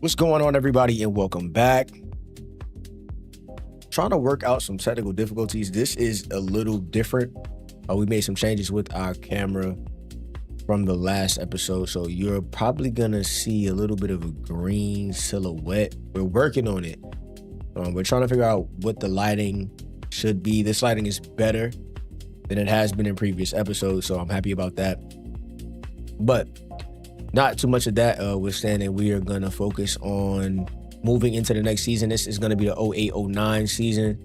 What's going on, everybody, and welcome back. Trying to work out some technical difficulties. This is a little different. We made some changes with our camera from the last episode, so you're probably gonna see a little bit of a green silhouette. We're working on it. We're trying to figure out what the lighting should be. This lighting is better than it has been in previous episodes, so I'm happy about that. But not too much of that. Withstanding, we are gonna focus on moving into the next season. This is gonna be the 08-09 season.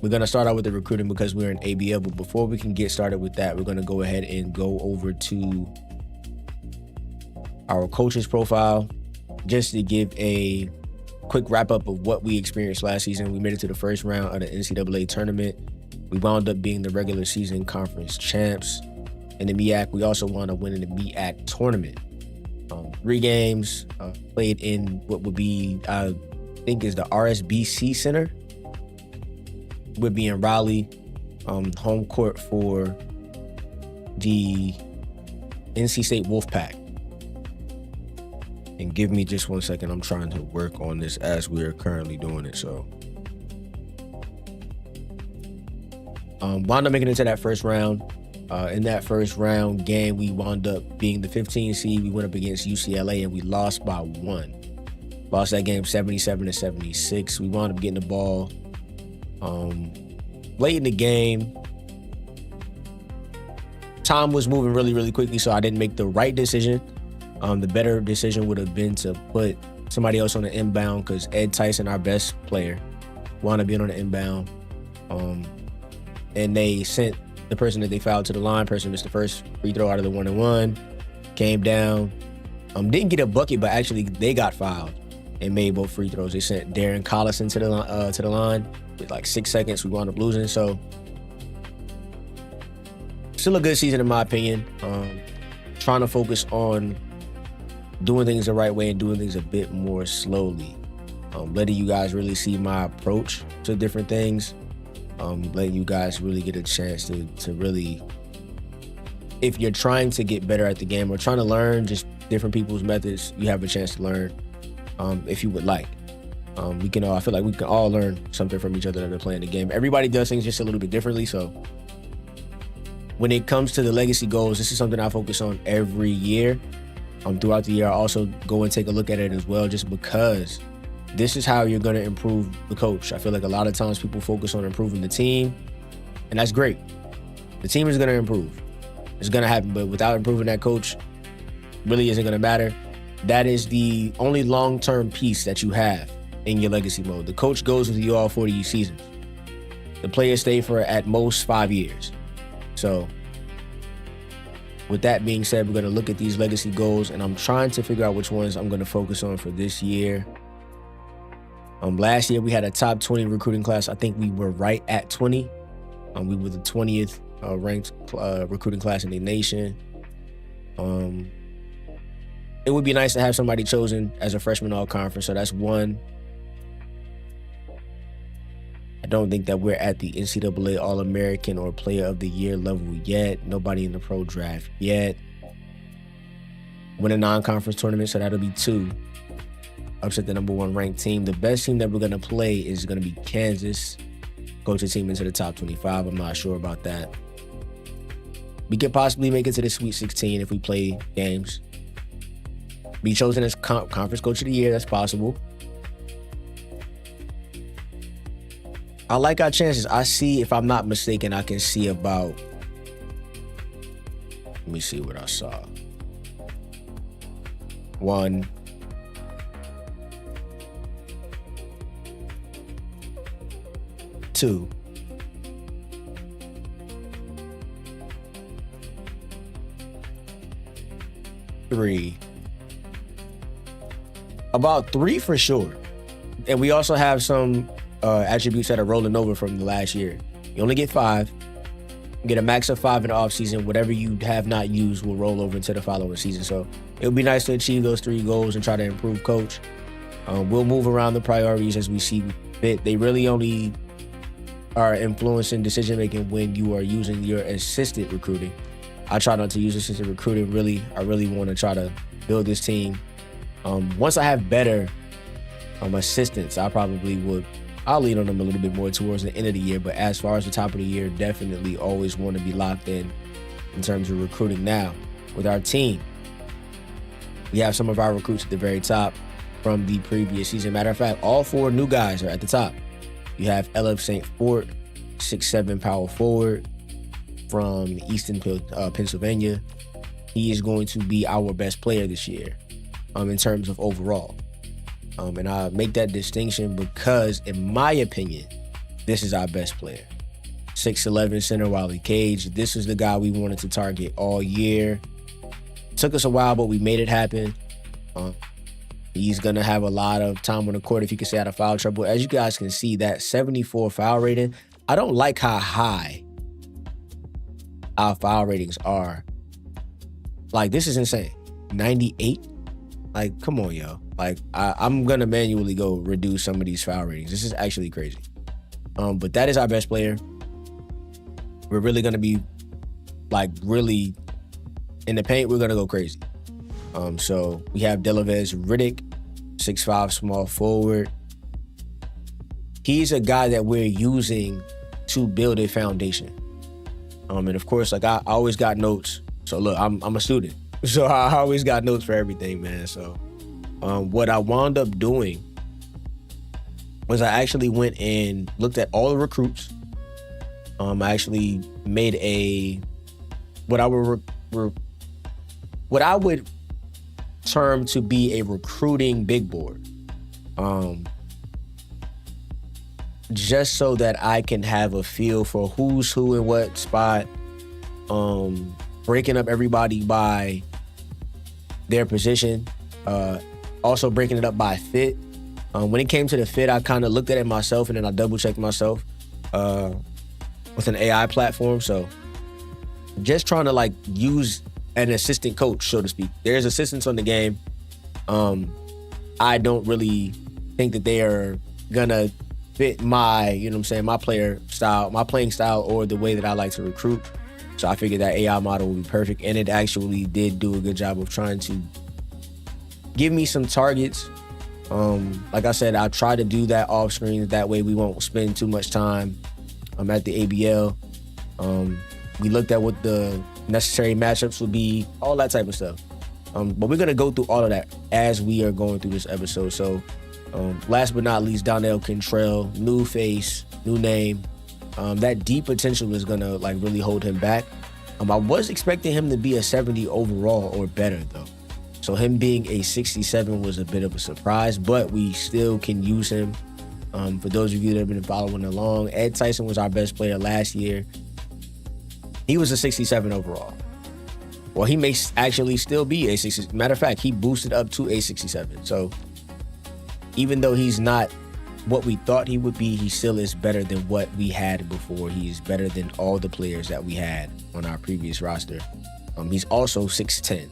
We're gonna start out with the recruiting because we're in ABL. But before we can get started with that, we're gonna go ahead and go over to our coach's profile just to give a quick wrap up of what we experienced last season. We made it to the first round of the NCAA Tournament. We wound up being the regular season conference champs. In the MEAC, we also wound up winning the MEAC Tournament. 3 games played in what would be, I think, is the RSBC Center. Would be in Raleigh, home court for the NC State Wolfpack. And give me just 1 second. I'm trying to work on this as we're currently doing it. So, wound up making it to that first round. In that first round game, we wound up being the 15 seed. We went up against UCLA and we lost by 1. Lost that game 77-76. We wound up getting the ball late in the game. Time was moving really, really quickly, so I didn't make the right decision. The better decision would have been to put somebody else on the inbound because Ed Tyson, our best player, wound up being on the inbound. And they sent the person that they fouled to the line. Person missed the first free throw out of the 1-and-1. Came down. Didn't get a bucket, but actually they got fouled and made both free throws. They sent Darren Collison to the line with like 6 seconds. We wound up losing. So still a good season in my opinion. Trying to focus on doing things the right way and doing things a bit more slowly. Letting you guys really see my approach to different things. Letting you guys really get a chance to really, if you're trying to get better at the game or trying to learn just different people's methods, you have a chance to learn if you would like. I feel like we can all learn something from each other that are playing the game. Everybody does things just a little bit differently. So when it comes to the legacy goals, this is something I focus on every year. Throughout the year, I also go and take a look at it as well, just because this is how you're going to improve the coach. I feel like a lot of times people focus on improving the team, and that's great. The team is going to improve. It's going to happen, but without improving that coach, really isn't going to matter. That is the only long-term piece that you have in your legacy mode. The coach goes with you all 40 seasons. The players stay for at most 5 years. So with that being said, we're going to look at these legacy goals, and I'm trying to figure out which ones I'm going to focus on for this year. Last year, we had a top 20 recruiting class. I think we were right at 20. We were the 20th ranked recruiting class in the nation. It would be nice to have somebody chosen as a freshman all-conference, so that's one. I don't think that we're at the NCAA All-American or Player of the Year level yet. Nobody in the pro draft yet. Win a non-conference tournament, so that'll be 2. Upset the number 1 ranked team. The best team that we're going to play is going to be Kansas. Coach the team into the top 25. I'm not sure about that. We could possibly make it to the Sweet 16 if we play games. Be chosen as Conference Coach of the Year. That's possible. I like our chances. I see, if I'm not mistaken, I can see about... Let me see what I saw. 1... 2. 3. About 3 for sure. And we also have some attributes that are rolling over from the last year. You only get 5. You get a max of 5 in the offseason. Whatever you have not used will roll over into the following season. So it would be nice to achieve those 3 goals and try to improve coach. We'll move around the priorities as we see fit. They really only are influencing decision-making when you are using your assisted recruiting. I try not to use assisted recruiting. I really want to try to build this team Once I have better assistants, I'll lean on them a little bit more towards the end of the year. But as far as the top of the year, definitely always want to be locked in terms of recruiting. Now, with our team, we have some of our recruits at the very top from the previous season. Matter of fact, all 4 new guys are at the top. You have L.F. St. Fort, 6'7" power forward from Easton, Pennsylvania. He is going to be our best player this year in terms of overall. And I make that distinction because, in my opinion, this is our best player. 6'11" center Wiley Cage. This is the guy we wanted to target all year. Took us a while, but we made it happen. He's going to have a lot of time on the court, if you can say, out of foul trouble. As you guys can see, that 74 foul rating, I don't like how high our foul ratings are. Like, this is insane. 98? Like, come on, yo. Like, I'm going to manually go reduce some of these foul ratings. This is actually crazy. But that is our best player. We're really going to be, like, really in the paint. We're going to go crazy. So we have Delavez Riddick, 6'5", small forward. He's a guy that we're using to build a foundation. And of course, like, I always got notes. So look, I'm a student. So I always got notes for everything, man. So what I wound up doing was I actually went and looked at all the recruits. I actually made what I would term to be a recruiting big board. Just so that I can have a feel for who's who in what spot, breaking up everybody by their position, also breaking it up by fit. When it came to the fit, I kind of looked at it myself and then I double-checked myself with an AI platform. So just trying to, like, use an assistant coach, so to speak. There's assistants on the game. I don't really think that they are gonna fit my, my playing style or the way that I like to recruit. So I figured that AI model would be perfect, and it actually did do a good job of trying to give me some targets. Like I said, I try to do that off screen. That way we won't spend too much time at the ABL. We looked at what the necessary matchups would be, all that type of stuff. But we're going to go through all of that as we are going through this episode. So last but not least, Donnell Cantrell, new face, new name. That deep potential is going to, like, really hold him back. I was expecting him to be a 70 overall or better, though. So him being a 67 was a bit of a surprise, but we still can use him. For those of you that have been following along, Ed Tyson was our best player last year. He was a 67 overall. Well, he may actually still be a 67. Matter of fact, he boosted up to a 67. So even though he's not what we thought he would be, he still is better than what we had before. He is better than all the players that we had on our previous roster. He's also 6'10",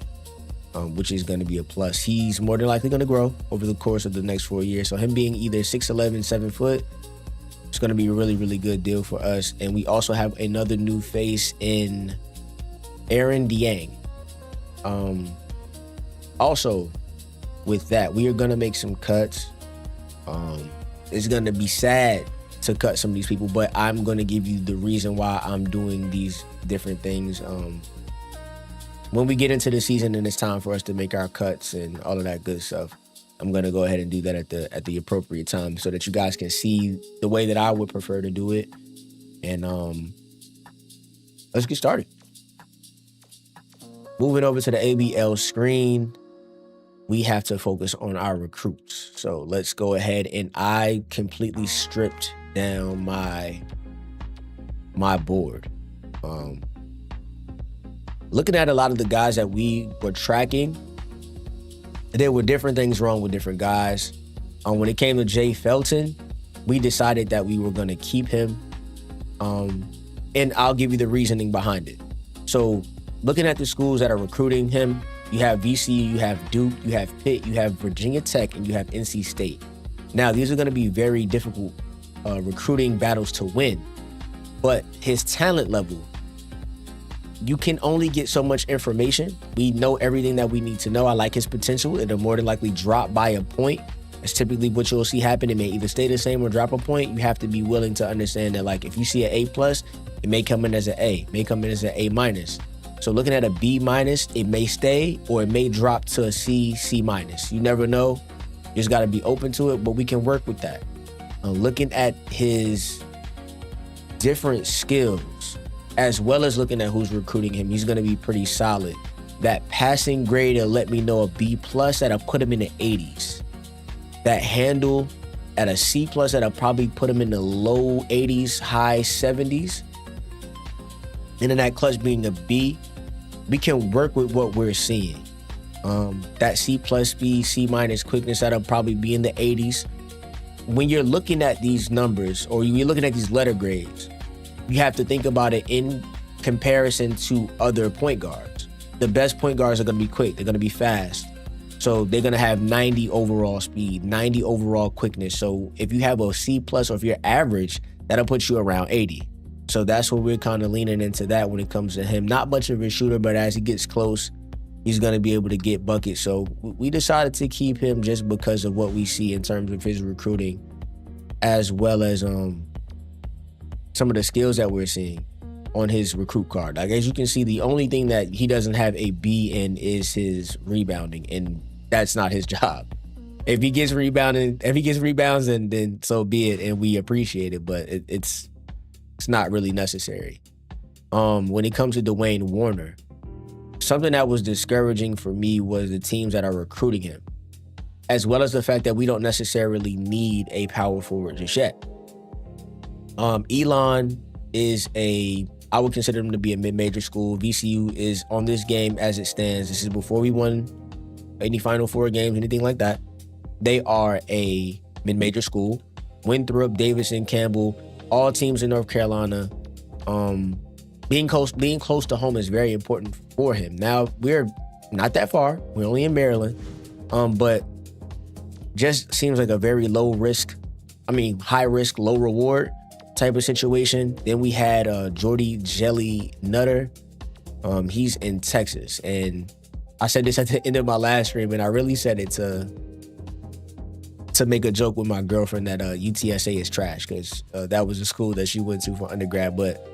which is going to be a plus. He's more than likely going to grow over the course of the next 4 years. So him being either 6'11", 7 foot, it's going to be a really, really good deal for us. And we also have another new face in Aaron Dieng. Also, with that, we are going to make some cuts. It's going to be sad to cut some of these people, but I'm going to give you the reason why I'm doing these different things. When we get into the season and it's time for us to make our cuts and all of that good stuff, I'm going to go ahead and do that at the appropriate time so that you guys can see the way that I would prefer to do it. And let's get started. Moving over to the ABL screen, we have to focus on our recruits. So let's go ahead, and I completely stripped down my board. Looking at a lot of the guys that we were tracking, there were different things wrong with different guys. When it came to Jay Felton, we decided that we were going to keep him. And I'll give you the reasoning behind it. So looking at the schools that are recruiting him, you have VCU, you have Duke, you have Pitt, you have Virginia Tech, and you have NC State. Now, these are going to be very difficult recruiting battles to win, but his talent level you can only get so much information. We know everything that we need to know. I like his potential. It'll more than likely drop by a point. That's typically what you'll see happen. It may either stay the same or drop a point. You have to be willing to understand that, like, if you see an A+, it may come in as an A, may come in as an A-. So looking at a B-, it may stay or it may drop to a C, C-. You never know. You just got to be open to it, but we can work with that. Looking at his different skills, as well as looking at who's recruiting him, he's going to be pretty solid. That passing grade will let me know a B+, that'll put him in the 80s. That handle at a C+, that'll probably put him in the low 80s, high 70s. And then that clutch being a B, we can work with what we're seeing. That C+ speed, C- quickness, that'll probably be in the 80s. When you're looking at these numbers, or you're looking at these letter grades, you have to think about it in comparison to other point guards. The best point guards are going to be quick. They're going to be fast. So they're going to have 90 overall speed, 90 overall quickness. So if you have a C+, or if you're average, that'll put you around 80. So that's what we're kind of leaning into that when it comes to him. Not much of a shooter, but as he gets close, he's going to be able to get buckets. So we decided to keep him just because of what we see in terms of his recruiting, as well as some of the skills that we're seeing on his recruit card. Like, as you can see, the only thing that he doesn't have a B in is his rebounding, and that's not his job. If he gets rebounds, then so be it, and we appreciate it, but it's not really necessary. When it comes to Dwayne Warner, something that was discouraging for me was the teams that are recruiting him, as well as the fact that we don't necessarily need a power forward just yet. Elon is I would consider him to be a mid-major school. VCU is on this game as it stands. This is before we won any Final Four games, anything like that. They are a mid-major school. Winthrop, Davidson, Campbell, all teams in North Carolina. Being close to home is very important for him. Now, we're not that far. We're only in Maryland. But just seems like a very high risk, low reward type of situation. Then we had Jordy Jelly Nutter. He's in Texas. And I said this at the end of my last stream, and I really said it to make a joke with my girlfriend that UTSA is trash, because that was the school that she went to for undergrad. But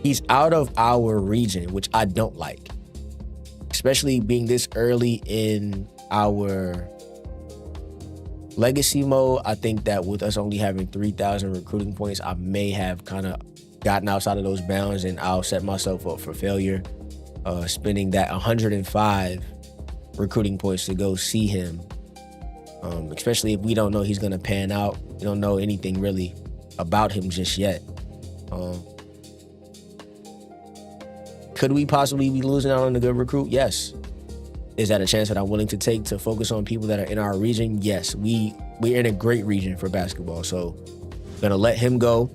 he's out of our region, which I don't like, especially being this early in our legacy mode. I think that with us only having 3,000 recruiting points, I may have kind of gotten outside of those bounds, and I'll set myself up for failure, spending that 105 recruiting points to go see him, especially if we don't know he's going to pan out. We don't know anything really about him just yet. Could we possibly be losing out on a good recruit? Yes. Is that a chance that I'm willing to take to focus on people that are in our region? Yes. We're in a great region for basketball, so I'm going to let him go.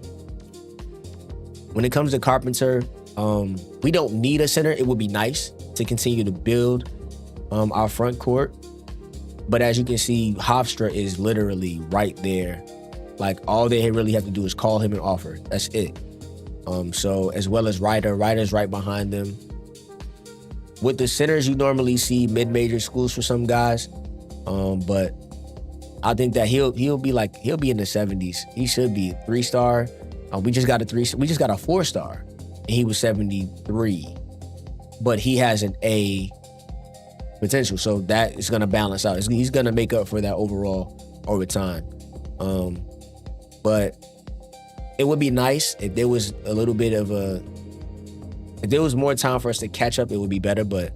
When it comes to Carpenter, we don't need a center. It would be nice to continue to build our front court. But as you can see, Hofstra is literally right there. Like, all they really have to do is call him and offer. That's it. So as well as Ryder's right behind them. With the centers, you normally see mid-major schools for some guys. But I think that he'll be in the 70s. He should be a 3-star. We just got a 4-star, and he was 73. But he has an A potential, so that is going to balance out. He's going to make up for that overall over time. But it would be nice if there was if there was more time for us to catch up, it would be better, but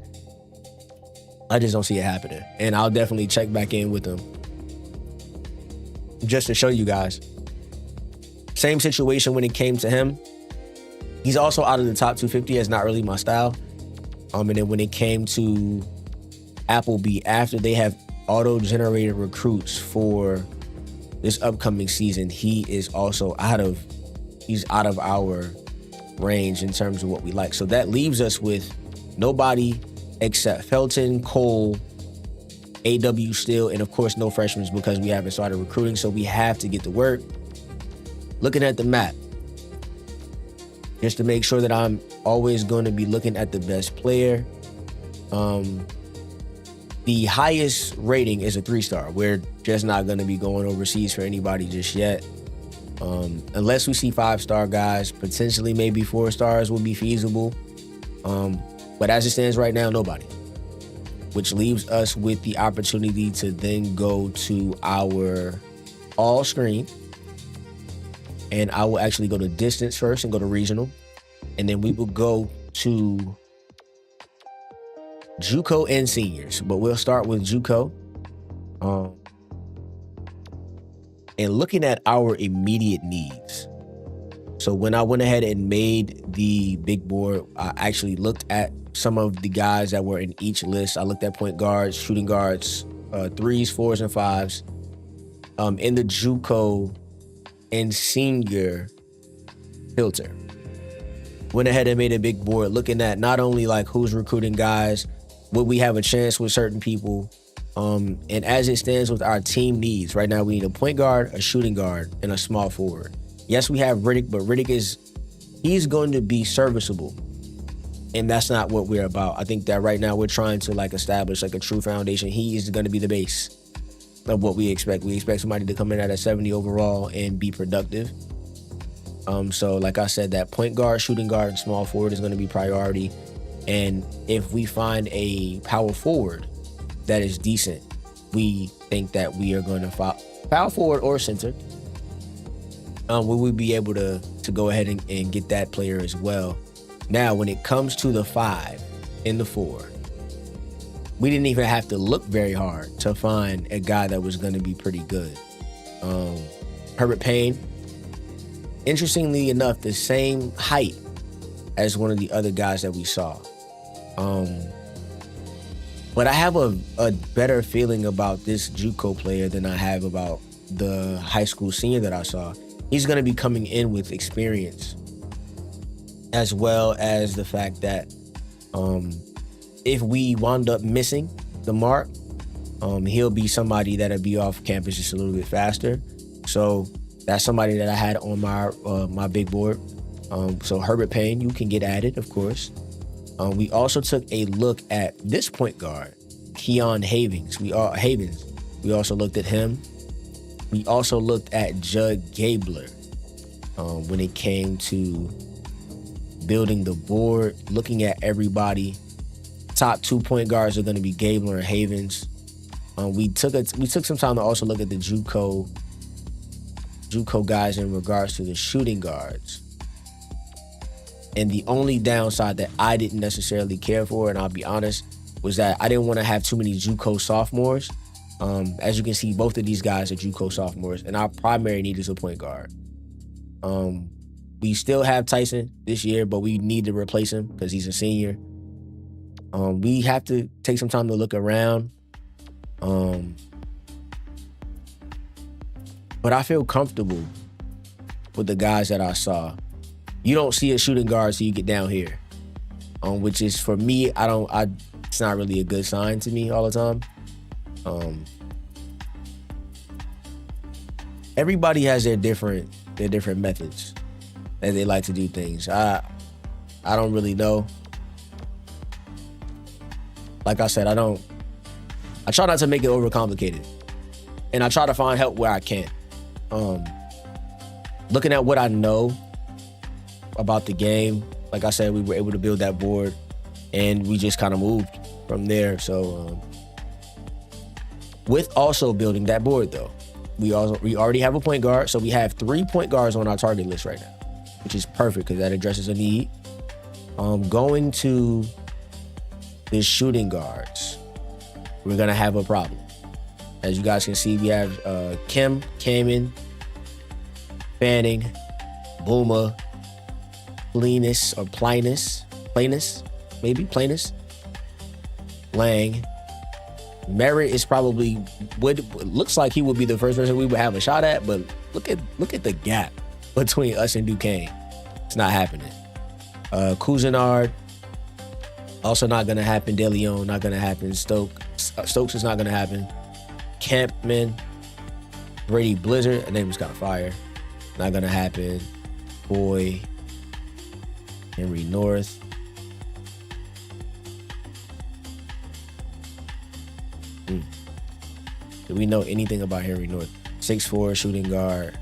I just don't see it happening. And I'll definitely check back in with him just to show you guys. Same situation when it came to him. He's also out of the top 250. That's not really my style. And then when it came to Appleby, after they have auto-generated recruits for this upcoming season, he is also out of our range in terms of what we like. So that leaves us with nobody except Felton, Cole, A.W. Steele, and of course no freshmen because we haven't started recruiting, so we have to get to work. Looking at the map, just to make sure that I'm always going to be looking at the best player. The highest rating is a 3-star. We're just not going to be going overseas for anybody just yet. Unless we see 5-star guys, potentially maybe 4 stars will be feasible. But as it stands right now, nobody. Which leaves us with the opportunity to then go to our all screen. And I will actually go to distance first and go to regional. And then we will go to JUCO and seniors. But we'll start with JUCO. And looking at our immediate needs. So when I went ahead and made the big board, I actually looked at some of the guys that were in each list. I looked at point guards, shooting guards, 3s, 4s, and 5s in the JUCO and senior filter. Went ahead and made a big board looking at not only like who's recruiting guys, would we have a chance with certain people, and as it stands with our team needs, right now we need a point guard, a shooting guard, and a small forward. Yes, we have Riddick, but Riddick he's going to be serviceable. And that's not what we're about. I think that right now we're trying to like establish like a true foundation. He is going to be the base of what we expect. We expect somebody to come in at a 70 overall and be productive. So like I said, that point guard, shooting guard, and small forward is going to be priority. And if we find a power forward that is decent, we think that we are going to power forward or center. We will be able to go ahead and get that player as well. Now, when it comes to the 5 and the 4, we didn't even have to look very hard to find a guy that was going to be pretty good. Herbert Payne, interestingly enough, the same height as one of the other guys that we saw. But I have a better feeling about this JUCO player than I have about the high school senior that I saw. He's going to be coming in with experience, as well as the fact that if we wound up missing the mark, he'll be somebody that'll be off campus just a little bit faster. So that's somebody that I had on my big board. So Herbert Payne, you can get added, of course. We also took a look at this point guard, Keon Havens. We also looked at him. We also looked at Judd Gabler when it came to building the board, looking at everybody. Top 2 point guards are going to be Gabler and Havens. We took some time to also look at the JUCO guys in regards to the shooting guards. And the only downside that I didn't necessarily care for, and I'll be honest, was that I didn't want to have too many JUCO sophomores. As you can see, both of these guys are JUCO sophomores, and our primary need is a point guard. We still have Tyson this year, but we need to replace him because he's a senior. We have to take some time to look around. But I feel comfortable with the guys that I saw. You don't see a shooting guard till you get down here, which is, for me, it's not really a good sign to me all the time. Everybody has their different methods that they like to do things. I don't really know. Like I said, I try not to make it overcomplicated, and I try to find help where I can. Looking at what I know about the game, like I said, we were able to build that board, and we just kind of moved from there. So with also building that board, though, we already have a point guard, so we have 3 point guards on our target list right now, which is perfect because that addresses a need. Going to the shooting guards, we're gonna have a problem. As you guys can see, we have Kim, Kamen, Fanning, Boomer, Plinus, Lang. Merritt is probably looks like he would be the first person we would have a shot at, but look at the gap between us and Duquesne. It's not happening. Cousinard, also not gonna happen. De Leon, not gonna happen. Stokes is not gonna happen. Campman, Brady Blizzard, that name was kind of fire. Not gonna happen. Boy, Henry North. Do we know anything about Henry North? 6'4", shooting guard.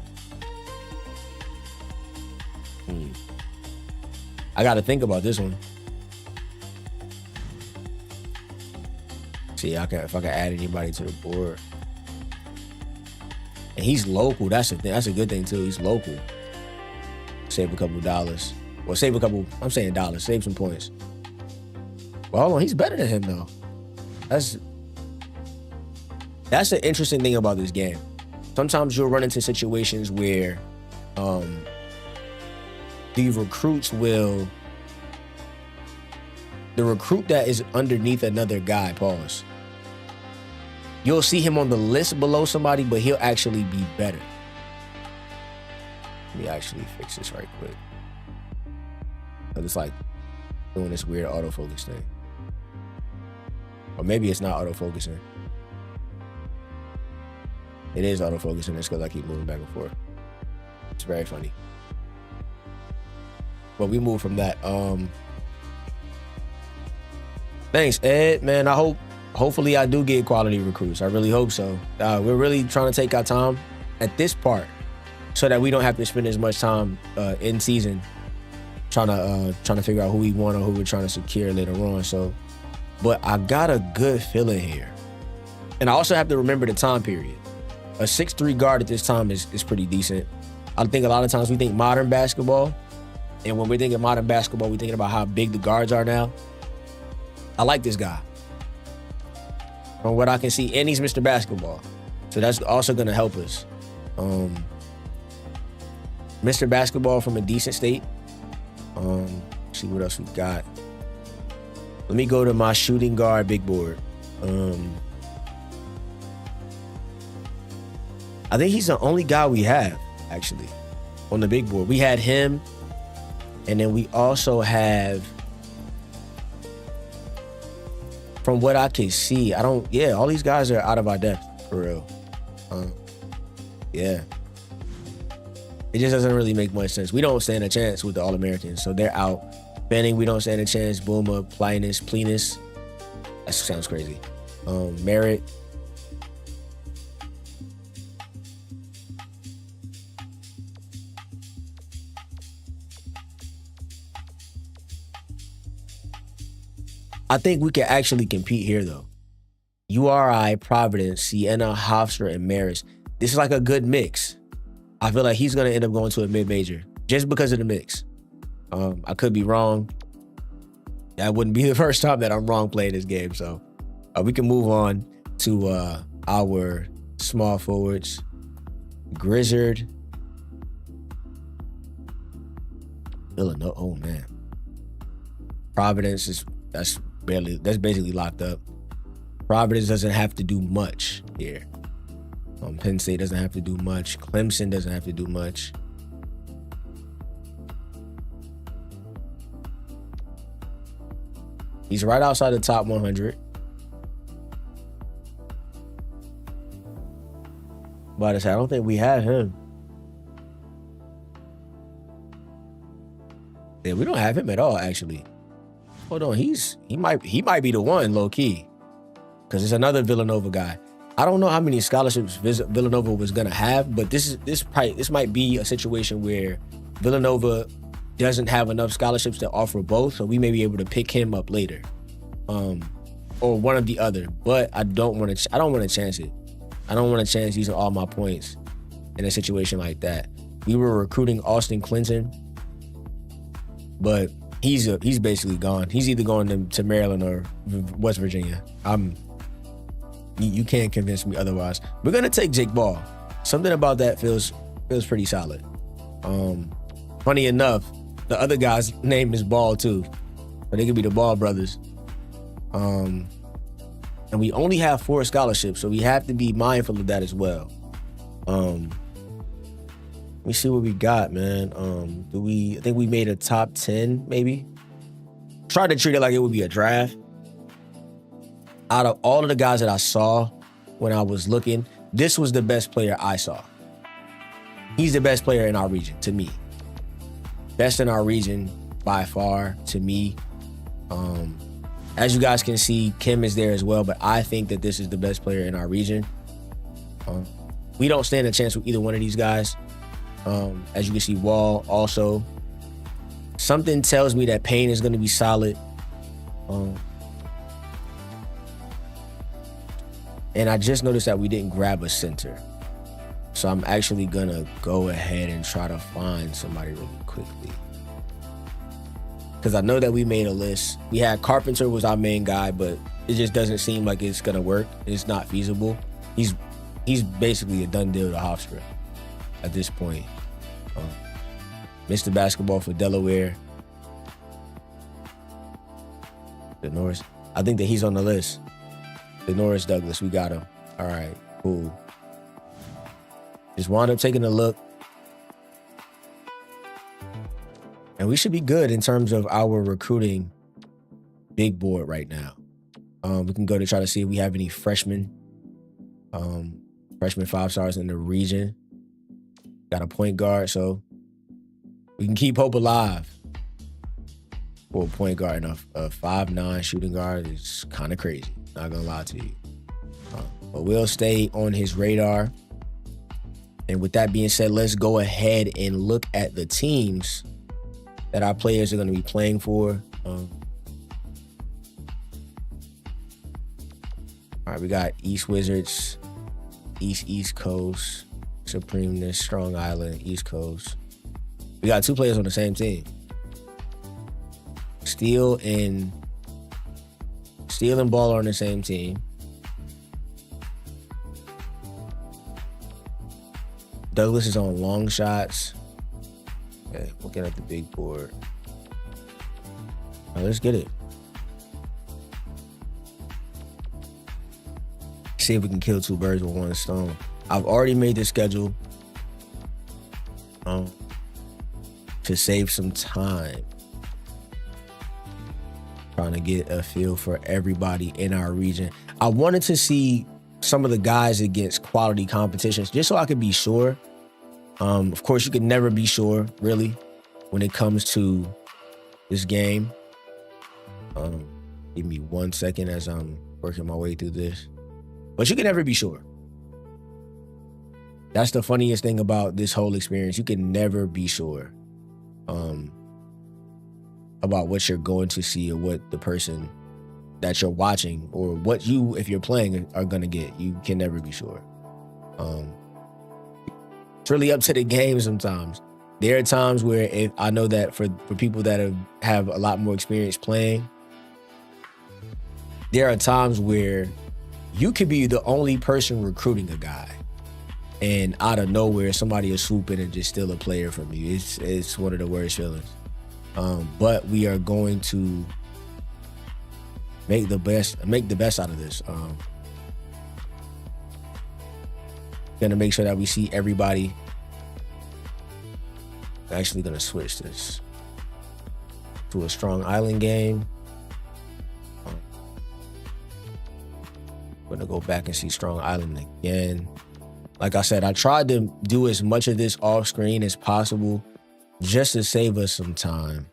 I got to think about this one. See, if I can add anybody to the board. And he's local. That's the thing. That's a good thing too. He's local. Save a couple dollars. Well, save a couple. I'm saying dollars. Save some points. Well, hold on. He's better than him though. That's the interesting thing about this game. Sometimes you'll run into situations where the recruit that is underneath another guy, pause. You'll see him on the list below somebody, but he'll actually be better. Let me actually fix this right quick. It's like doing this weird autofocus thing. Or maybe it's not autofocusing. It is autofocusing. It's because I keep moving back and forth. It's very funny. But we move from that. Thanks, Ed. Man, hopefully I do get quality recruits. I really hope so. We're really trying to take our time at this part so that we don't have to spend as much time in season trying to figure out who we want or who we're trying to secure later on. So, but I got a good feeling here. And I also have to remember the time period. A 6'3" guard at this time is pretty decent. I think a lot of times we think modern basketball, and when we're thinking modern basketball, we're thinking about how big the guards are now. I like this guy. From what I can see, and he's Mr. Basketball. So that's also going to help us. Mr. Basketball from a decent state. See what else we got. Let me go to my shooting guard big board. I think he's the only guy we have, actually, on the big board. We had him, and then we also have, from what I can see, all these guys are out of our depth, for real. Yeah. It just doesn't really make much sense. We don't stand a chance with the All-Americans, so they're out. Benning, we don't stand a chance. Boomer, Plinus. That sounds crazy. Merritt. I think we can actually compete here, though. URI, Providence, Siena, Hofstra, and Marist. This is like a good mix. I feel like he's going to end up going to a mid-major just because of the mix. I could be wrong. That wouldn't be the first time that I'm wrong playing this game. So we can move on to our small forwards. Grizzard. Villanova. Oh, man. Providence that's basically locked up. Providence doesn't have to do much here. Penn State doesn't have to do much. Clemson doesn't have to do much. He's right outside the top 100. But I don't think we have him. Yeah, we don't have him at all, actually. Hold on, he might be the one, low key, because it's another Villanova guy. I don't know how many scholarships Villanova was gonna have, but this might be a situation where Villanova doesn't have enough scholarships to offer both, so we may be able to pick him up later, or one of the other. But I don't want to chance it. I don't want to chance using all my points in a situation like that. We were recruiting Austin Clinton, but he's basically gone. He's either going to Maryland or West Virginia. You can't convince me otherwise. We're gonna take Jake Ball. Something about that feels pretty solid. Funny enough, the other guy's name is Ball too, but they could be the Ball brothers. And we only have 4 scholarships, so we have to be mindful of that as well. Let me see what we got, man. I think we made a top 10, maybe. Tried to treat it like it would be a draft. Out of all of the guys that I saw when I was looking, this was the best player I saw. He's the best player in our region, to me. Best in our region, by far to me. As you guys can see, Kim is there as well, but I think that this is the best player in our region. We don't stand a chance with either one of these guys. As you can see, Wall also. Something tells me that Payne is going to be solid. And I just noticed that we didn't grab a center. So I'm actually going to go ahead and try to find somebody really quickly. Because I know that we made a list. We had Carpenter was our main guy, but it just doesn't seem like it's going to work. It's not feasible. He's basically a done deal to Hofstra at this point. Mr. Basketball for Delaware. The Norris. I think that he's on the list. The Norris Douglas, we got him. All right, cool. Just wound up taking a look. And we should be good in terms of our recruiting big board right now. We can go to try to see if we have any freshmen 5-stars in the region. Got a point guard, so we can keep hope alive. For a point guard and a 5'9" shooting guard is kind of crazy. Not gonna lie to you. But we'll stay on his radar. And with that being said, let's go ahead and look at the teams that our players are going to be playing for. All right, we got East Wizards, East Coast, Supremeness, Strong Island, East Coast. We got 2 players on the same team. Steele and Ball are on the same team. Douglas is on long shots. Okay, looking at the big board. All right, let's get it. See if we can kill 2 birds with 1 stone. I've already made the schedule to save some time. Trying to get a feel for everybody in our region. I wanted to see some of the guys against quality competitions just so I could be sure. Of course, you can never be sure, really, when it comes to this game. Give me 1 second as I'm working my way through this. But you can never be sure. That's the funniest thing about this whole experience. You can never be sure about what you're going to see or what the person that you're watching or what you, if you're playing, are going to get. You can never be sure. It's really up to the game sometimes. There are times where if I know that for people that have a lot more experience playing, there are times where you could be the only person recruiting a guy, and out of nowhere somebody will swoop in and just steal a player from you. It's one of the worst feelings. But we are going to make the best out of this. Gonna make sure that we see everybody. I'm actually gonna switch this to a Strong Island game. Gonna go back and see Strong Island again. Like I said, I tried to do as much of this off screen as possible just to save us some time.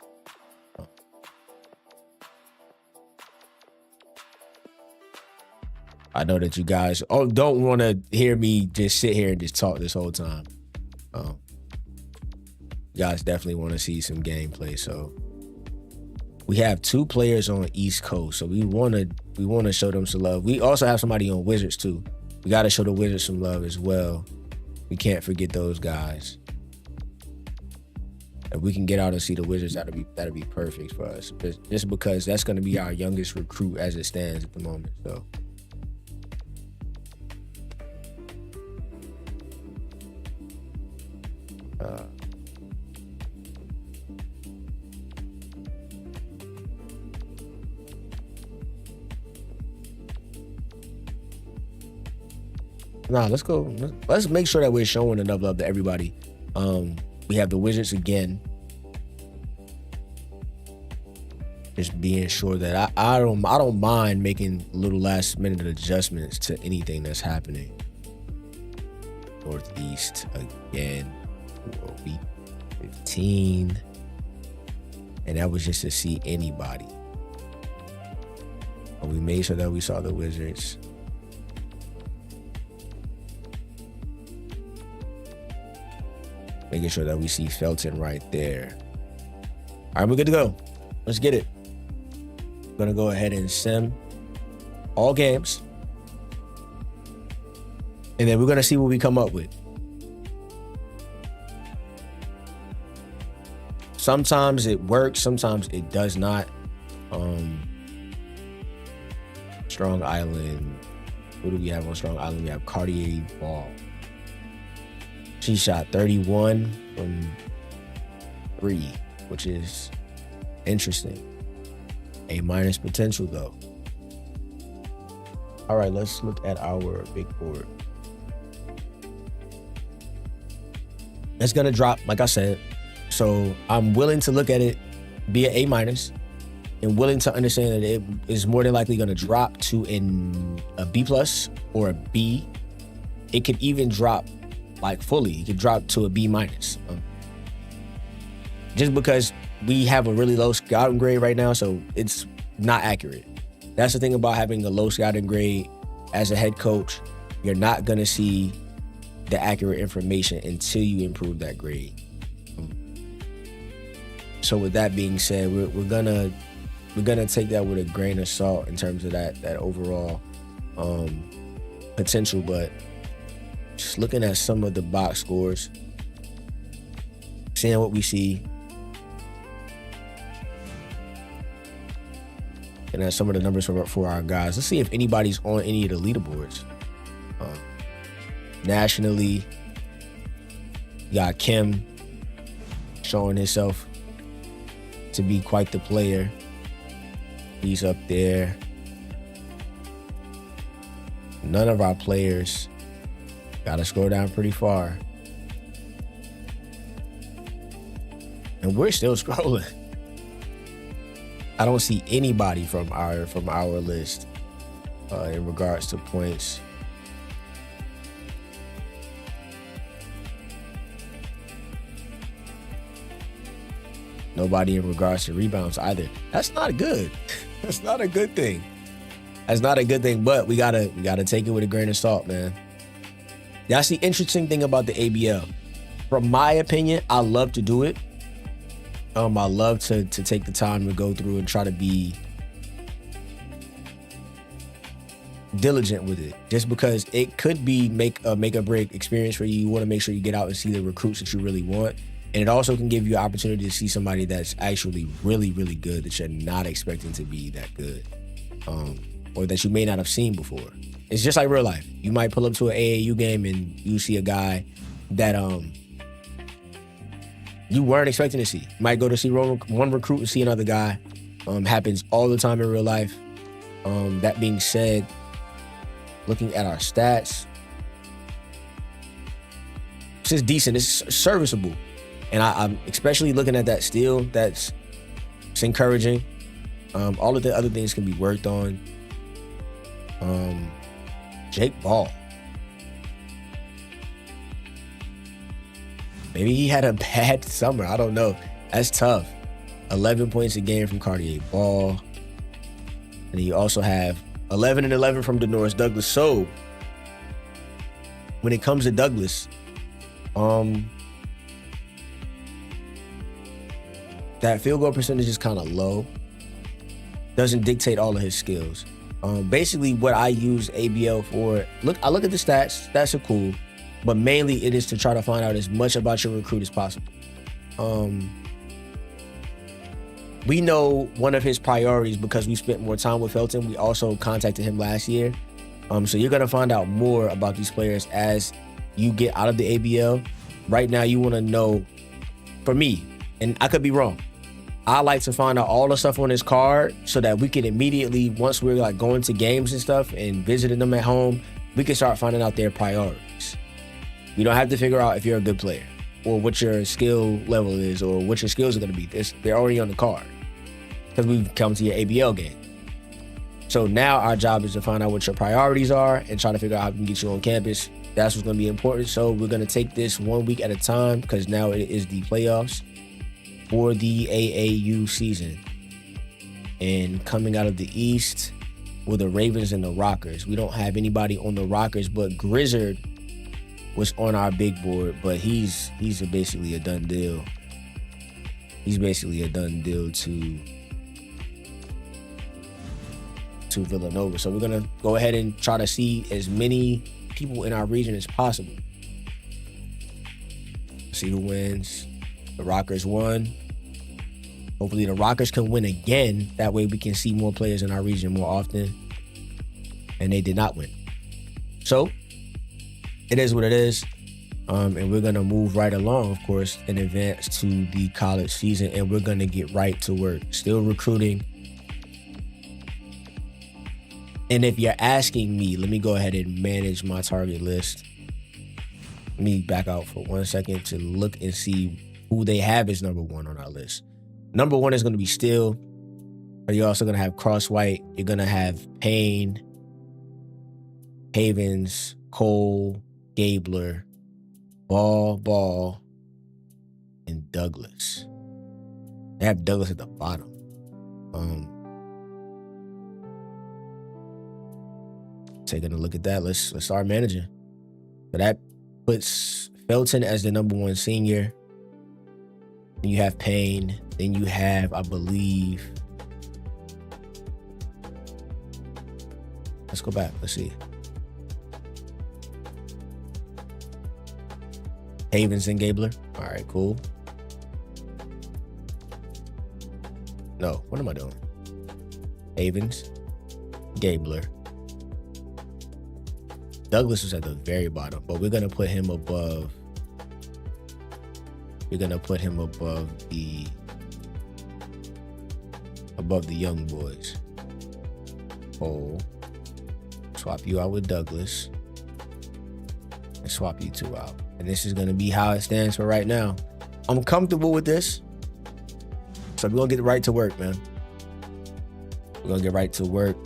I know that you guys don't want to hear me just sit here and just talk this whole time. You guys definitely want to see some gameplay. So we have 2 players on East Coast, so we want to show them some love. We also have somebody on Wizards too. We got to show the Wizards some love as well. We can't forget those guys. If we can get out and see the Wizards, that'll be perfect for us. Just because that's going to be our youngest recruit as it stands at the moment. So. Let's go. Let's make sure that we're showing enough love to everybody. We have the Wizards again. Just being sure that I don't mind making little last minute adjustments to anything that's happening. Northeast again. Week 15. And that was just to see anybody. But we made sure that we saw the Wizards. Making sure that we see Felton right there. All right, we're good to go. Let's get it. I'm gonna go ahead and sim all games. And then we're gonna see what we come up with. Sometimes it works, sometimes it does not. Strong Island. What do we have on Strong Island? We have Cartier Ball. She shot 31 from 3, which is interesting. A- potential though. All right, let's look at our big board. It's gonna drop, like I said. So I'm willing to look at it be an A- and willing to understand that it is more than likely gonna drop to a B+ or a B. It could even drop like fully. It could drop to a B-. Just because we have a really low scouting grade right now, so it's not accurate. That's the thing about having a low scouting grade as a head coach. You're not gonna see the accurate information until you improve that grade. So with that being said, we're gonna take that with a grain of salt in terms of that overall potential. But just looking at some of the box scores, seeing what we see, and then some of the numbers for our guys. Let's see if anybody's on any of the leaderboards. Nationally, you got Kim showing himself to be quite the player. He's up there. None of our players got to scroll down pretty far. And we're still scrolling. I don't see anybody from our list in regards to points. Nobody in regards to rebounds either. That's not good. That's not a good thing. That's not a good thing, but we gotta take it with a grain of salt, man. That's the interesting thing about the ABL. From my opinion, I love to do it. I love to take the time to go through and try to be diligent with it, just because it could be make or break experience for you. You want to make sure you get out and see the recruits that you really want. And it also can give you an opportunity to see somebody that's actually really, really good that you're not expecting to be that good, or that you may not have seen before. It's just like real life. You might pull up to an AAU game and you see a guy that you weren't expecting to see. You might go to see one recruit and see another guy. Happens all the time in real life. That being said, looking at our stats, it's just decent. It's serviceable. And I'm especially looking at that steal. It's encouraging. All of the other things can be worked on. Jake Ball. Maybe he had a bad summer. I don't know. That's tough. 11 points a game from Cartier Ball. And you also have 11 and 11 from Denoris Douglas. So when it comes to Douglas, that field goal percentage is kind of low. Doesn't dictate all of his skills. Basically, what I use ABL for, I look at the stats. Stats are cool, but mainly it is to try to find out as much about your recruit as possible. We know one of his priorities because we spent more time with Felton. We also contacted him last year. So you're gonna find out more about these players as you get out of the ABL. Right now, you want to know, for me, and I could be wrong, I like to find out all the stuff on his card so that we can immediately, once we're like going to games and stuff and visiting them at home, we can start finding out their priorities. You don't have to figure out if you're a good player or what your skill level is or what your skills are going to be. They're already on the card because we've come to your ABL game. So now our job is to find out what your priorities are and try to figure out how we can get you on campus. That's what's going to be important. So we're going to take this 1 week at a time because now it is the playoffs. for the AAU season. And coming out of the East were the Ravens and the Rockers. We don't have anybody on the Rockers, but Grizzard was on our big board, but he's basically a done deal. He's basically a done deal to Villanova. So we're gonna go ahead and try to see as many people in our region as possible. See who wins. The Rockers won. Hopefully the Rockers can win again. That way we can see more players in our region more often. And they did not win. So it is what it is. And we're gonna move right along, of course, and advance to the college season. And we're gonna get right to work. Still recruiting. And if you're asking me, let me go ahead and manage my target list. Let me back out for 1 second to look and see who they have as number one on our list. Number one is going to be Steele. But you're also going to have Cross White. You're going to have Payne, Havens, Cole, Gabler, Ball, and Douglas. They have Douglas at the bottom. Taking a look at that, let's start managing. So that puts Felton as the number one senior. Then you have Payne. Then you have, I believe. Let's go back. Let's see. Havens and Gabler. All right, cool. No, what am I doing? Havens, Gabler. Douglas was at the very bottom, but we're gonna put him above. We're gonna put him above the young boys. Oh, swap you out with Douglas, and swap you two out. And this is gonna be how it stands for right now. I'm comfortable with this, so we're gonna get right to work, man. We're gonna get right to work.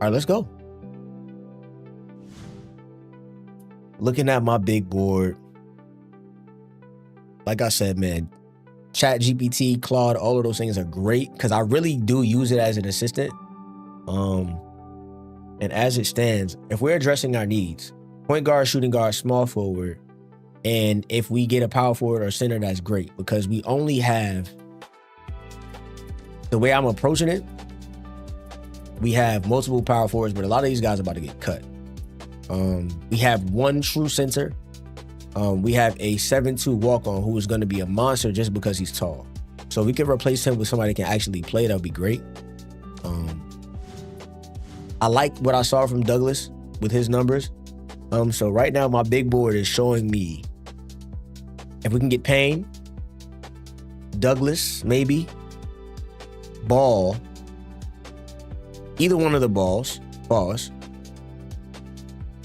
All right, let's go. Looking at my big board, like I said, man, ChatGPT, Claude, all of those things are great because I really do use it as an assistant. And as it stands, if we're addressing our needs, point guard, shooting guard, small forward, and if we get a power forward or center, that's great because we only have, the way I'm approaching it, we have multiple power forwards, but a lot of these guys are about to get cut. We have one true center. We have a 7'2" walk-on who is going to be a monster just because he's tall. So if we can replace him with somebody that can actually play, that would be great. I like what I saw from Douglas with his numbers. So right now my big board is showing me if we can get Payne, Douglas, maybe, Ball, either one of the balls,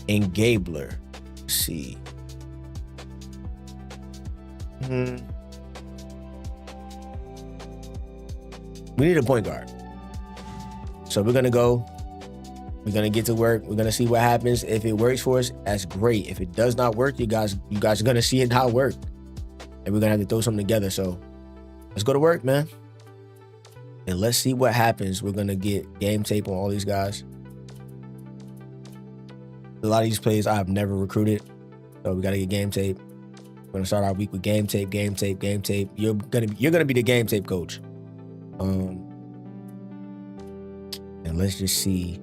and Gabler. Let's see. We need a point guard. So we're gonna go. We're gonna get to work. We're gonna see what happens. If it works for us, that's great. If it does not work, you guys are gonna see it not work, and we're gonna have to throw something together. So let's go to work, man. And let's see what happens. We're going to get game tape on all these guys. A lot of these players I have never recruited. So we got to get game tape. We're going to start our week with game tape. You're going to be the game tape coach. And let's just see.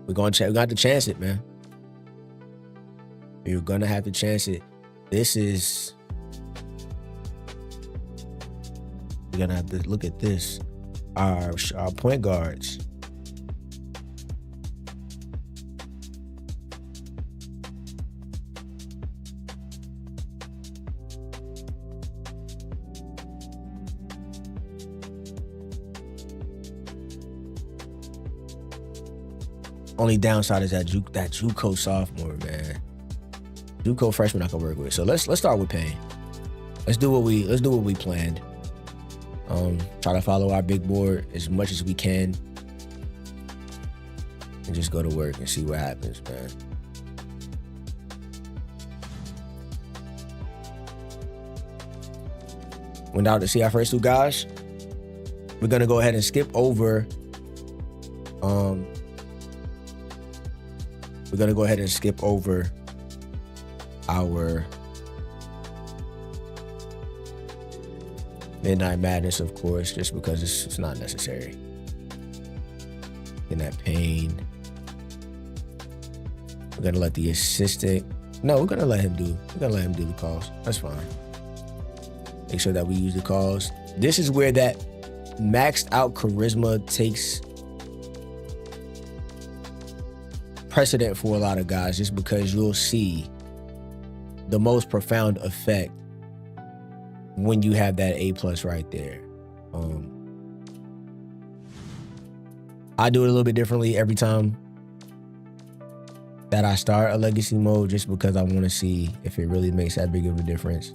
We're going to have to chance it, man. You're going to have to chance it. This is... We're gonna have to look at this. Our point guards. Only downside is that JUCO sophomore, man. JUCO freshman I can work with. So let's start with Payne. Let's do what we planned. Try to follow our big board as much as we can. And just go to work and see what happens, man. Went out to see our first two guys. We're gonna go ahead and skip over. We're gonna go ahead and skip over our Midnight Madness, of course, just because it's not necessary. In that pain. We're gonna let the assistant. No, we're gonna let him do the calls. That's fine. Make sure that we use the calls. This is where that maxed out charisma takes precedent for a lot of guys, just because you'll see the most profound effect when you have that A+ right there. I do it a little bit differently every time that I start a legacy mode, just because I want to see if it really makes that big of a difference.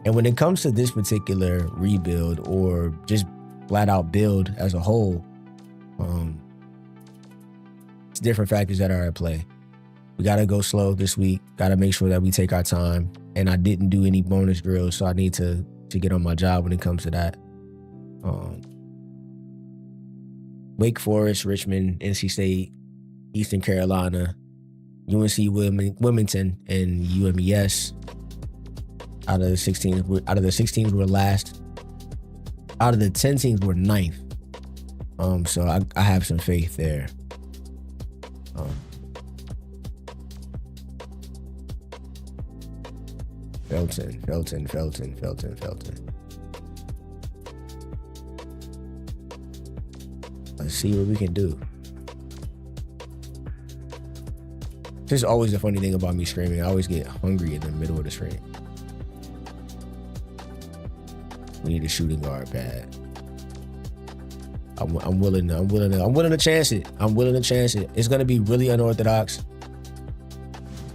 And when it comes to this particular rebuild, or just flat out build as a whole, it's different factors that are at play. We got to go slow this week. Got to make sure that we take our time. And I didn't do any bonus drills, so I need to get on my job when it comes to that. Wake Forest, Richmond, NC State, Eastern Carolina, UNC Wilmington, and UMES. Out of the 16 we're last. Out of the 10 teams, we're 9th. So I have some faith there. Felton. Let's see what we can do. This is always the funny thing about me screaming. I always get hungry in the middle of the screen. We need a shooting guard bad. I'm willing to chance it. It's gonna be really unorthodox,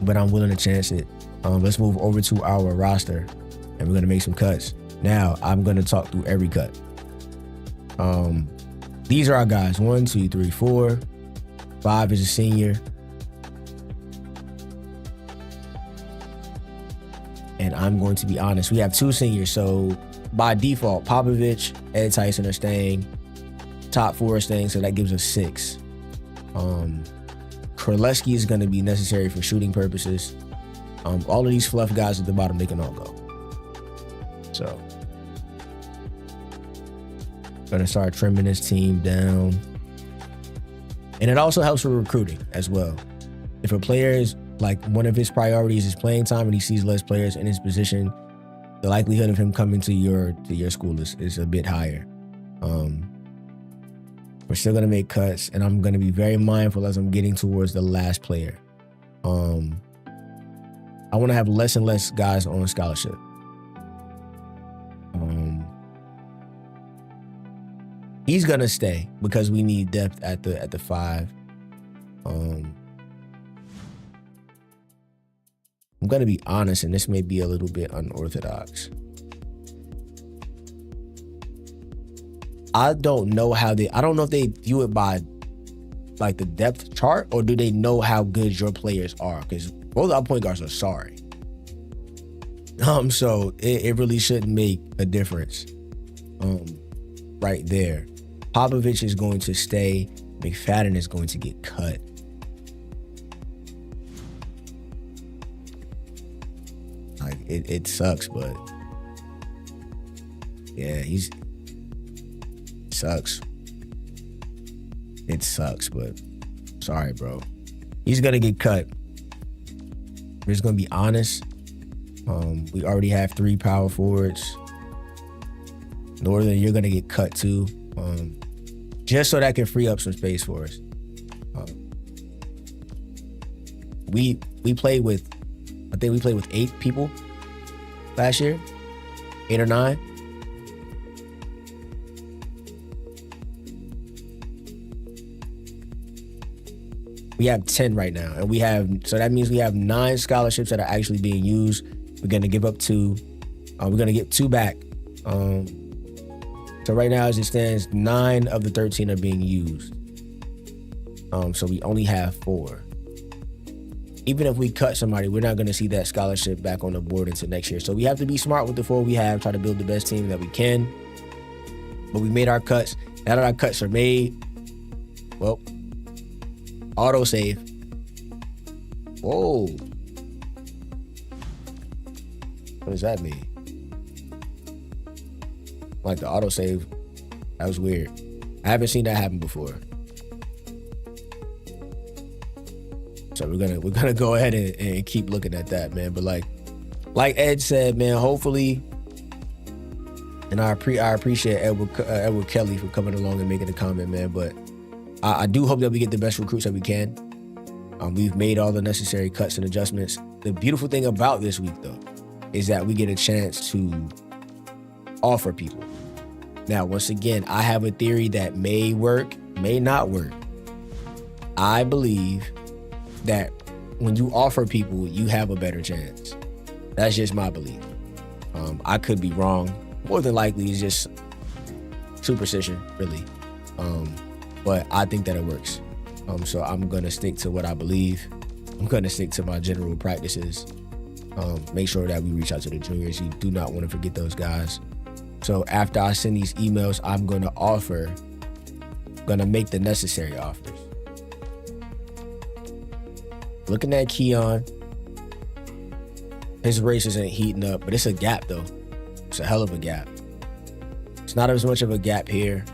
but I'm willing to chance it. Let's move over to our roster, and we're gonna make some cuts. Now I'm gonna talk through every cut. These are our guys. 1, 2, 3, 4. 5 is a senior. And I'm going to be honest, we have 2 seniors, so by default, Popovich, Ed Tyson are staying. Top 4 are staying, so that gives us 6. Kraleski is going to be necessary for shooting purposes. All of these fluff guys at the bottom, they can all go. So, going to start trimming this team down. And it also helps with recruiting as well. If a player is, like, one of his priorities is playing time and he sees less players in his position, the likelihood of him coming to your school is a bit higher. We're still gonna make cuts, and I'm gonna be very mindful as I'm getting towards the last player. I want to have less and less guys on scholarship. He's gonna stay because we need depth at the 5. I'm gonna be honest, and this may be a little bit unorthodox. I don't know if they view it by like the depth chart, or do they know how good your players are? Because both our point guards are sorry. So it really shouldn't make a difference. Right there. Popovich is going to stay. McFadden is going to get cut. Like it sucks, but yeah, sucks. It sucks, but sorry, bro. He's gonna get cut. We're just gonna be honest. We already have 3 power forwards. Northern, you're gonna get cut too. Just so that can free up some space for us. We played with, I think we played with 8 people last year, 8 or 9. We have 10 right now, and so that means we have 9 scholarships that are actually being used. We're gonna give up 2. We're gonna get 2 back. So right now, as it stands, 9 of the 13 are being used. So we only have 4. Even if we cut somebody, we're not going to see that scholarship back on the board until next year. So we have to be smart with the 4 we have, try to build the best team that we can. But we made our cuts. Now that our cuts are made, well, auto save. Whoa. What does that mean? Like the auto save, that was weird. I haven't seen that happen before. So we're gonna go ahead and keep looking at that, man. But like Ed said, man, hopefully, and I appreciate Edward Kelly for coming along and making a comment, man. But I do hope that we get the best recruits that we can. We've made all the necessary cuts and adjustments. The beautiful thing about this week, though, is that we get a chance to offer people. Now, once again, I have a theory that may work, may not work. I believe that when you offer people, you have a better chance. That's just my belief. I could be wrong. More than likely, it's just superstition, really. But I think that it works. So I'm going to stick to what I believe. I'm going to stick to my general practices. Make sure that we reach out to the juniors. You do not want to forget those guys. So after I send these emails, I'm going to make the necessary offers. Looking at Keon, his race isn't heating up, but it's a gap though. It's a hell of a gap. It's not as much of a gap here.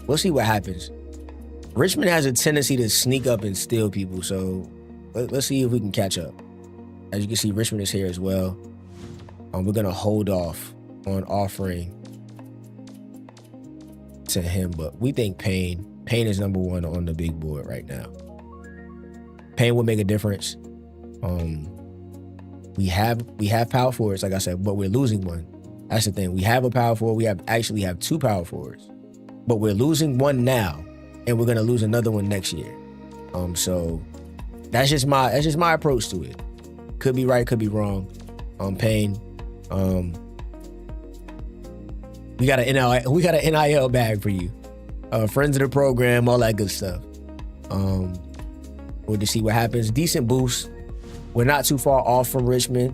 We'll see what happens. Richmond has a tendency to sneak up and steal people, so let's see if we can catch up. As you can see, Richmond is here as well. We're going to hold off on offering to him, but we think Payne is number 1 on the big board right now. Payne will make a difference. We have power forwards, like I said, but we're losing one. That's the thing. We have a power forward. We actually have 2 power forwards, but we're losing one now, and we're going to lose another one next year. So that's just my approach to it. Could be right, could be wrong. Payne. We got an NIL bag for you. Friends of the program, all that good stuff. We'll just see what happens. Decent boost. We're not too far off from Richmond.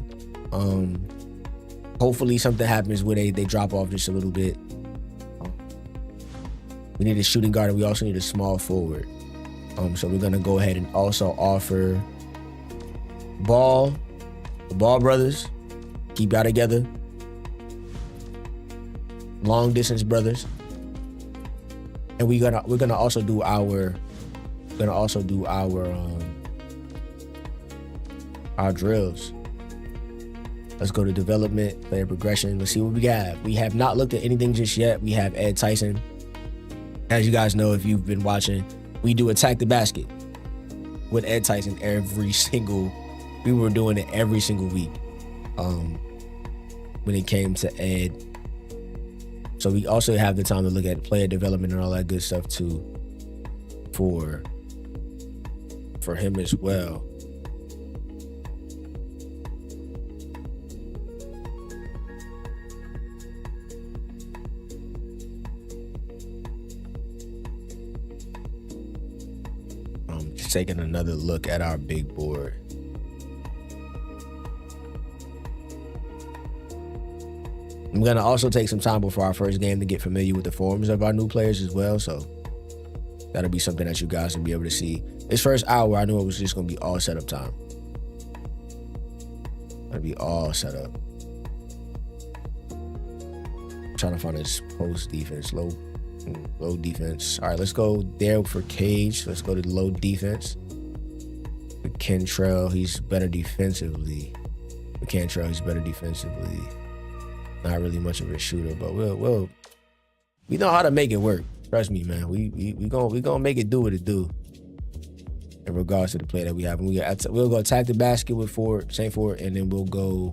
Hopefully something happens where they drop off just a little bit. We need a shooting guard, and we also need a small forward. So we're gonna go ahead and also offer the Ball brothers. Keep y'all together. Long distance brothers. And we're gonna also do our drills. Let's go to development, player progression. Let's see what we got. We have not looked at anything just yet. We have Ed Tyson. As you guys know, if you've been watching, we do attack the basket with Ed Tyson we were doing it every single week when it came to Ed. So we also have the time to look at player development and all that good stuff too for him as well. Just taking another look at our big board. I'm going to also take some time before our first game to get familiar with the forms of our new players as well. So that'll be something that you guys will be able to see. This first hour, I knew it was just going to be all setup time. It'll be all set up. I'm trying to find this post defense, low defense. All right, let's go there for Cage. Let's go to the low defense. With Kentrell, he's better defensively. Not really much of a shooter, but we know how to make it work. Trust me, man. We gonna make it do what it do in regards to the play that we have. And we'll go attack the basket with same forward, and then we'll go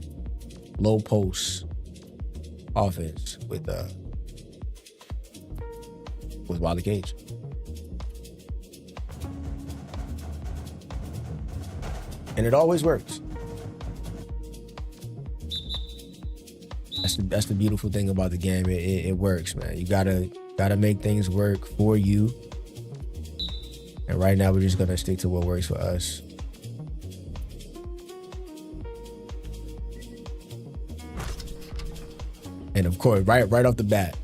low post offense with Wally Cage. And it always works. That's the beautiful thing about the game. It works, man. You gotta make things work for you. And right now, we're just gonna stick to what works for us. And of course, right off the bat,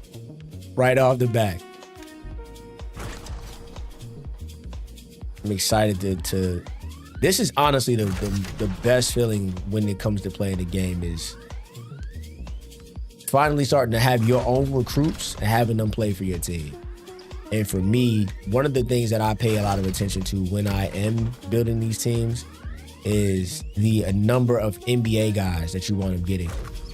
I'm excited to. This is honestly the best feeling when it comes to playing the game is finally starting to have your own recruits and having them play for your team. And for me, one of the things that I pay a lot of attention to when I am building these teams is the number of NBA guys that you want them getting.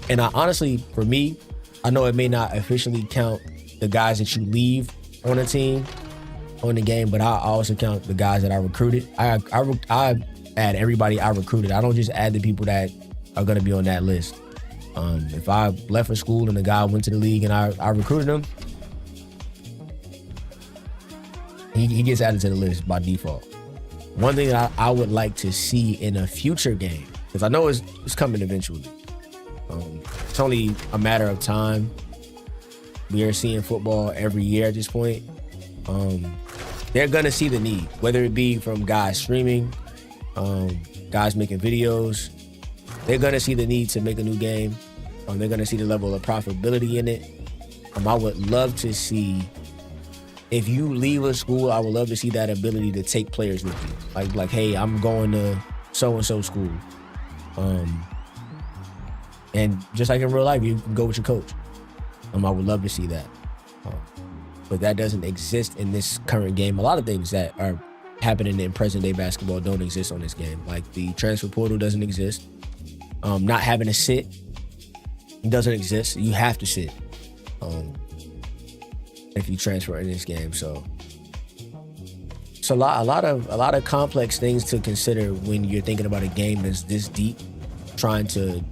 And I honestly, for me, I know it may not officially count the guys that you leave on a team, on the game, but I also count the guys that I recruited. I add everybody I recruited. I don't just add the people that are going to be on that list. If I left for school and the guy went to the league and I recruited him, he gets added to the list by default. One thing that I would like to see in a future game, because I know it's coming eventually. It's only a matter of time. We are seeing football every year at this point. They're gonna see the need, whether it be from guys streaming, guys making videos. They're gonna see the need to make a new game. They're gonna see the level of profitability in it. I would love to see, if you leave a school, I would love to see that ability to take players with you. Like, hey, I'm going to so-and-so school. And just like in real life, you can go with your coach. I would love to see that. But that doesn't exist in this current game. A lot of things that are happening in present day basketball don't exist on this game. Like the transfer portal doesn't exist. Not having to sit doesn't exist. You have to sit if you transfer in this game. So it's a lot of complex things to consider when you're thinking about a game that's this deep, trying to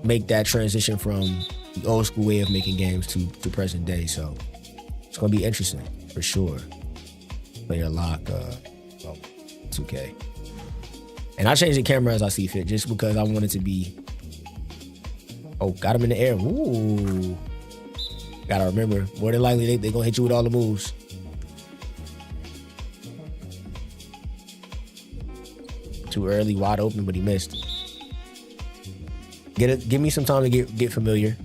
make that transition from the old school way of making games to present day. So it's gonna be interesting for sure. Player lock, 2K. And I change the camera as I see fit, just because I want it to be. Oh, got him in the air. Ooh. Gotta remember, more than likely they're gonna hit you with all the moves. Too early, wide open, but he missed. Give me some time to get familiar.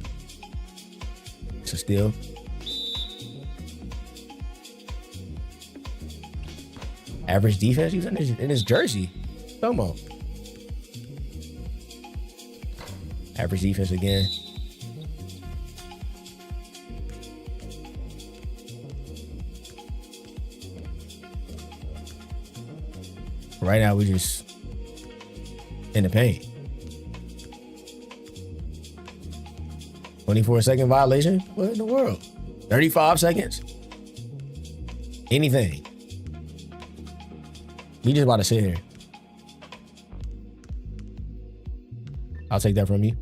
So still. Average defense, he's in his jersey. Come on. Average defense again. Right now, we just in the paint. 24-second violation? What in the world? 35 seconds? Anything. We just about to sit here. I'll take that from you.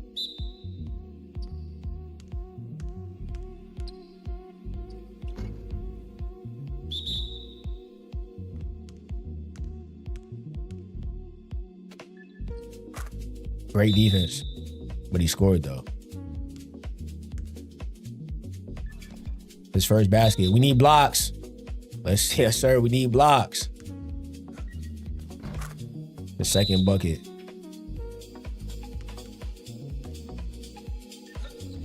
Great defense, but he scored though. His first basket. We need blocks. Yes, sir. We need blocks. The second bucket.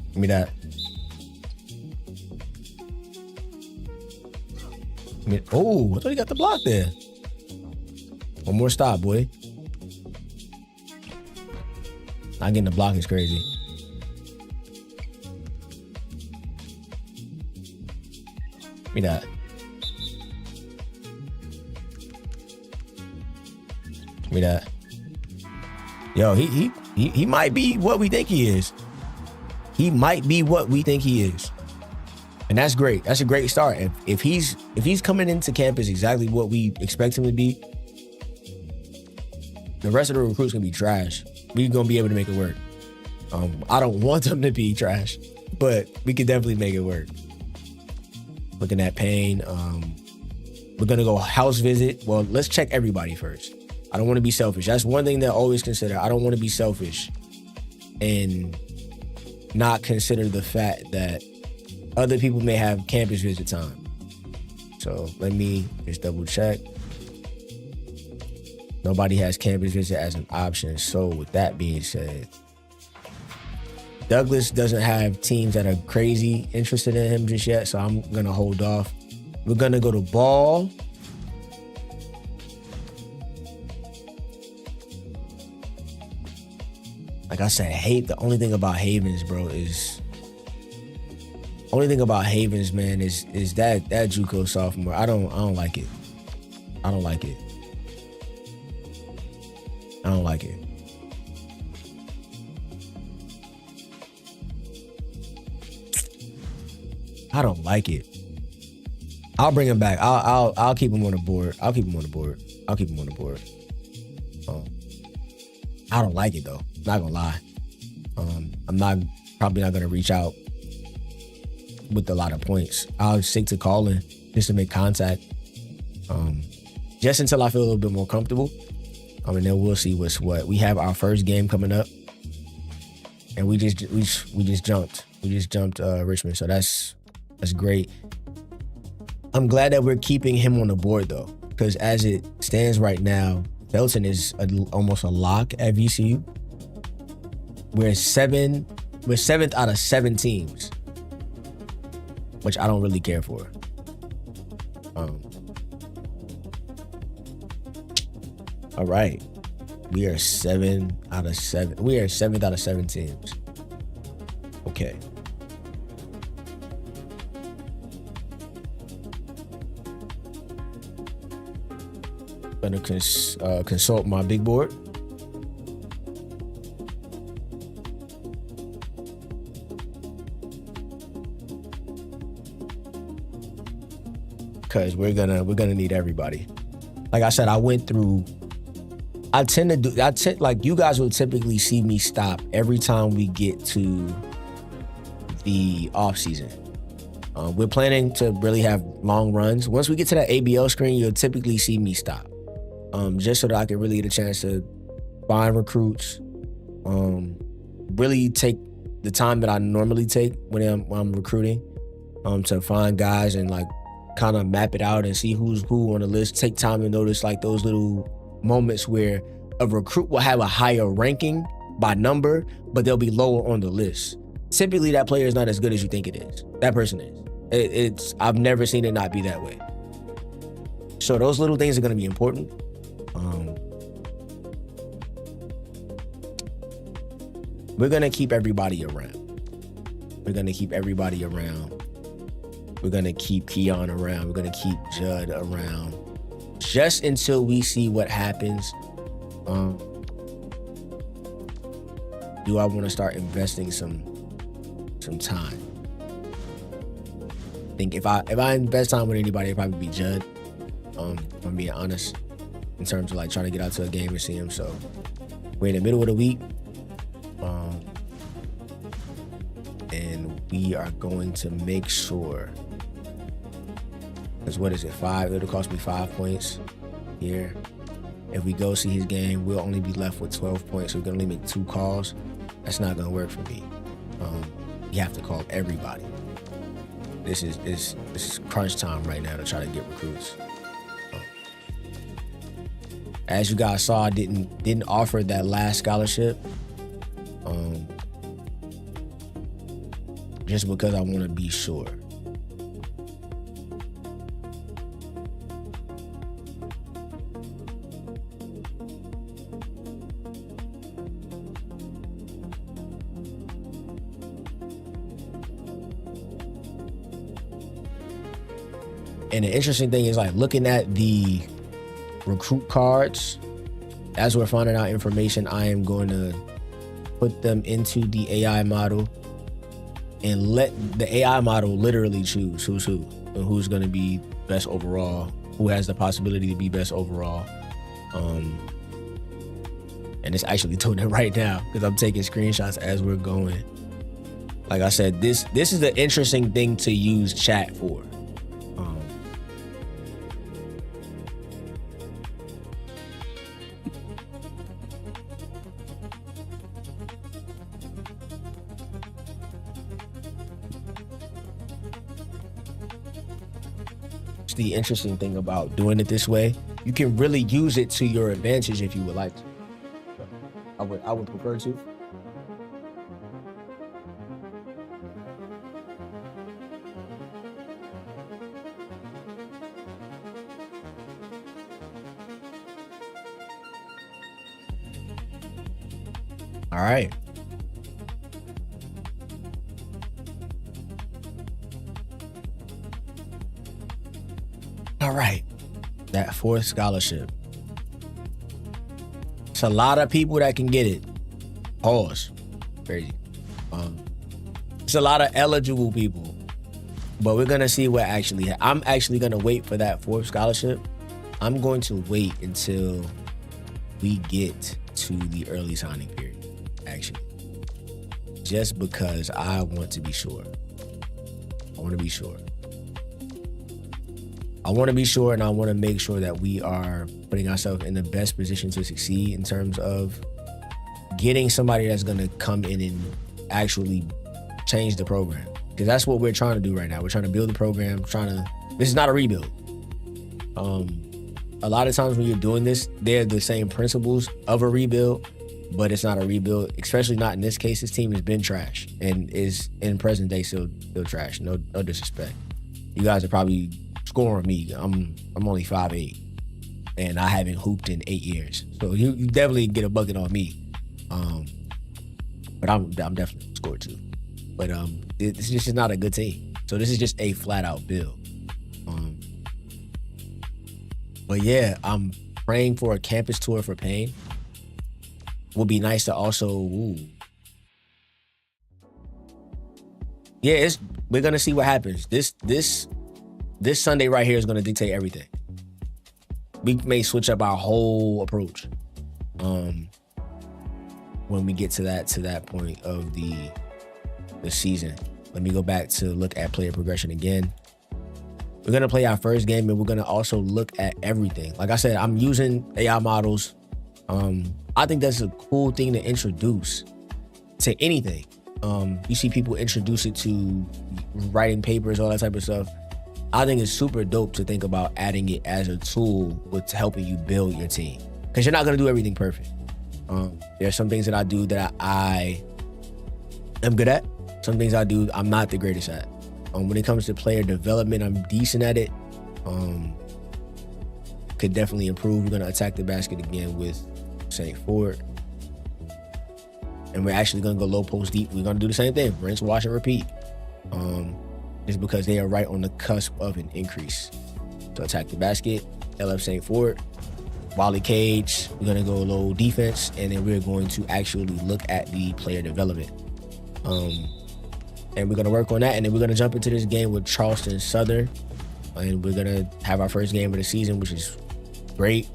Give me that. Oh, I thought he got the block there. One more stop, boy. Not getting the block is crazy. Give me that. Give me that. Yo, he might be what we think he is. He might be what we think he is. And that's great. That's a great start. If he's coming into campus exactly what we expect him to be, the rest of the recruits gonna be trash. We're gonna be able to make it work. I don't want them to be trash, but we could definitely make it work. Looking at Payne, we're gonna go house visit. Well, let's check everybody first. I don't want to be selfish. That's one thing that I always consider. I don't want to be selfish and not consider the fact that other people may have campus visit time. So let me just double check. Nobody has campus visit as an option. So with that being said, Douglas doesn't have teams that are crazy interested in him just yet, so I'm going to hold off. We're going to go to Ball. Like I said, the only thing about Havens, bro, is... Only thing about Havens, man, is that JUCO sophomore. I don't like it. I don't like it. I don't like it. I don't like it. I'll bring him back. I'll keep him on the board. I'll keep him on the board. I don't like it though. Not gonna lie. I'm probably not gonna reach out with a lot of points. I'll stick to calling just to make contact. Just until I feel a little bit more comfortable. And then we'll see what's what. We have our first game coming up, and we just jumped. We just jumped Richmond, so that's great. I'm glad that we're keeping him on the board though, because as it stands right now, Felton is almost a lock at VCU. We're seventh out of 7 teams, which I don't really care for. All right. We are 7 out of 7. We are 7th out of 7 teams. Okay. Gonna consult my big board. Because we're gonna need everybody. Like I said, like you guys will typically see me stop every time we get to the off season. We're planning to really have long runs. Once we get to that ABL screen, you'll typically see me stop. Just so that I can really get a chance to find recruits, really take the time that I normally take when I'm recruiting, to find guys and like kind of map it out and see who's who on the list. Take time to notice like those little moments where a recruit will have a higher ranking by number, but they'll be lower on the list. Typically, that player is not as good as you think it is. That person is. I've never seen it not be that way. So those little things are going to be important. We're going to keep everybody around. We're going to keep Keon around. We're going to keep Judd around. Just until we see what happens. Do I want to start investing some time? I think if I invest time with anybody, it'd probably be Judd. If I'm being honest, in terms of like trying to get out to a game and see him. So we're in the middle of the week. And we are going to make sure, because what is it, 5? It'll cost me 5 points here. If we go see his game, we'll only be left with 12 points. So we're gonna only make 2 calls. That's not gonna work for me. You have to call everybody. This is crunch time right now to try to get recruits. As you guys saw, I didn't offer that last scholarship. Just because I want to be sure. And the interesting thing is like looking at the recruit cards, as we're finding out information, I am going to put them into the AI model and let the AI model literally choose who's who and who's going to be best overall, who has the possibility to be best overall. And it's actually doing it right now because I'm taking screenshots as we're going. Like I said, this is the interesting thing to use chat for. the interesting thing about doing it this way. You can really use it to your advantage if you would like to. I would prefer to. All right. All right. That fourth scholarship. It's a lot of people that can get it. Pause. Crazy. It's a lot of eligible people. But we're going to see what actually I'm actually going to wait for that fourth scholarship. I'm going to wait until we get to the early signing period, actually. Just because I want to be sure. I want to be sure. I want to be sure, and I want to make sure that we are putting ourselves in the best position to succeed in terms of getting somebody that's going to come in and actually change the program. Because that's what we're trying to do right now. We're trying to build the program, this is not a rebuild. A lot of times when you're doing this, they're the same principles of a rebuild, but it's not a rebuild, especially not in this case. This team has been trash and is in present day still trash. No disrespect. You guys are probably scoring me. I'm only 5'8", and I haven't hooped in 8 years. So you definitely get a bucket on me. But I'm definitely scored too. But this is just not a good team. So this is just a flat out build. But yeah, I'm praying for a campus tour for Payne. Would be nice to also, we're gonna see what happens. This Sunday right here is gonna dictate everything. We may switch up our whole approach when we get to that point of the season. Let me go back to look at player progression again. We're gonna play our first game, and we're gonna also look at everything. Like I said, I'm using AI models. I think that's a cool thing to introduce to anything. You see people introduce it to writing papers, all that type of stuff. I think it's super dope to think about adding it as a tool with helping you build your team. Because you're not gonna do everything perfect. There are some things that I do that I am good at. Some things I do I'm not the greatest at. When it comes to player development, I'm decent at it. Could definitely improve. We're gonna attack the basket again with St. Ford. And we're actually gonna go low post deep. We're gonna do the same thing. Rinse, wash, and repeat. It's because they are right on the cusp of an increase. So attack the basket, LF St. Ford, Wally Cage. We're gonna go low defense, and then we're going to actually look at the player development. And we're gonna work on that, and then we're gonna jump into this game with Charleston Southern, and we're gonna have our first game of the season, which is great.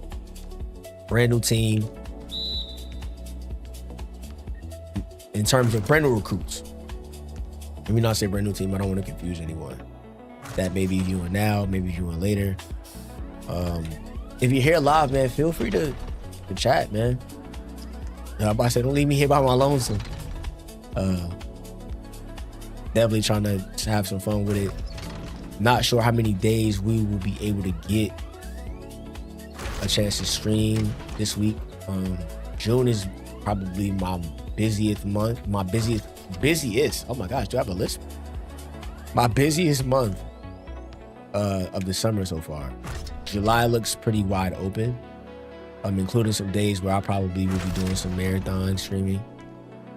Brand new team. In terms of brand new recruits, let me not say brand new team. I don't want to confuse anyone that may be viewing now, maybe viewing later. If you're here live, man, feel free to chat, man. I'm about to say, don't leave me here by my lonesome. Definitely trying to have some fun with it. Not sure how many days we will be able to get a chance to stream this week. June is probably my busiest month. Busiest. Oh my gosh, do I have a list? My busiest month of the summer so far. July looks pretty wide open. Including some days where I probably will be doing some marathon streaming.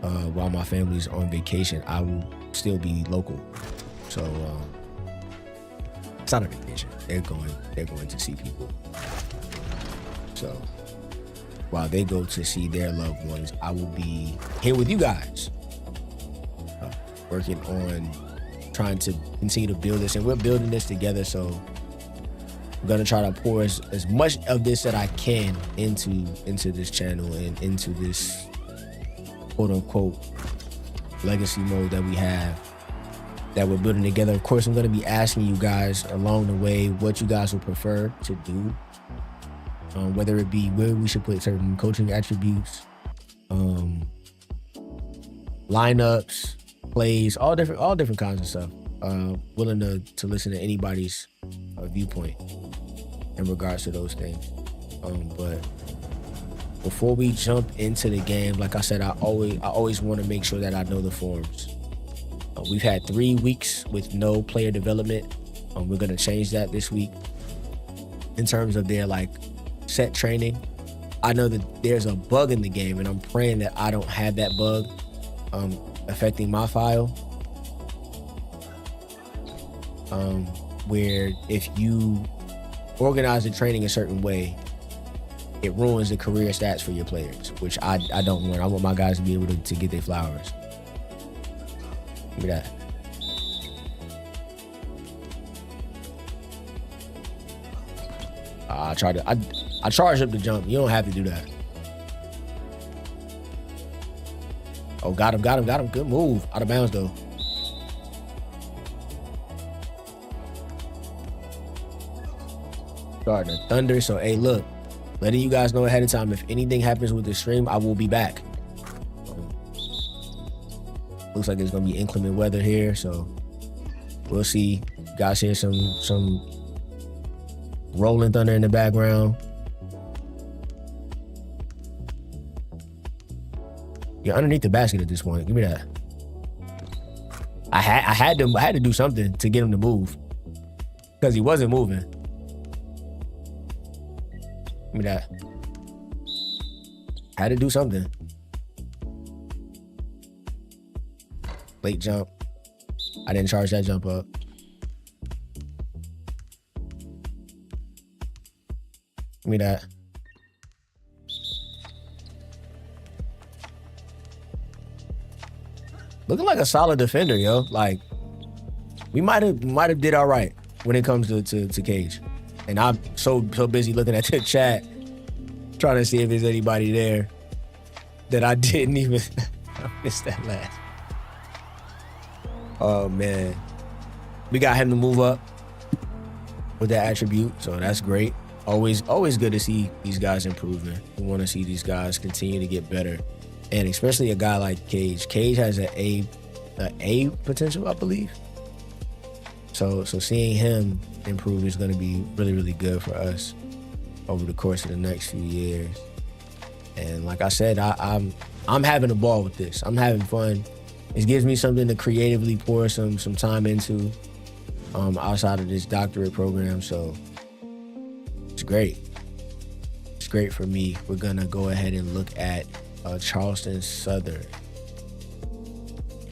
While my family's on vacation, I will still be local. So it's not a vacation. They're going to see people. So while they go to see their loved ones, I will be here with you guys, working on trying to continue to build this, and we're building this together. So I'm gonna try to pour as much of this that I can into this channel and into this quote unquote legacy mode that we have, that we're building together. Of course, I'm gonna be asking you guys along the way what you guys would prefer to do, whether it be where we should put certain coaching attributes, lineups, plays, all different kinds of stuff. Willing to listen to anybody's viewpoint in regards to those things. But before we jump into the game, like I said, I always want to make sure that I know the forms. We've had 3 weeks with no player development. We're gonna change that this week in terms of their like set training. I know that there's a bug in the game, and I'm praying that I don't have that bug affecting my file. Where if you organize the training a certain way, it ruins the career stats for your players, which I don't want. I want my guys to be able to get their flowers. Give me that. I charged up the jump. You don't have to do that. Oh, got him. Good move. Out of bounds though. Starting to thunder. So hey, look, letting you guys know ahead of time, if anything happens with the stream, I will be back. Looks like there's gonna be inclement weather here, so we'll see. You guys hear some rolling thunder in the background. You're underneath the basket at this point. Give me that. I had to do something to get him to move because he wasn't moving. Give me that. Had to do something. Late jump. I didn't charge that jump up. Give me that. Looking like a solid defender, yo. Like, we might have did all right when it comes to Cage. And I'm so busy looking at the chat, trying to see if there's anybody there, that I didn't even miss that last. Oh man, we got him to move up with that attribute, so that's great. Always good to see these guys improving. We want to see these guys continue to get better, and especially a guy like Cage. Cage has an A potential, I believe. So seeing him improve is going to be really good for us over the course of the next few years. And like I said, I'm having a ball with this. I'm having fun. It gives me something to creatively pour some time into outside of this doctorate program. So it's great. It's great for me. We're gonna go ahead and look at Charleston Southern.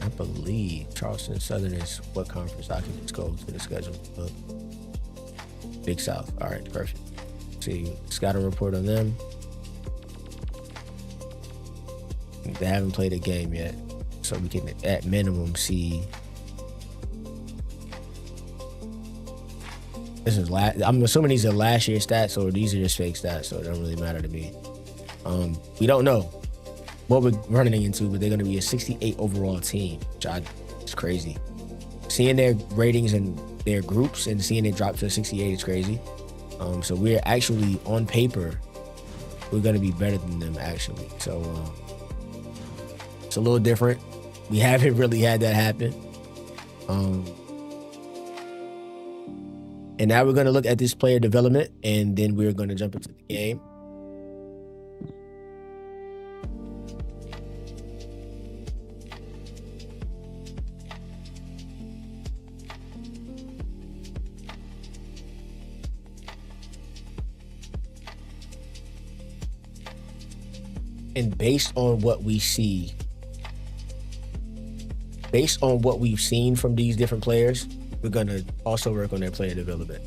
I believe Charleston Southern is what conference. I can just go to the schedule. Big South. All right, perfect. See, scouting report on them. They haven't played a game yet, so we can at minimum see. This is I'm assuming these are last year's stats, or these are just fake stats, so it don't really matter to me. We don't know what we're running into, but they're going to be a 68 overall team, which it's crazy. Seeing their ratings and their groups and seeing it drop to 68 is crazy. So we're actually, on paper, we're going to be better than them, actually. So it's a little different. We haven't really had that happen. And now we're going to look at this player development, and then we're going to jump into the game. And based on what we see, based on what we've seen from these different players, we're going to also work on their player development.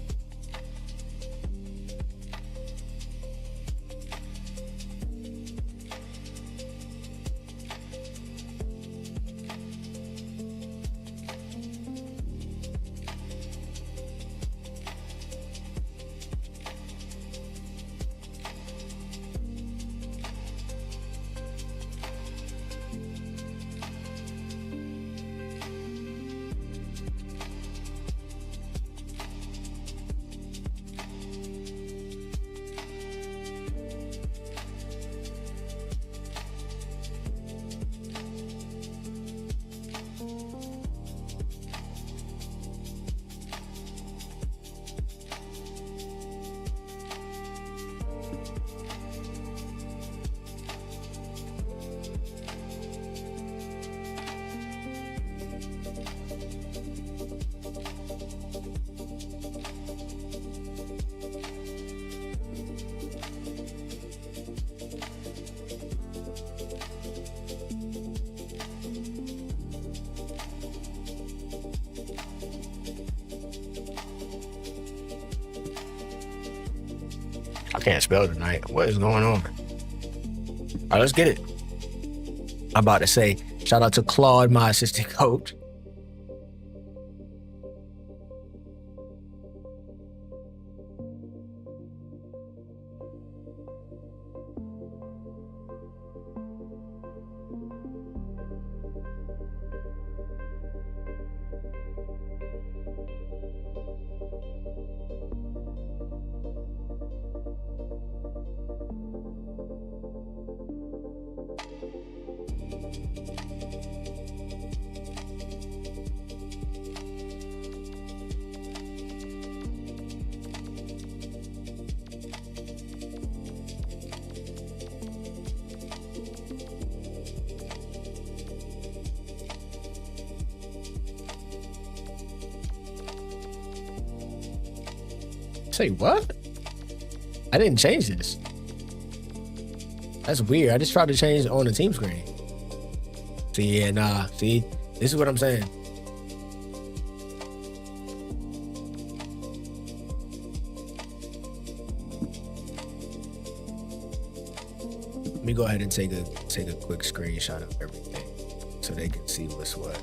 I can't spell tonight. What is going on? All right, let's get it. I'm about to say, shout out to Claude, my assistant coach. Say what? I didn't change this. That's weird. I just tried to change it on the team screen. See, yeah, nah. See, this is what I'm saying. Let me go ahead and take a quick screenshot of everything so they can see what's what.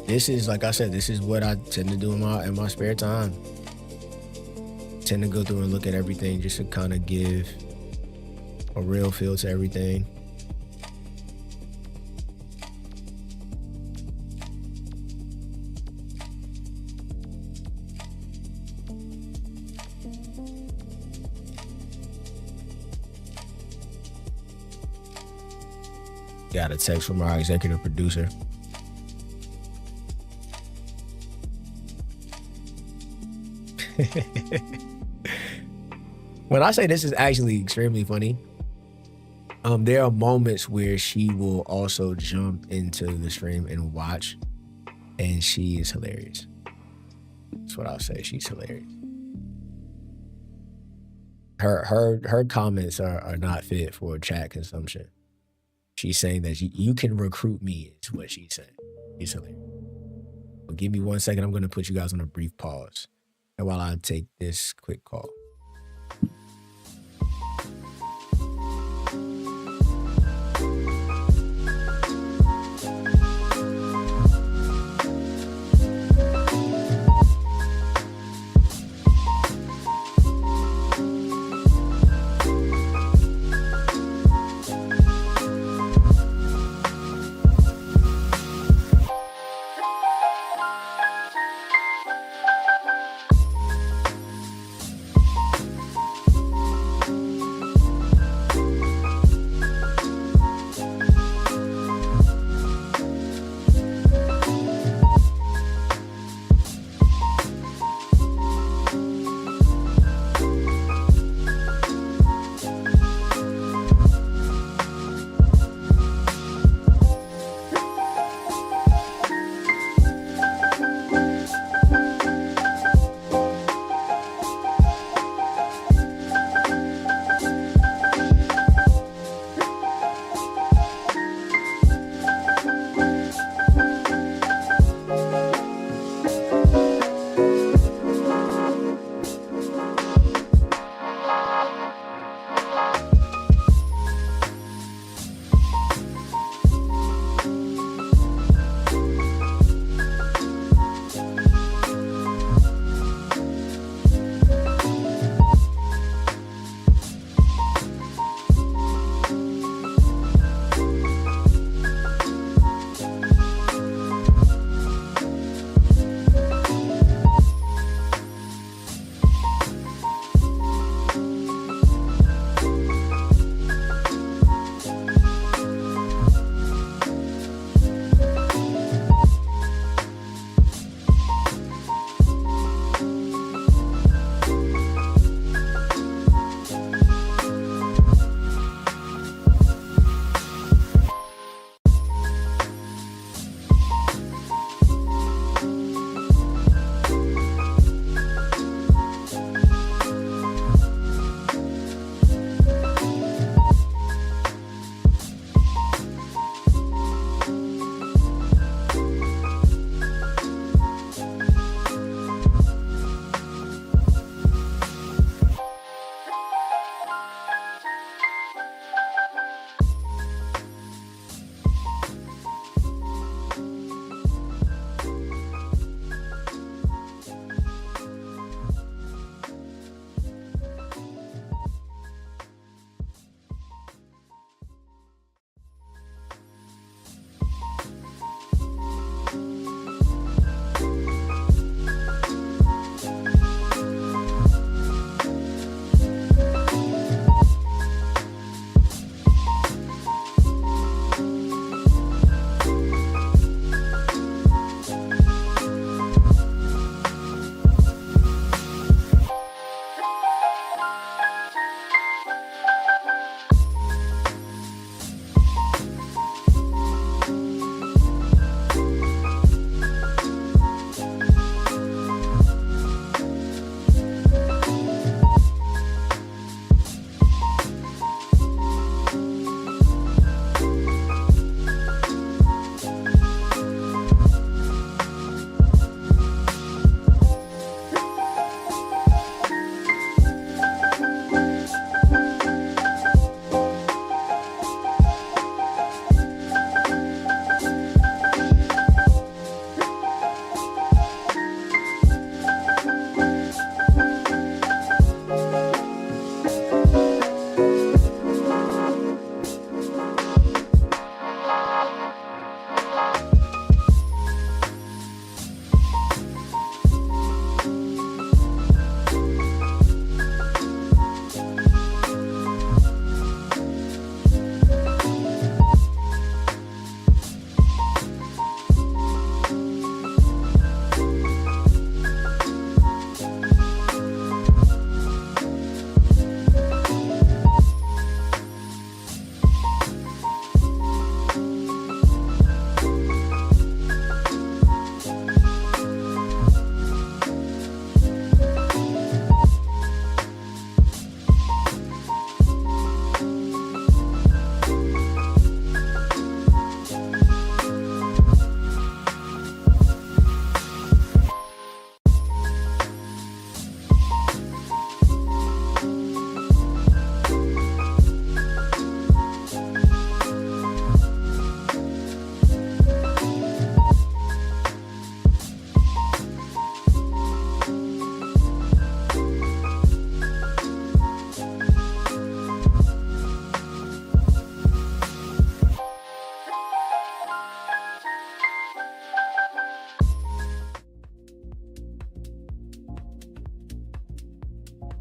This is, like I said, this is what I tend to do in my spare time. Tend to go through and look at everything just to kind of give a real feel to everything. Got a text from our executive producer. When I say this is actually extremely funny, there are moments where she will also jump into the stream and watch, and she is hilarious. That's what I'll say. She's hilarious. Her comments are not fit for chat consumption. She's saying that you can recruit me, is what she's saying. She's hilarious. Well, give me 1 second. I'm going to put you guys on a brief pause while I take this quick call.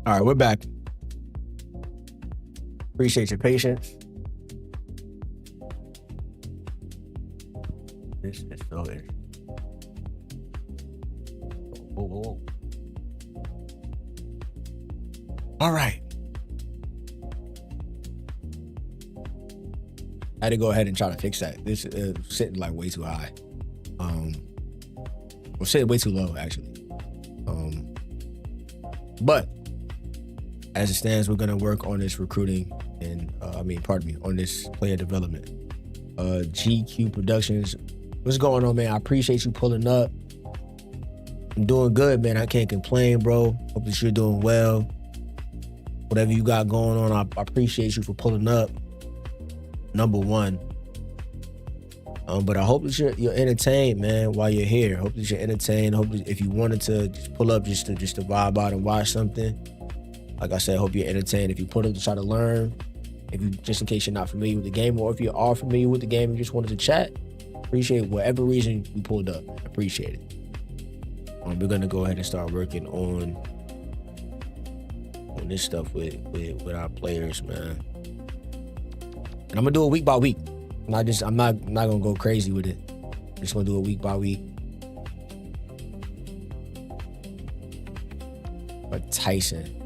All right, we're back. Appreciate your patience. This is so interesting. Whoa. All right. I had to go ahead and try to fix that. This is sitting like way too high. Or sitting way too low, actually. But as it stands, we're gonna work on this recruiting and on this player development. GQ Productions, what's going on, man? I appreciate you pulling up. I'm doing good, man. I can't complain, bro. Hope that you're doing well. Whatever you got going on, I appreciate you for pulling up. Number one. But I hope that you're entertained, man, while you're here. Hope that you're entertained. Hope that if you wanted to just pull up just to vibe out and watch something, like I said, hope you're entertained. If you pull up to try to learn, if you just in case you're not familiar with the game, or if you are familiar with the game and just wanted to chat, appreciate whatever reason you pulled up. Appreciate it. We're gonna go ahead and start working on this stuff with our players, man. And I'm gonna do it week by week. I'm not gonna go crazy with it. I'm just gonna do it week by week. But Tyson,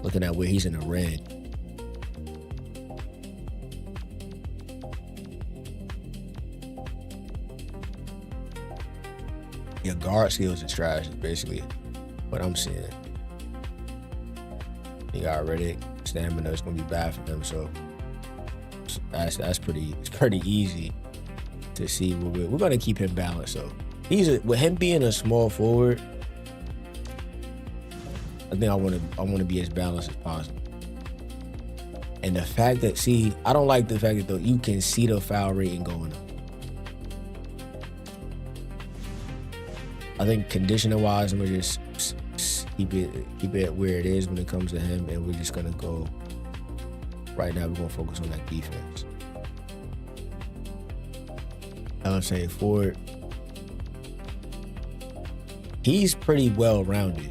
looking at where he's in the red. Your guard skills is trash, is basically what I'm seeing. He got Riddick, stamina is gonna be bad for him, so it's pretty easy to see. We're gonna keep him balanced. So with him being a small forward, I think I want to be as balanced as possible. And the fact that I don't like the fact that you can see the foul rating going up. I think conditioning wise, I'm gonna just keep it where it is when it comes to him, and we're just gonna go. Right now, we're gonna focus on that defense. LSA forward, he's pretty well rounded.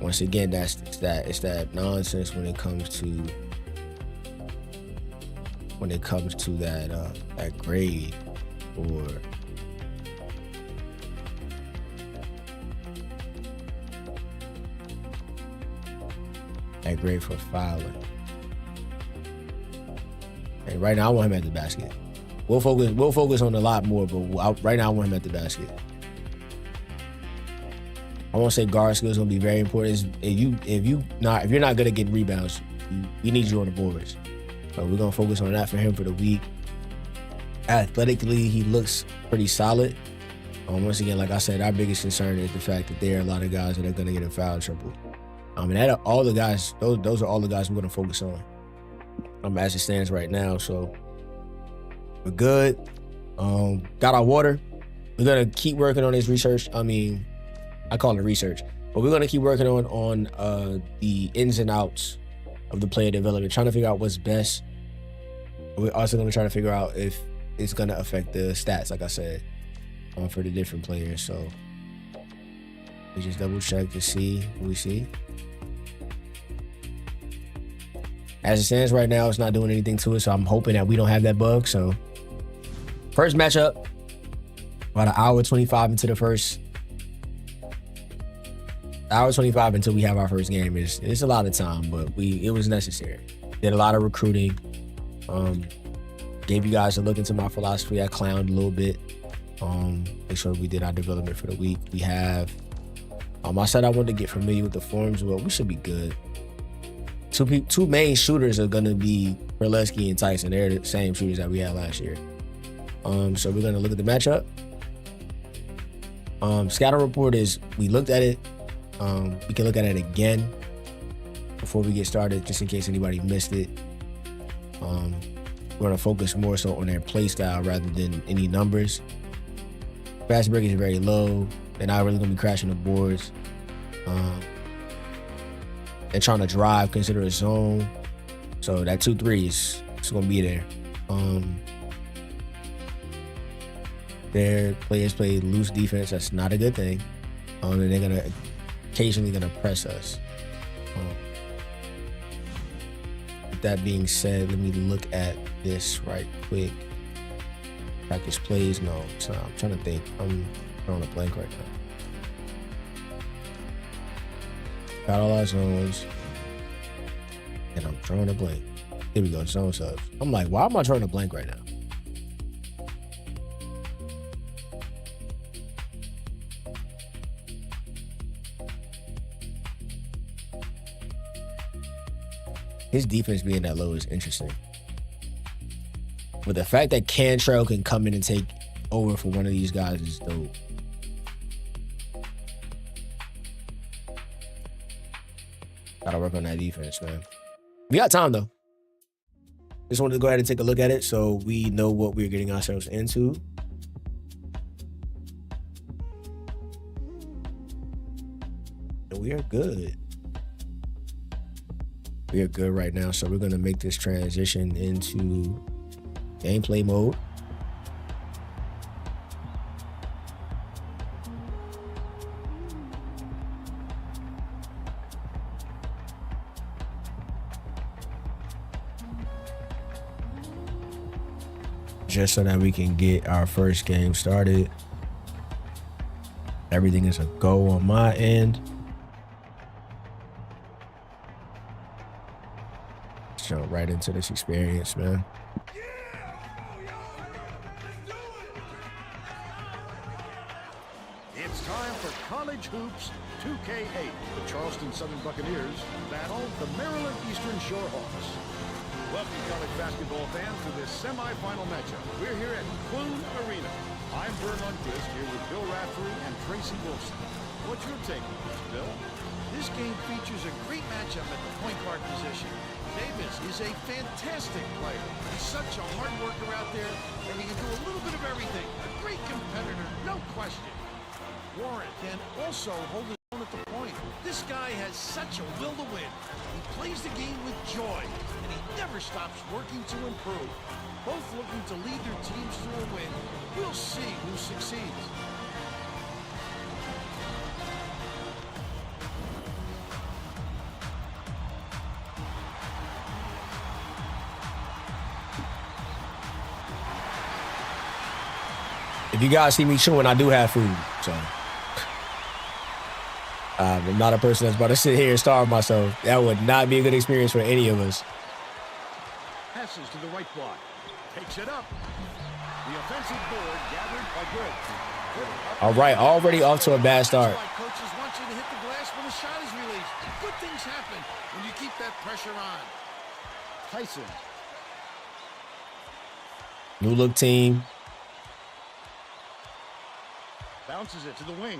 Once again, it's that nonsense when it comes to that grade or that grade for fouling. And right now, I want him at the basket. We'll focus on a lot more, but right now, I want him at the basket. I won't say guard skills is gonna be very important. If you're not good at getting rebounds, we need you on the boards. So we're gonna focus on that for him for the week. Athletically, he looks pretty solid. Once again, like I said, our biggest concern is the fact that there are a lot of guys that are gonna get in foul trouble. And that are all the guys. Those are all the guys we're gonna focus on. As it stands right now, so we're good. Got our water. We're gonna keep working on this research. I call it research, but we're gonna keep working on the ins and outs of the player development, trying to figure out what's best. We're also gonna try to figure out if it's gonna affect the stats, like I said, for the different players. So we just double check to see what we see. As it stands right now, it's not doing anything to it, so I'm hoping that we don't have that bug. So first matchup, about an hour 25 into the first. Hour 25 until we have our first game. It's a lot of time, but it was necessary. Did a lot of recruiting. Gave you guys a look into my philosophy. I clowned a little bit. Make sure we did our development for the week. We have. I said I wanted to get familiar with the forms. Well, we should be good. Two main shooters are gonna be Perleski and Tyson. They're the same shooters that we had last year. So we're gonna look at the matchup. Scouting report is we looked at it. We can look at it again before we get started, just in case anybody missed it. We're gonna focus more so on their play style rather than any numbers. Fast break is very low. They're not really gonna be crashing the boards. And trying to drive, consider a zone. So that 2-3 is gonna be there. their players play loose defense. That's not a good thing. And they're gonna occasionally press us. With that being said, let me look at this right quick. Practice plays. No, it's not. I'm trying to think. I'm drawing a blank right now. Got all our zones. And I'm drawing a blank. Here we go, zone subs. I'm like, why am I drawing a blank right now? His defense being that low is interesting. But the fact that Cantrell can come in and take over for one of these guys is dope. Gotta work on that defense, man. We got time, though. Just wanted to go ahead and take a look at it so we know what we're getting ourselves into. And we are good. We are good right now, so we're going to make this transition into gameplay mode. Just so that we can get our first game started. Everything is a go on my end. Let's jump right into this experience, man. It's time for College Hoops 2K8. The Charleston Southern Buccaneers battle the Maryland Eastern Shore Hawks. Welcome, college basketball fans, to this semifinal matchup. We're here at Clune Arena. I'm Vern Lundquist, here with Bill Raftery and Tracy Wilson. What's your take on this, Bill? This game features a great matchup at the point guard position. Davis is a fantastic player. He's such a hard worker out there, and he can do a little bit of everything. A great competitor, no question. Warren can also hold his own at the point. This guy has such a will to win. He plays the game with joy, and he never stops working to improve. Both looking to lead their teams to a win. We'll see who succeeds. If you guys see me chewing, I do have food, so I'm not a person that's about to sit here and starve myself. That would not be a good experience for any of us. Passes to the right block. Takes it up. The offensive board gathered by Good. All right, already off to a bad start. That's why coaches want you to hit the glass when the shot is released. Good things happen when you keep that pressure on. Tyson. New look team. Bounces it to the wing.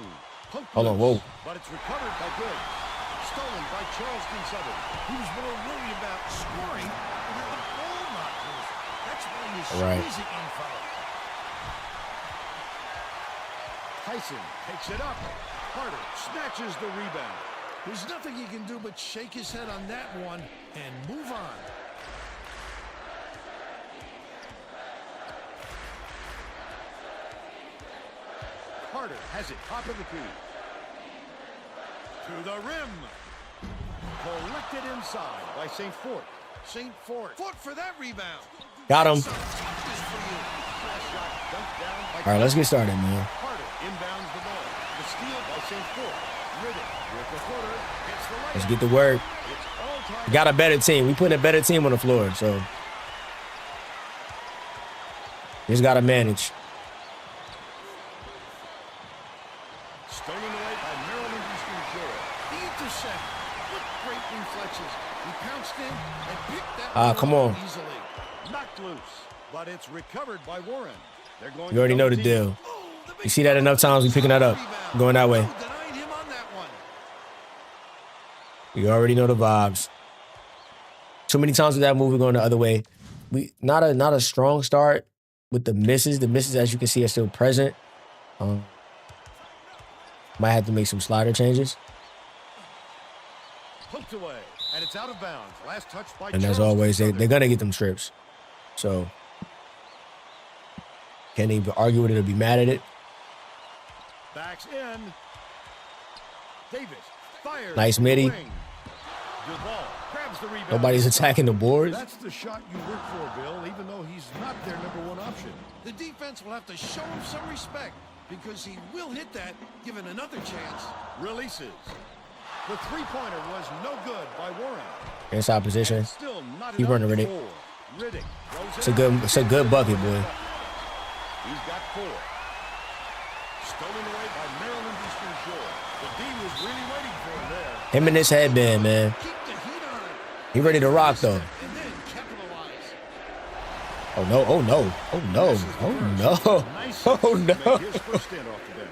Hold on, whoa. But it's recovered by Good. Stolen by Charleston Southern. He was more worried about scoring than the ball not loose. That's why you All right. squeeze it in foul. Tyson takes it up. Carter snatches the rebound. There's nothing he can do but shake his head on that one and move on. Carter has it top of the key. To the rim. Collected inside by St. Fort. St. Fort fought for that rebound. Got him. Some toughness for you. Last shot dunked down by All right, let's get started, man. Carter inbounds the ball. The steal by St. Fort. Riddick with the footer. Hits the layup. Let's get to work. It's all time. We got a better team. We put a better team on the floor, so just got to manage. Stolen away by Maryland Eastern Shore. The intercept. What great reflexes. He pounced in and picked that Come on. easily. Knocked loose. But it's recovered by Warren. They're going. You already know the double deal. team. You see that enough times, we picking that up. Going that way. Denied him on that one. You already know the vibes. Too many times with that move, we're going the other way. We not a strong start with the misses. The misses, as you can see, are still present. Might have to make some slider changes. Hooked away, and it's out of bounds. Last touch by And as Charleston always, they're Southern. going to get them strips. So Can't even argue with it or be mad at it. Backs in. Davis fires. Nice midi. Duvall grabs the rebound. Nobody's attacking the boards. That's the shot you work for, Bill, even though he's not their #1 option. The defense will have to show him some respect because he will hit that given another chance. Releases. The three-pointer was no good by Warren. Inside position. Still not Keep running, Riddick. Riddick It's a good bucket, boy. He's got 4. Stolen away by Maryland Eastern Shore. The D was really waiting for him there. Him and his headband, man. Keep the heat on it. He ready to rock, though. And then capitalize. Oh, no. Oh, no. Oh, no. Oh, no. Oh, no. His first stint off the bench.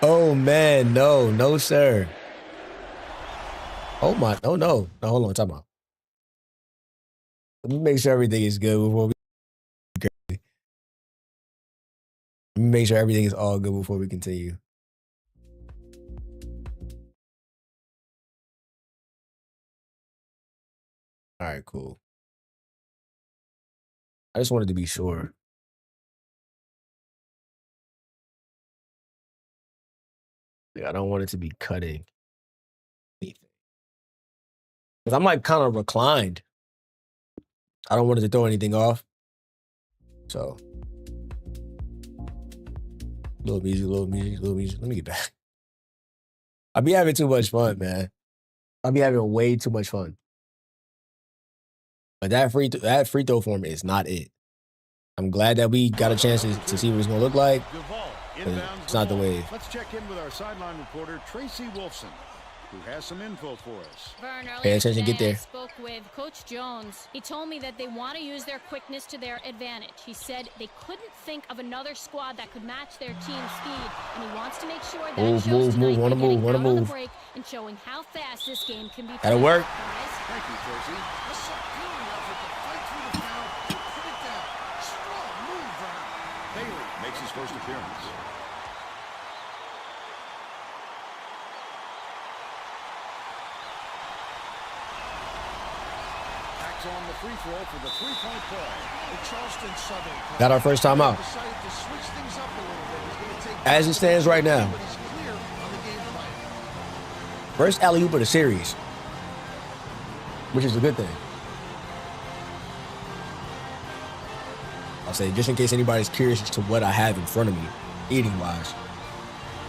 Oh, man. No. No, sir. Oh, my. Oh, no. No, hold on. Time out. Let me make sure everything is good before we... Let me make sure everything is all good before we continue. All right, cool. I just wanted to be sure. Yeah, I don't want it to be cutting anything. Because I'm like kind of reclined. I don't want it to throw anything off. So. Little music. Let me get back. I be having too much fun, man. I be having way too much fun. But that free throw form is not it. I'm glad that we got a chance to see what it's gonna look like. It's not the wave. Let's check in with our sideline reporter Tracy Wolfson, who has some info for us. Pay attention, get there. I spoke with Coach Jones. He told me that they want to use their quickness to their advantage. He said they couldn't think of another squad that could match their team's speed, and he wants to make sure that Move, wanna move. break and showing how fast this game can be. That'll work. Thank you, Tracy. A superior effort to fight through the foul and put it down. Strong move, Brown. Bailey makes his first appearance. On the free throw for the three-point play. The Charleston Southern Got our first time out. decided to switch things up a little bit. He's going to take As it stands right now. but he's clear on the game plan. First alley-oop of the series. Which is a good thing. I'll say, just in case anybody's curious as to what I have in front of me, eating-wise.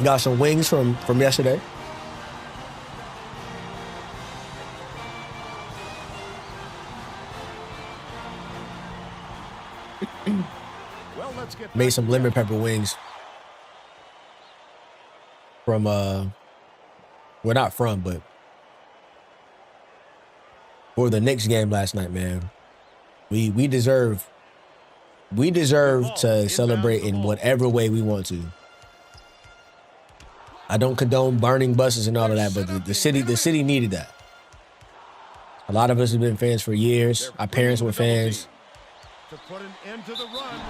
Got some wings from yesterday. Well, let's get Made some lemon pepper wings from well, not from, but for the Knicks game last night, man. We deserve to celebrate in whatever way we want to. I don't condone burning buses and all of that, but the city needed that. A lot of us have been fans for years. Our parents were fans. to put an end to the run.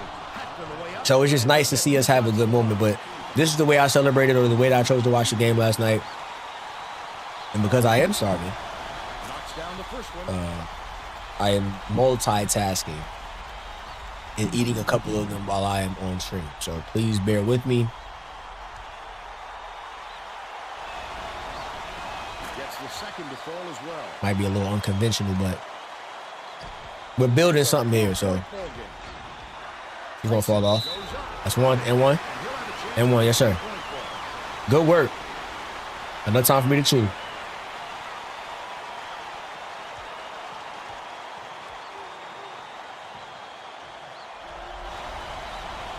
So it's just nice to see us have a good moment. But this is the way I celebrated, or the way that I chose to watch the game last night. And because I am starving, Knocks down the first one. I am multitasking and eating a couple of them while I am on stream. So please bear with me. Gets the second to fall as well. Might be a little unconventional, but we're building something here. So he's gonna fall off. That's one and one and one. Yes, sir. Good work. Enough time for me to chew.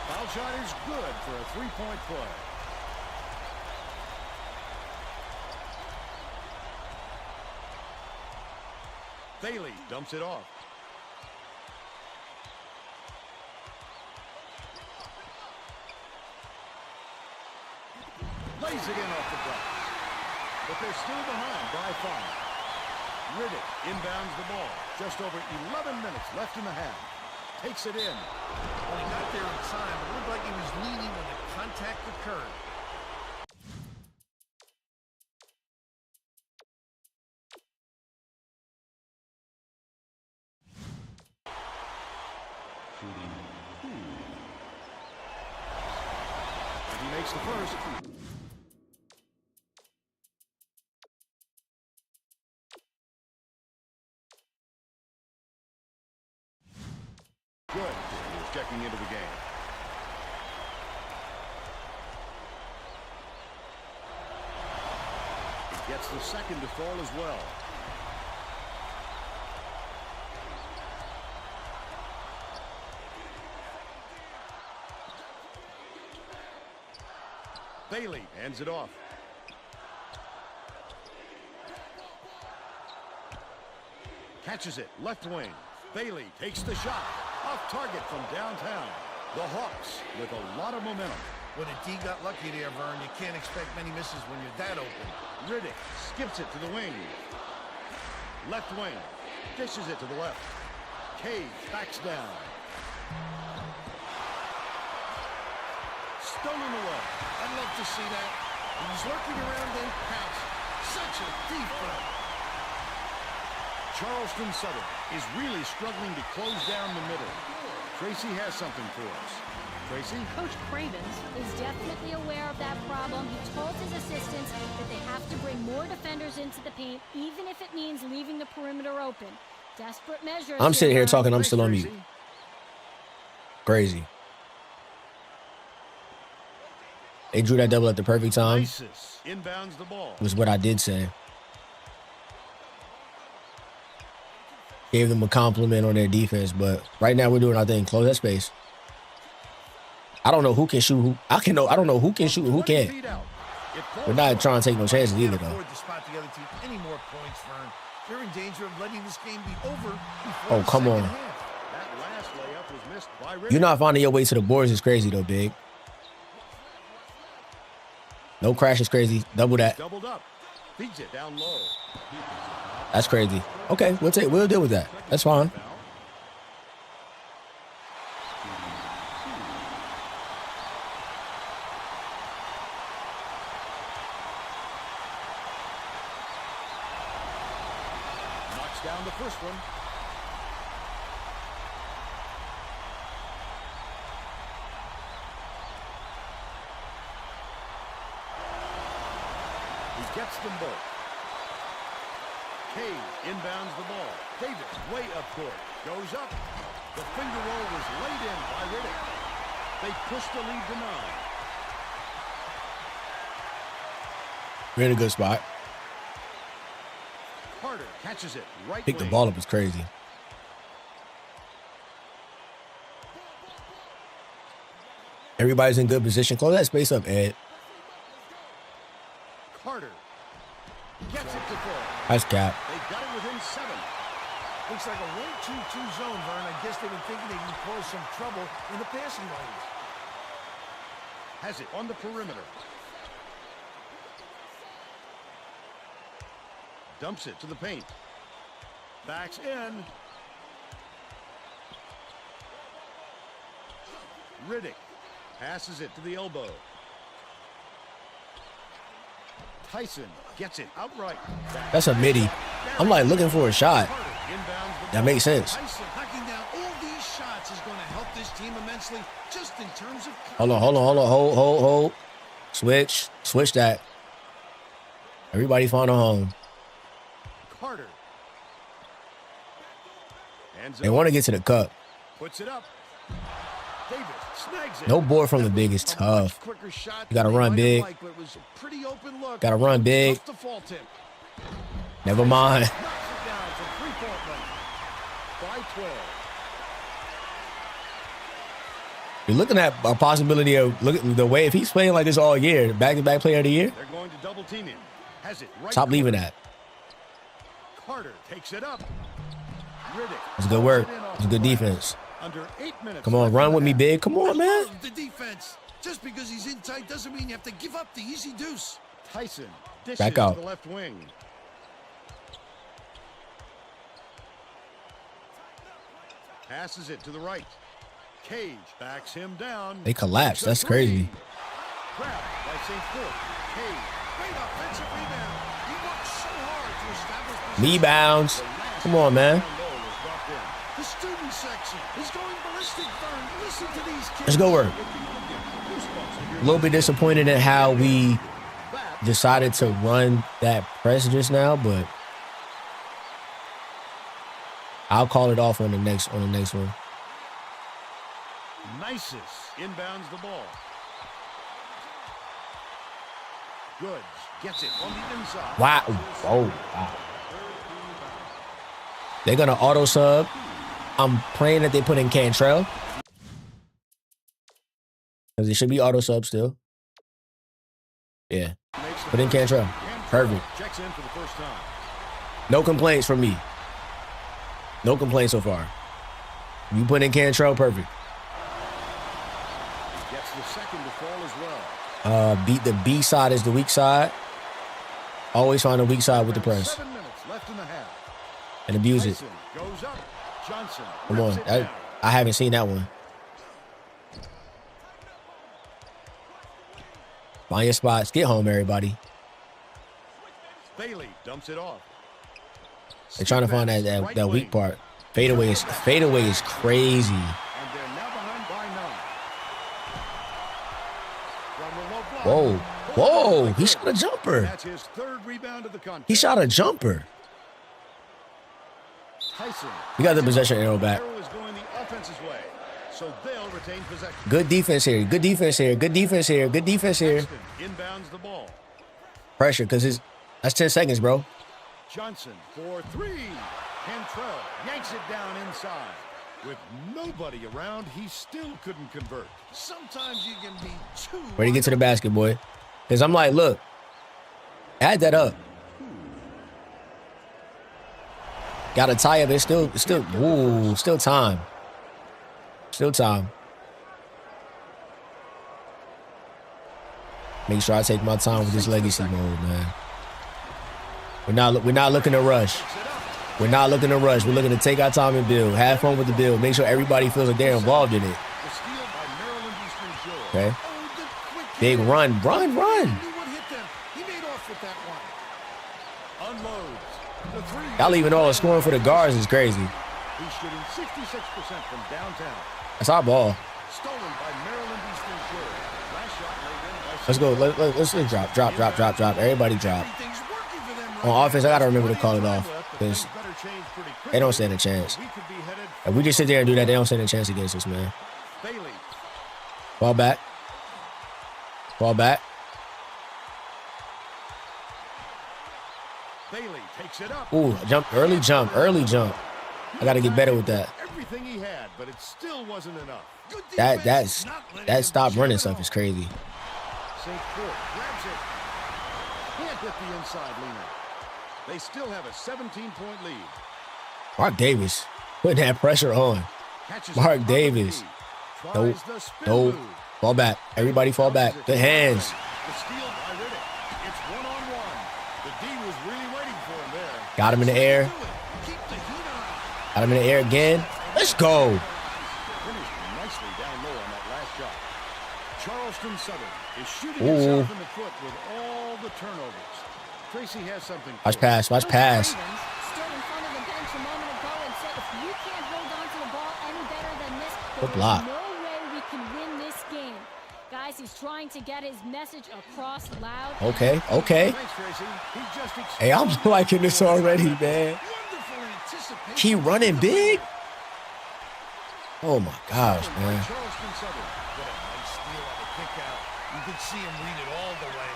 Foul shot is good for a three-point play. Bailey dumps it off. Lays it in off the glass. But they're still behind by 5. Riddick inbounds the ball. Just over 11 minutes left in the half. Takes it in. Well, he got there in time. It looked like he was leaning when the contact occurred. makes the first. Good. He's checking into the game. He gets the second to fall as well. Bailey hands it off. Catches it, left wing. Bailey takes the shot. Off target from downtown. The Hawks with a lot of momentum. When a D got lucky there, Vern, you can't expect many misses when you're that open. Riddick skips it to the wing. Left wing. Dishes it to the left. Cage backs down. Stolen away. I'd love to see that. He's lurking around and pounce. Such a deep run. Charleston Southern is really struggling to close down the middle. Tracy has something for us. Tracy? Coach Cravens is definitely aware of that problem. He told his assistants that they have to bring more defenders into the paint, even if it means leaving the perimeter open. Desperate measures. I'm sitting here talking. I'm still on mute. Crazy. They drew that double at the perfect time. Inbounds the ball. Was what I did say. Gave them a compliment on their defense, but right now we're doing our thing. Close that space. I don't know who can shoot who. I don't know who can shoot and who can't. We're not trying to take no chances either, though. Any more points, Vern. You're in danger of letting this game be over. Oh, come on. That last layup was missed by Riddick. You're not finding your way to the boards is crazy, though, big. No crash is crazy. Double that. Doubled up. Feeds it down low. That's crazy. Okay, we'll deal with that. That's fine. Knocks down the first one. He gets them both. Cade inbounds the ball. Davis way up court. Goes up. The finger roll was laid in by Riddick. They push the lead to 9. We're in a good spot. Carter catches it. Right Pick the wing. ball up is crazy. Everybody's in good position. Close that space up, Ed. Carter gets it to fall. Nice cap. They got it within 7. Looks like a 1-2-2 zone, Vern. I guess they've been thinking they can cause some trouble in the passing lanes. Has it on the perimeter. Dumps it to the paint. Backs in. Riddick passes it to the elbow. Tyson gets it outright. That's a midi. I'm like looking for a shot. That makes sense. Tyson knocking down all these shots is going to help this team immensely just in terms of... Hold on. Hold. Switch that. Everybody find a home. Carter. They want to get to the cup. Puts it up. Davis snags it. No board from the big is tough. You got to run big. Got to run big. Never mind. You're looking at a possibility of look at the way if he's playing like this all year, back-to-back player of the year. They're going to double team him. Has it right. Stop leaving that. Carter takes it up. Riddick. It's good work. It's good defense. Under 8 minutes. Come on, run with me, big. Come on, man. The defense. Just because he's in tight doesn't mean you have to give up the easy deuce. Tyson dishes back out to the left wing. Passes it to the right. Cage backs him down. They collapsed. That's crazy. Grabbed by St. Phil. Cage. Great offensive rebound. He worked so hard to establish position. Me bounds. Come on, man. The student section is going ballistic, Vern. Listen to these kids. Let's go work. Goosebumps A little bit disappointed in how we decided to run that press just now, but I'll call it off on the next one. Nisus inbounds the ball. Goods gets it on the inside. Wow. Oh, wow. They're going to auto sub. I'm praying that they put in Cantrell, because it should be auto sub still. Yeah. Put in Cantrell. Perfect. Checks in for the first time. No complaints from me. No complaints so far. You put in Cantrell, perfect. Gets the second to fall as well. Beat the B side is the weak side. Always find the weak side with the press. 7 minutes left in the half. And abuse it. Tyson goes up. Johnson Come on. rips it down. I haven't seen that one. Find your spots. Get home, everybody. Bailey dumps it off. They're trying to find that weak part. Fadeaway is crazy. And they're now behind by 9. From the low block. Whoa. Whoa. He shot a jumper. That's his third rebound of the contest. He shot a jumper. Tyson. We got the possession arrow back. Arrow is going the offense's way, so they'll retain possession. Good defense here. Good defense here. Good defense here. Good defense here. Inbounds the ball. Pressure, because that's 10 seconds, bro. Johnson for 3. Cantrell yanks it down inside. With nobody around, he still couldn't convert. Sometimes you can be too. Ready to get to the basket, boy. Because I'm like, look, add that up. Got to tie up. It's still time. Still time. Make sure I take my time with this legacy mode, man. We're not looking to rush. We're not looking to rush. We're looking to take our time and build. Have fun with the build. Make sure everybody feels like they're involved in it. Okay. Big run. Run. Y'all leaving all the scoring for the guards is crazy. He's shooting 66% from downtown. That's our ball. Stolen by Maryland Eastern Shore. Last shot laid in by Let's go. Let's drop. Everybody drop. On offense, I got to remember to call it off, because they don't stand a chance. If we just sit there and do that, they don't stand a chance against us, man. Ball back. Bailey takes it up. Ooh, early jump. I got to get better with that. Everything he had, but it still wasn't enough. That stop running stuff is crazy. St. Fort grabs it. Can't hit the inside leaner. They still have a 17-point lead. Mark Davis putting that pressure on. Mark Davis. Nope. Fall back. Everybody fall back. Good hands. The steal by Riddick. It's one-on-one. The D was really waiting for him there. Got him in the air. Got him in the air again. Let's go. Finished nicely down low on that last shot. Charleston Southern is shooting himself in the foot with all the turnovers. Tracy has something. Watch pass. Stood in front of the bench a moment ago and said, if you can't hold on to the ball any better than this, Good block. there's no way we can win this game. Guys, he's trying to get his message across loud. Okay. Thanks, Tracy. He just Hey, I'm liking this already, man. Keep running big. Oh my gosh, man. Charleston Southern. What a nice steal on the kick out. You could see him read it all the way.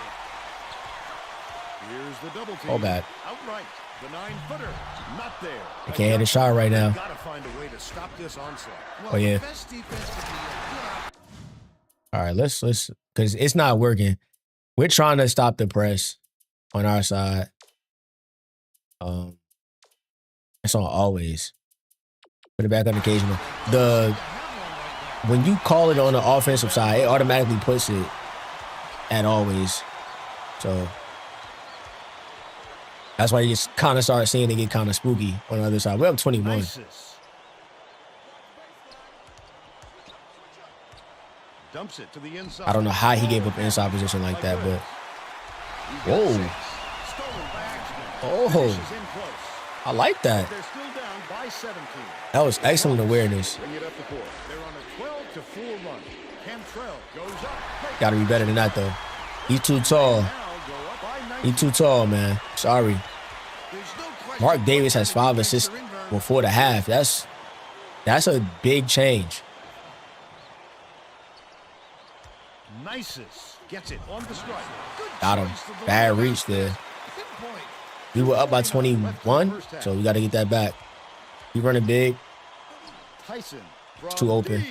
Here's the double team. All bad. Outright. The 9-footer. Not there. I can't hit a shot right now. Gotta find a way to stop this onslaught. Well, Oh, yeah. the best defense would be a good All right, let's because it's not working. We're trying to stop the press on our side. It's on always. Put it back on occasional. When you call it on the offensive side, it automatically puts it at always. So that's why you just kind of start seeing it get kind of spooky on the other side. We're up 21. Dumps it to the inside. I don't know how he gave up inside position like that, but whoa. Oh, I like that. They're still down by 17. That was excellent awareness. Bring it up the court. They're on a 12-4 run. Got to be better than that, though. He's too tall. He's too tall, man. Sorry. Mark Davis has 5 assists before the half. That's a big change. Nisus gets it on the strike. Got him. Bad reach there. We were up by 21, so we got to get that back. He running big. It's too open.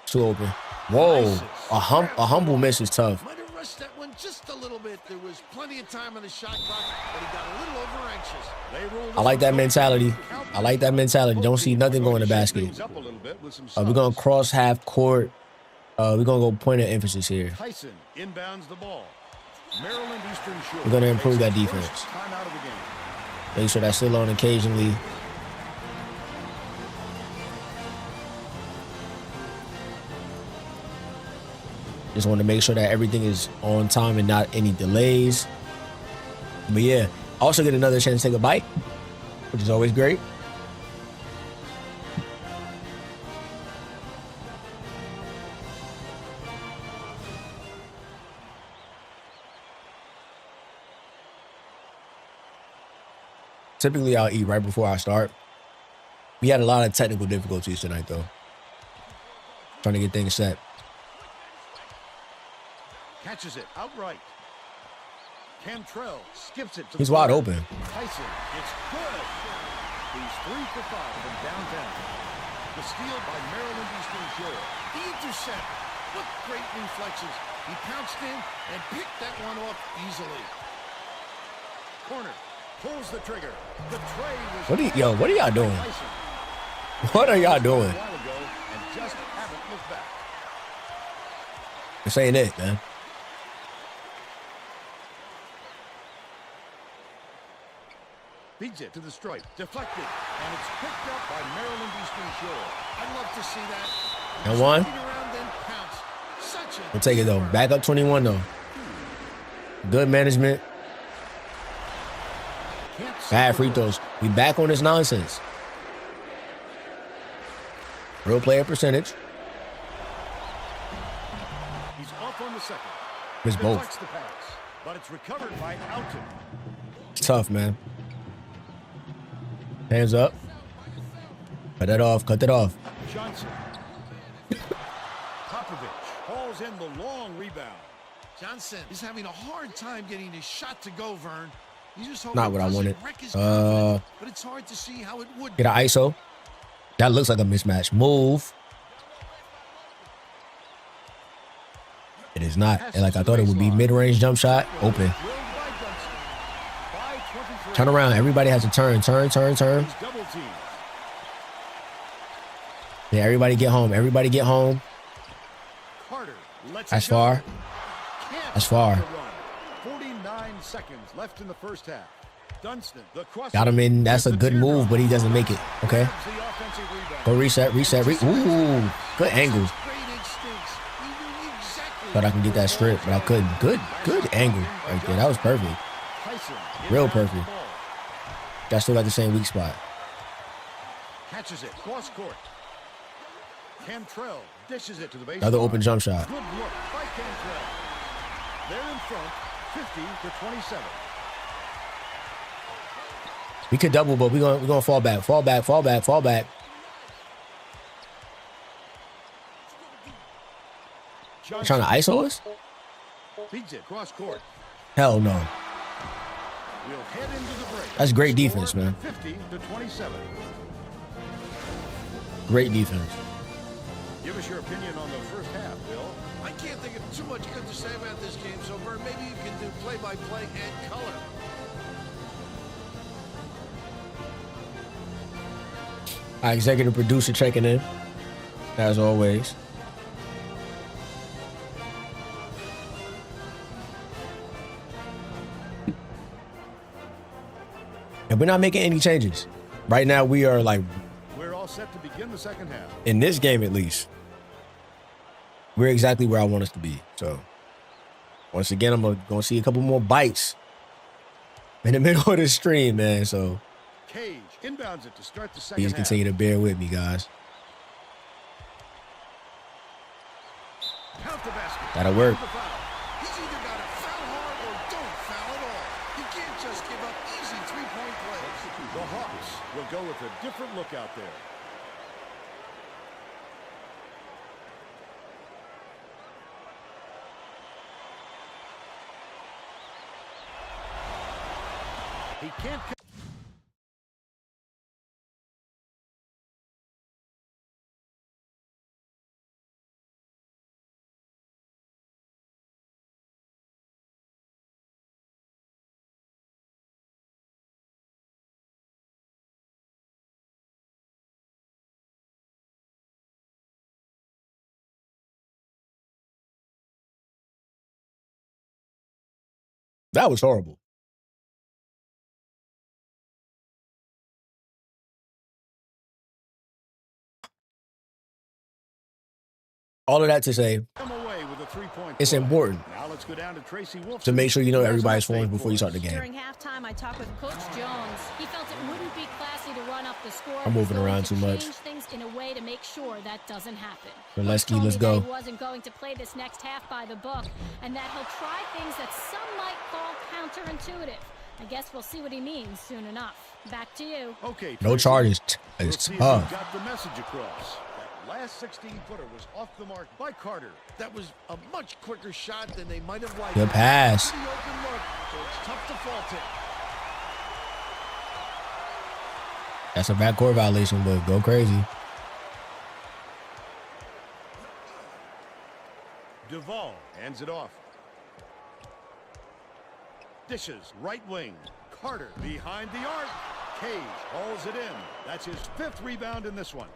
It's too open. Whoa. A humble miss is tough. Might have rushed that one just a little bit. There was plenty of time on the shot clock, but he got a little over anxious. I like that mentality. I like that mentality. Don't see nothing go in the basket. We're going to cross half court. We're going to go point of emphasis here. Tyson inbounds the ball. Maryland Eastern Shore. We're going to improve that defense. Make sure that's still on occasionally. Just want to make sure that everything is on time and not any delays. But yeah, also get another chance to take a bite, which is always great. Typically, I'll eat right before I start. We had a lot of technical difficulties tonight, though. Trying to get things set. Catches it outright. Cantrell skips it to He's wide open. Tyson, it's good. He's 3 for 5 from downtown. The steal by Maryland Eastern Shore. The intercept. What great reflexes. He pounced in and picked that one off easily. Corner. Pulls the trigger. The tray was What are y'all doing? What are y'all doing? and just haven't looked back. This ain't it, man. Beats it to the stripe. Deflected. And it's picked up by Maryland Eastern Shore. I'd love to see that. And one. Around, then pounce. Such a We'll take it, though. Back up 21, though. Good management. Bad free throws. We back on this nonsense. Real player percentage. He's off on the second. It's both. Deflects the pass, but it's recovered by Alton. It's tough, man. Hands up. Cut that off. Cut that off. Johnson. Popovich hauls in the long rebound. Johnson is having a hard time getting his shot to go, Vern. He's just Not what I wanted. But it's hard to see how it would. Get an ISO. That looks like a mismatch. Move. It is not. And like I thought it would be. Mid-range jump shot. Open. Turn around. Everybody has to turn. Turn. Yeah, everybody get home. Everybody get home. That's far. That's far. 49 seconds left in the first half. Dunston, the cross. Got him in. That's a good move, but he doesn't make it. Okay. Go reset. Ooh, good angle. Thought I can get that strip, but I couldn't. Good angle right there. That was perfect. Real perfect. That still got the same weak spot. Catches it. Cross court. Cantrell dishes it to the baseline. Another open jump shot. Good look by Cantrell. They're in front, 50-27. We could double, but we're gonna fall back. Fall back. Trying to ISO us? Beats it. Cross court. Hell no. We'll head into the break. That's great defense, man. 50-27. Great defense. Give us your opinion on the first half, Bill. I can't think of too much good to say about this game, so Vern, maybe you can do play-by-play and color. Our executive producer checking in, as always. And we're not making any changes. Right now, we are like, We're all set to begin the second half. in this game at least, we're exactly where I want us to be. So, once again, I'm going to see a couple more bites in the middle of the stream, man. So, Cage inbounds it to start the second please half. continue to bear with me, guys. Count the basket. That'll work. He's either got to foul hard or don't foul at all. You can't just give up easy three-point plays. The Hawks will go with a different look out there. He can't. That was horrible. All of that to say, it's important to make sure you know everybody's forms before you start the game. During halftime, I talked with Coach Jones. He felt it wouldn't be classy to run up the score. I'm moving around too much. Change things in a way to make sure that doesn't happen. Valesky, let's go. He wasn't going to play this next half by the book, and that he'll try things that some might call counterintuitive. I guess we'll see what he means soon enough. Back to you. Okay. No charges. It's tough. Got the message across. Last 16-footer was off the mark by Carter. That was a much quicker shot than they might have liked. Good pass. Pretty open look, so it's tough to fault it. That's a backcourt violation, but go crazy. Duvall hands it off. Dishes, right wing. Carter behind the arc. Cage hauls it in. That's his 5th rebound in this one.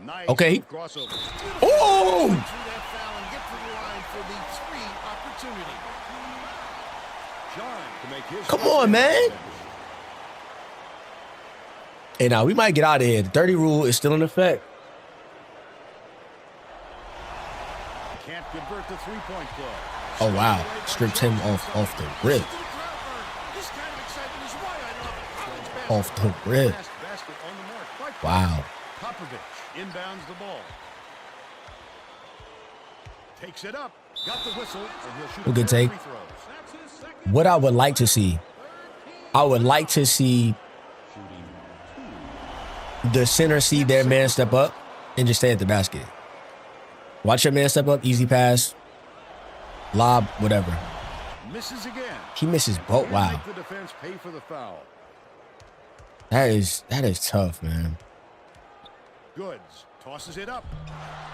Nice crossover. Oh! Through that foul and get to the line for the 3 opportunity. John to make his. Come on, man. Hey, now we might get out of here. The 30 rule is still in effect. Can't convert the 3-point play. Oh, wow. Stripped him off the rip. This kind of excitement is why I love it. Off the rip. Basket on the mark by Wow. Popovich inbounds the ball. Takes it up. Got the whistle. And he'll shoot A good take. free throws. What I would like to see, I would like to see the center see their man step up and just stay at the basket. Watch your man step up, easy pass, lob, whatever. Misses again. He misses both. Wow. Make the defense pay for the foul. That is tough, man. Goods tosses it up.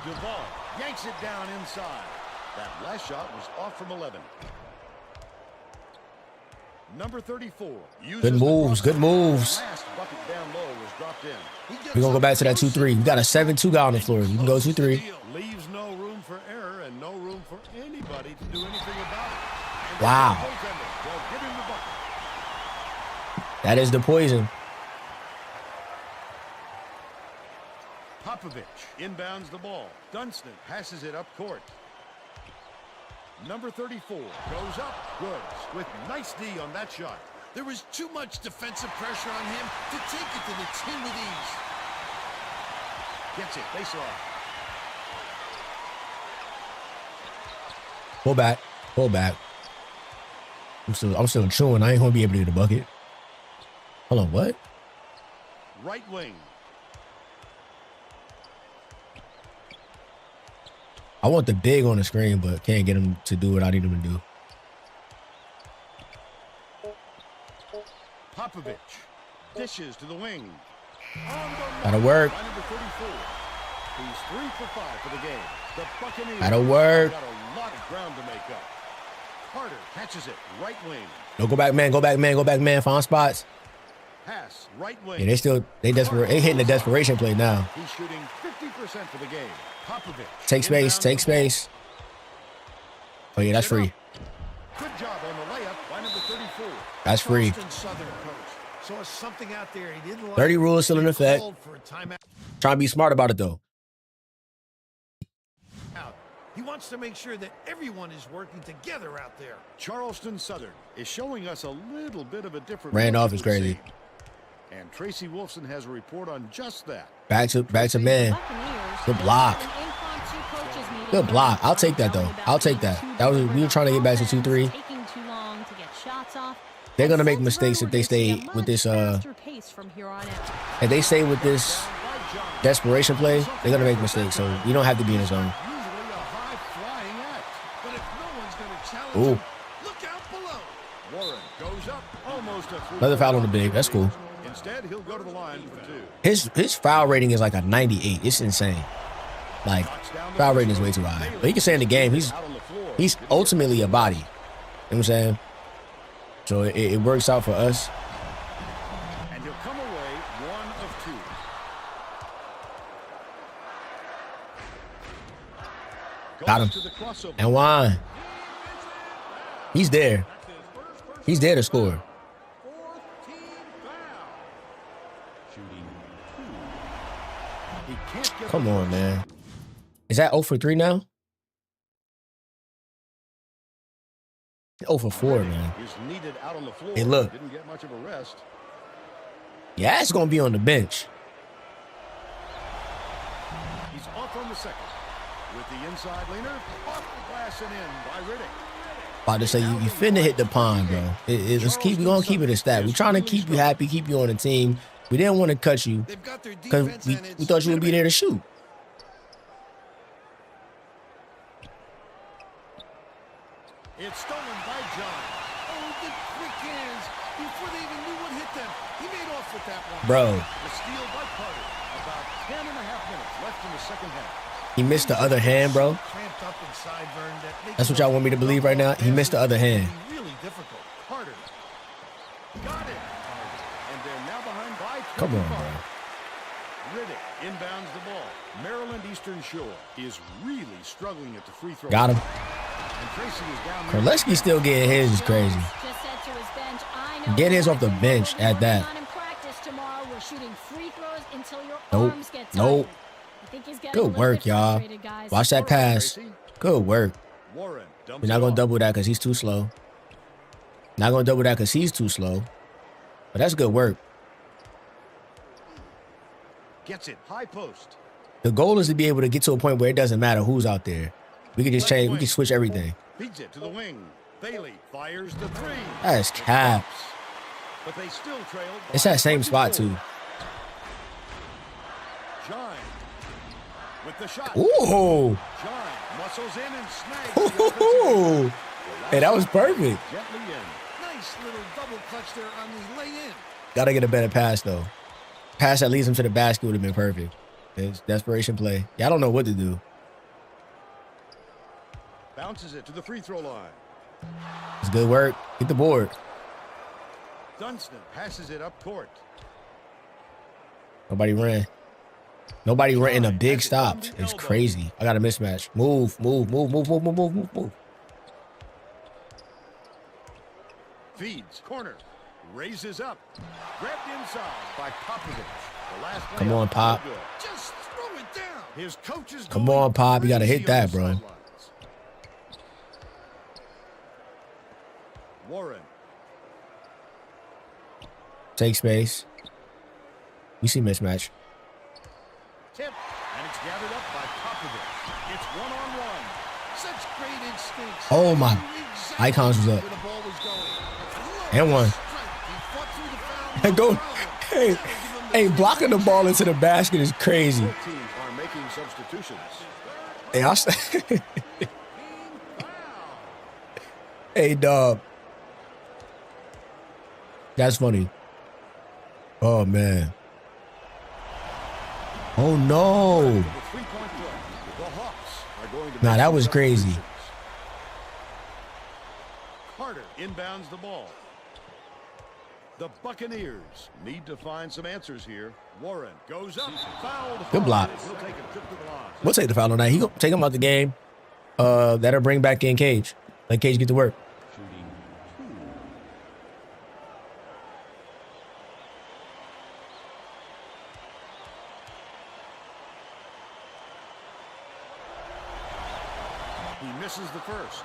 Duvall yanks it down inside. That last shot was off from 11. Number 34. Good moves. Good moves. Last bucket down low was dropped in. We're going to go back to that 2-3. We got a 7-2 guy on the floor. You can go 2-3. Leaves no room for error and no room for anybody to do anything about it. And Wow. they'll give him the bucket. That is the poison. Popovich inbounds the ball. Dunstan passes it up court. Number 34 goes up. Goods with nice D on that shot. There was too much defensive pressure on him to take it to the tin with ease. Gets it. Baseline. Pull back. Pull back. I'm still chewing. I ain't going to be able to get the bucket. Hold on. What? Right wing. I want the big on the screen, but can't get him to do what I need him to do. Popovich dishes to the wing. That'll work. By number 34. He's 3 for 5 for the game. The Buccaneers That'll work. got a lot of ground to make up. Carter catches it. Right wing. No, go back, man. Go back, man. Go back, man. Find spots. Pass. Right wing. Yeah, they hitting the desperation play now. He's shooting 50% for the game. Popovich. Take space. Take space. Oh, yeah, that's free. Good job on the layup by number 34. That's free. Charleston Southern coach saw something out there he didn't like. 30 rules still in effect. Called for a timeout. Trying to be smart about it, though. He wants to make sure that everyone is working together out there. Charleston Southern is showing us a little bit of a different. Randolph is crazy. And Tracy Wolfson has a report on just that. Back to man. Buccaneers Good block. held an impromptu coaches meeting Good block. I'll take that, though. I'll take that. We were trying to get back to 2-3. They're going to make mistakes if they stay with this, if they stay with this desperation play, they're going to make mistakes. So you don't have to be in the zone. Ooh. Another foul on the big. That's cool. Instead, he'll go to the line for 2. His foul rating is like a 98. It's insane. Like, foul rating is way too high. But you can say in the game, he's ultimately a body. You know what I'm saying? So it works out for us. And he'll come away 1 of 2. Got him. And why? He's there. He's there to score. Come on, man. Is that 0 for 3 now? 0 for 4, man. Hey, look. Yeah, it's going to be on the bench. He's off on the second. With the inside leaner, off the glass and in by Riddick. About to say, you finna hit the pond, bro. We're going to keep it a stat. We're trying to keep you happy, keep you on the team. We didn't want to cut you because we thought you would be there to shoot. It's stolen by John. Oh, the quick hands before they even knew what hit them. He made off with that one. Bro. The steal by Carter. About 10 and a half minutes left in the second half. He missed the other hand, bro. That's what y'all want me to believe right now? He missed the other hand. Really difficult. Carter. Got it. And they're now behind by 25. Come on, bro. Riddick inbounds the ball. Maryland Eastern Shore is really struggling at the free throw. Got him. And Tracy is down. Korleski still getting his is crazy. Get his off the bench at that. Nope. Nope. Good work, y'all. Watch that pass. Good work. We're not going to double that because he's too slow. Not going to double that because he's too slow. But that's good work. Gets it. High post. The goal is to be able to get to a point where it doesn't matter who's out there. We can just change. We can switch everything. Feeds it to the wing. Bailey fires the 3. That's cap. But they still trail. It's that same spot, too. Shine. With the shot. Ooh. Shine muscles in and snags. Ooh. Hey, that was perfect. Gently in. Nice little double clutch there on the lay in. Gotta get a better pass, though. Pass that leads him to the basket would have been perfect. It's desperation play. Yeah, I don't know what to do. Bounces it to the free throw line. It's good work. Get the board. Dunstan passes it up court. Nobody ran. Nobody ran in a big stop. It's crazy. I got a mismatch. Move. Feeds. Corner. Raises up. Grabbed inside by Popovich. The last play Come on, Pop. Just throw it down. His coach is Come on, Pop. You got to hit that, bro. Warren. Take space. We see mismatch. Tip. And it's gathered up by Popovich. It's one-on-one. Such great instincts. Oh, my. Icons was up. And one. And go. Hey, blocking the ball into the basket is crazy. Both teams are making substitutions. Hey, hey, dog. That's funny. Oh, man. Oh, no. Nah, that was crazy. Carter inbounds the ball. The Buccaneers need to find some answers here. Warren goes up. Fouled. Good block. He'll take a trip to the line. We'll take the foul on that. He gonna take him out the game. That'll bring back in Cage. Let Cage get to work. He misses the first.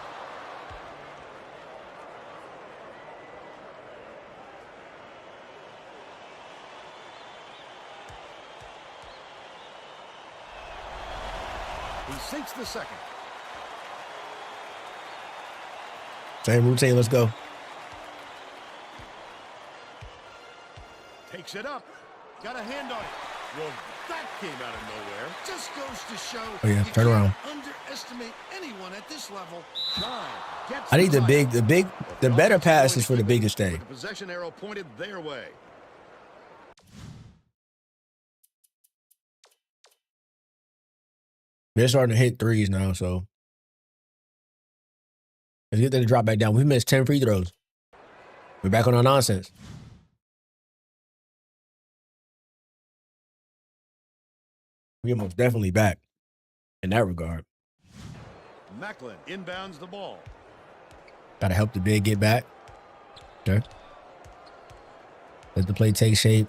He sinks the second. Same routine. Let's go. Takes it up. Got a hand on it. Well, that came out of nowhere. Just goes to show. Oh yeah, you turn around. can't underestimate anyone at this level. I need the better passes for the biggest thing. The possession arrow pointed their way. They're starting to hit threes now, so let's get them to drop back down. We missed 10 free throws. We're back on our nonsense. We're most definitely back in that regard. Macklin inbounds the ball. Got to help the big get back. Okay. Let the play take shape.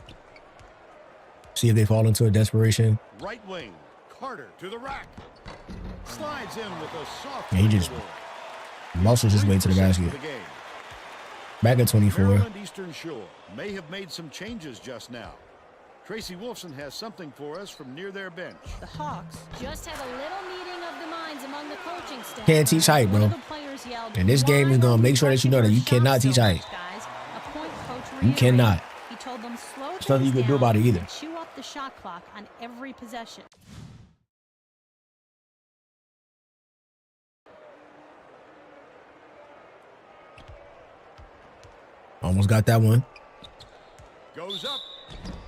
See if they fall into a desperation. Right wing. Carter to the rack. Slides in with a soft. Yeah, he just muscles his way to the basket. Back at 24. Maryland Eastern Shore may have made some changes just now. Tracy Wolfson has something for us from near their bench. The Hawks just had a little meeting of the minds among the coaching staff. Can't teach height, bro. And this game is going to make sure that you know that you cannot teach height. You cannot. He told them slow There's nothing you can do about it either. Chew up the shot clock on every possession. Almost got that one. Goes up.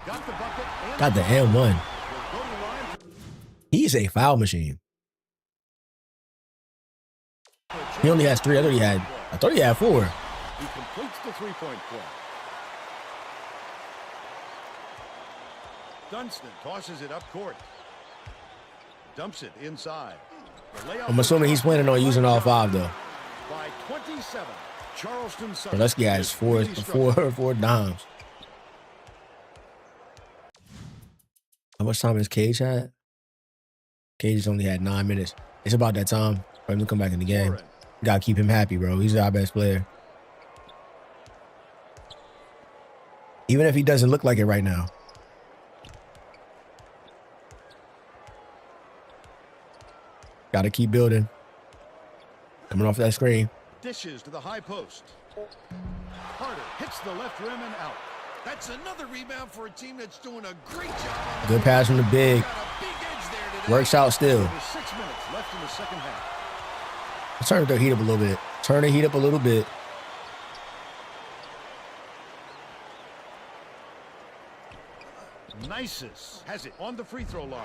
Got the bucket. Got the N1. He's a foul machine. He only has 3. I thought he had 4. He completes the three-point play. Dunston tosses it up court. Dumps it inside. I'm assuming he's planning on using all 5 though. By 27, Charleston. So let's get four dimes. How much time has Cage had? Cage only had 9 minutes. It's about that time for him to come back in the game. Gotta keep him happy, bro. He's our best player. Even if he doesn't look like it right now. Gotta keep building. Coming off that screen. Dishes to the high post. Carter hits the left rim and out. That's another rebound for a team that's doing a great job. Good pass from the big. Works out still. There's 6 minutes left in the second half. Let's turn the heat up a little bit. Turn the heat up a little bit. Nisus has it on the free throw line.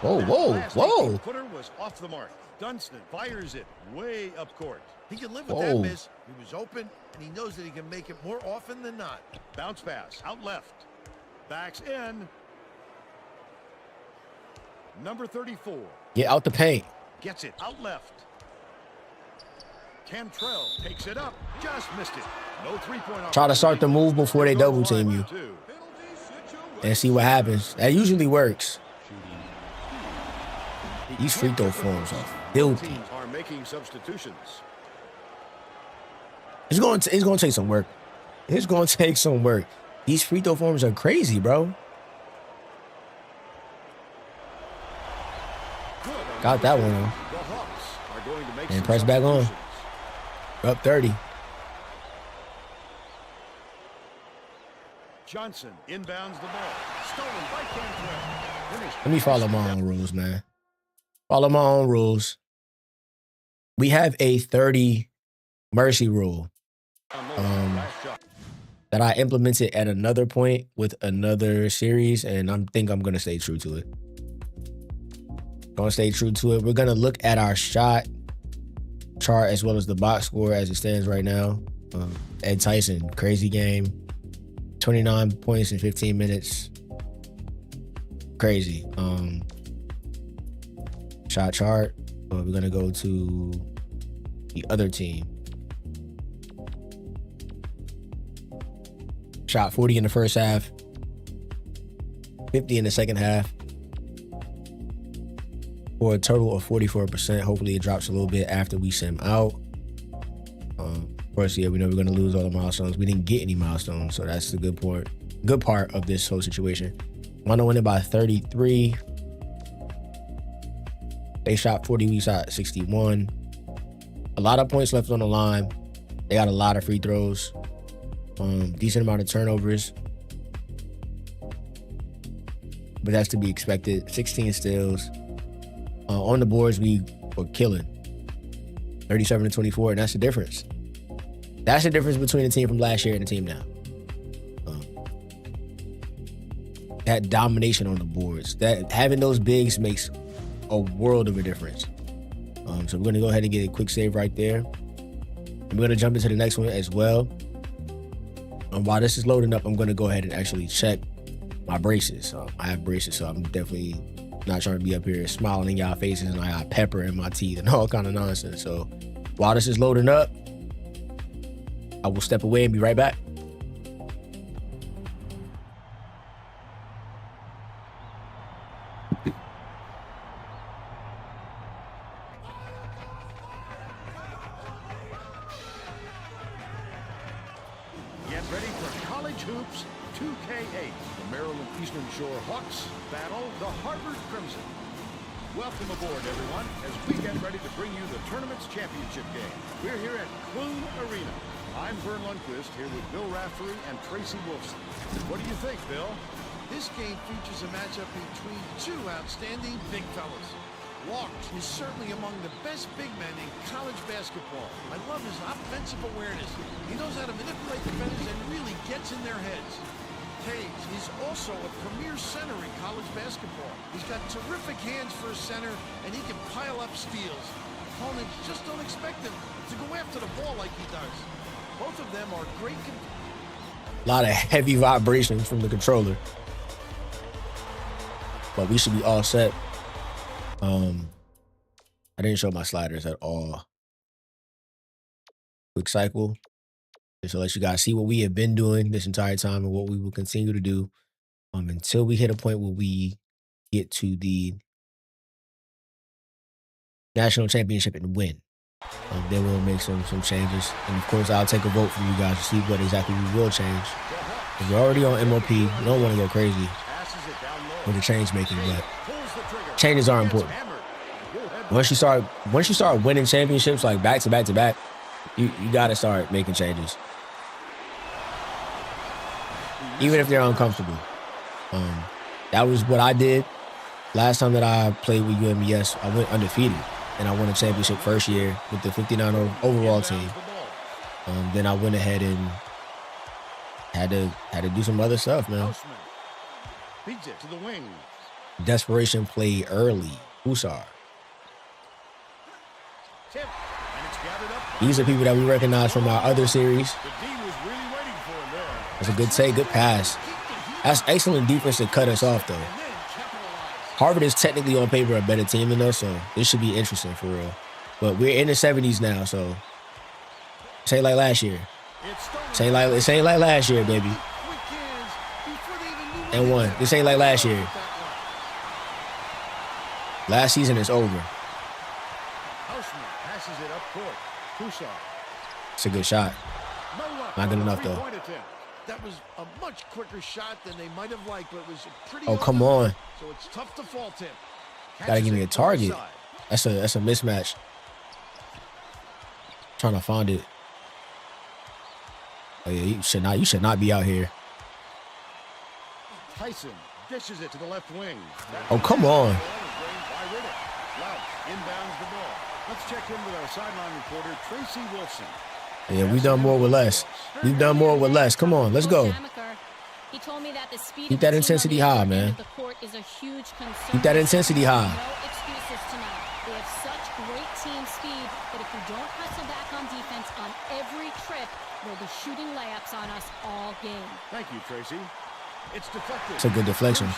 Whoa, whoa, whoa. Putter was off the mark. Dunston fires it way up court. He can live with that miss. He was open, and he knows that he can make it more often than not. Bounce pass out left. Backs in. Number 34. Get out the paint. Gets it out left. Cantrell takes it up. Just missed it. No three-point. Try to start the move before they double team you. And see what happens. That usually works. These free throw forms are filthy. Teams are making substitutions. It's going to take some work. It's going to take some work. These free throw forms are crazy, bro. Got that one on. And press back on. Up 30. Johnson inbounds the ball. Stolen by Cantrell. Let me follow my own rules, man. Follow my own rules. We have a 30 mercy rule that I implemented at another point with another series, and I think I'm going to stay true to it. Going to stay true to it. We're going to look at our shot chart as well as the box score as it stands right now. Ed Tyson, crazy game. 29 points in 15 minutes. Crazy. Shot chart. We're going to go to the other team. Shot 40 in the first half. 50 in the second half. For a total of 44%. Hopefully it drops a little bit after we sim out. Of course, yeah, we know we're going to lose all the milestones. We didn't get any milestones, so that's the good part of this whole situation. Want to win it by 33. They shot 40, we shot 61. A lot of points left on the line. They got a lot of free throws, decent amount of turnovers, but that's to be expected. 16 steals. On the boards, we were killing. 37-24, and that's the difference. That's the difference between the team from last year and the team now. That domination on the boards, that having those bigs makes a world of a difference. So we're gonna go ahead and get a quick save right there. And we're gonna jump into the next one as well. And while this is loading up, I'm gonna go ahead and actually check my braces. I have braces, so I'm definitely not trying to be up here smiling in y'all faces and I got pepper in my teeth and all kind of nonsense. So while this is loading up, I will step away and be right back. Get ready for College Hoops 2K8. The Maryland Eastern Shore Hawks battle the Harvard Crimson. Welcome aboard, everyone, as we get ready to bring you the tournament's championship game. We're here at Clune Arena. I'm Vern Lundquist, here with Bill Raftery and Tracy Wolfson. What do you think, Bill? This game features a matchup between two outstanding big fellas. Walk is certainly among the best big men in college basketball. I love his offensive awareness. He knows how to manipulate defenders and really gets in their heads. Taves is also a premier center in college basketball. He's got terrific hands for a center, and he can pile up steals. Opponents just don't expect him to go after the ball like he does. Both of them are great. A lot of heavy vibrations from the controller. But we should be all set. I didn't show my sliders at all. Quick cycle. Just to let you guys see what we have been doing this entire time and what we will continue to do until we hit a point where we get to the national championship and win. Then we'll make some changes. And of course, I'll take a vote from you guys to see what exactly we will change. We're already on MOP. We don't want to go crazy with the change making, but changes are important. Once you start winning championships like back to back to back, you gotta start making changes, even if they're uncomfortable. That was what I did last time that I played with UMES. I went undefeated, and I won a championship first year with the 59 overall team. Then I went ahead and had to do some other stuff, man. Beats it to the wing. Desperation play early. Hussar. Tip, and it's gathered up. These are people that we recognize from our other series. The D was really waiting for him there. That's a good take, good pass. That's excellent defense to cut us off, though. Harvard is technically on paper a better team than us, so this should be interesting for real. But we're in the 70s now, so this ain't like last year. This ain't like last year, baby. And one. This ain't like last year. Last season is over. Passes it up court. Hussar. It's a good shot. Not good enough, though. That was a much quicker shot than they might have liked, but it was pretty. Oh, come on. So it's tough to fault him. Gotta give me a target. That's a mismatch. Trying to find it. Oh yeah, you should not be out here. Tyson dishes it to the left wing. Oh, come on. Inbounds the ball. Let's check in with our sideline reporter, Tracy Wolfson. Yeah, we've done more with less. We've done more with less. Come on, let's go. He told me that the speed Keep that intensity high, man. the court is a huge concern. Keep that intensity high. No excuses tonight. They have such great team speed that if we don't hustle back on defense on every trip, they'll be shooting layups on us all game. Thank you, Tracy. It's deflected. It's a good deflection.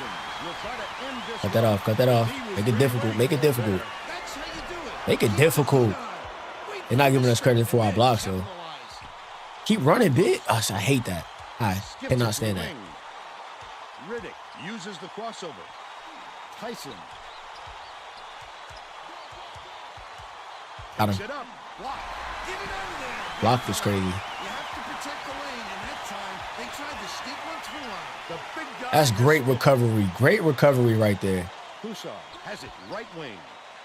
Cut that off. Cut that off. Make it difficult. Make it difficult. Make it difficult. They're not giving us credit for our blocks, though. Keep running, big. Oh, I hate that. I cannot stand that. Riddick uses the crossover. Tyson. Got him. Block is crazy. That's great recovery. Great recovery right there. Hussar has it right wing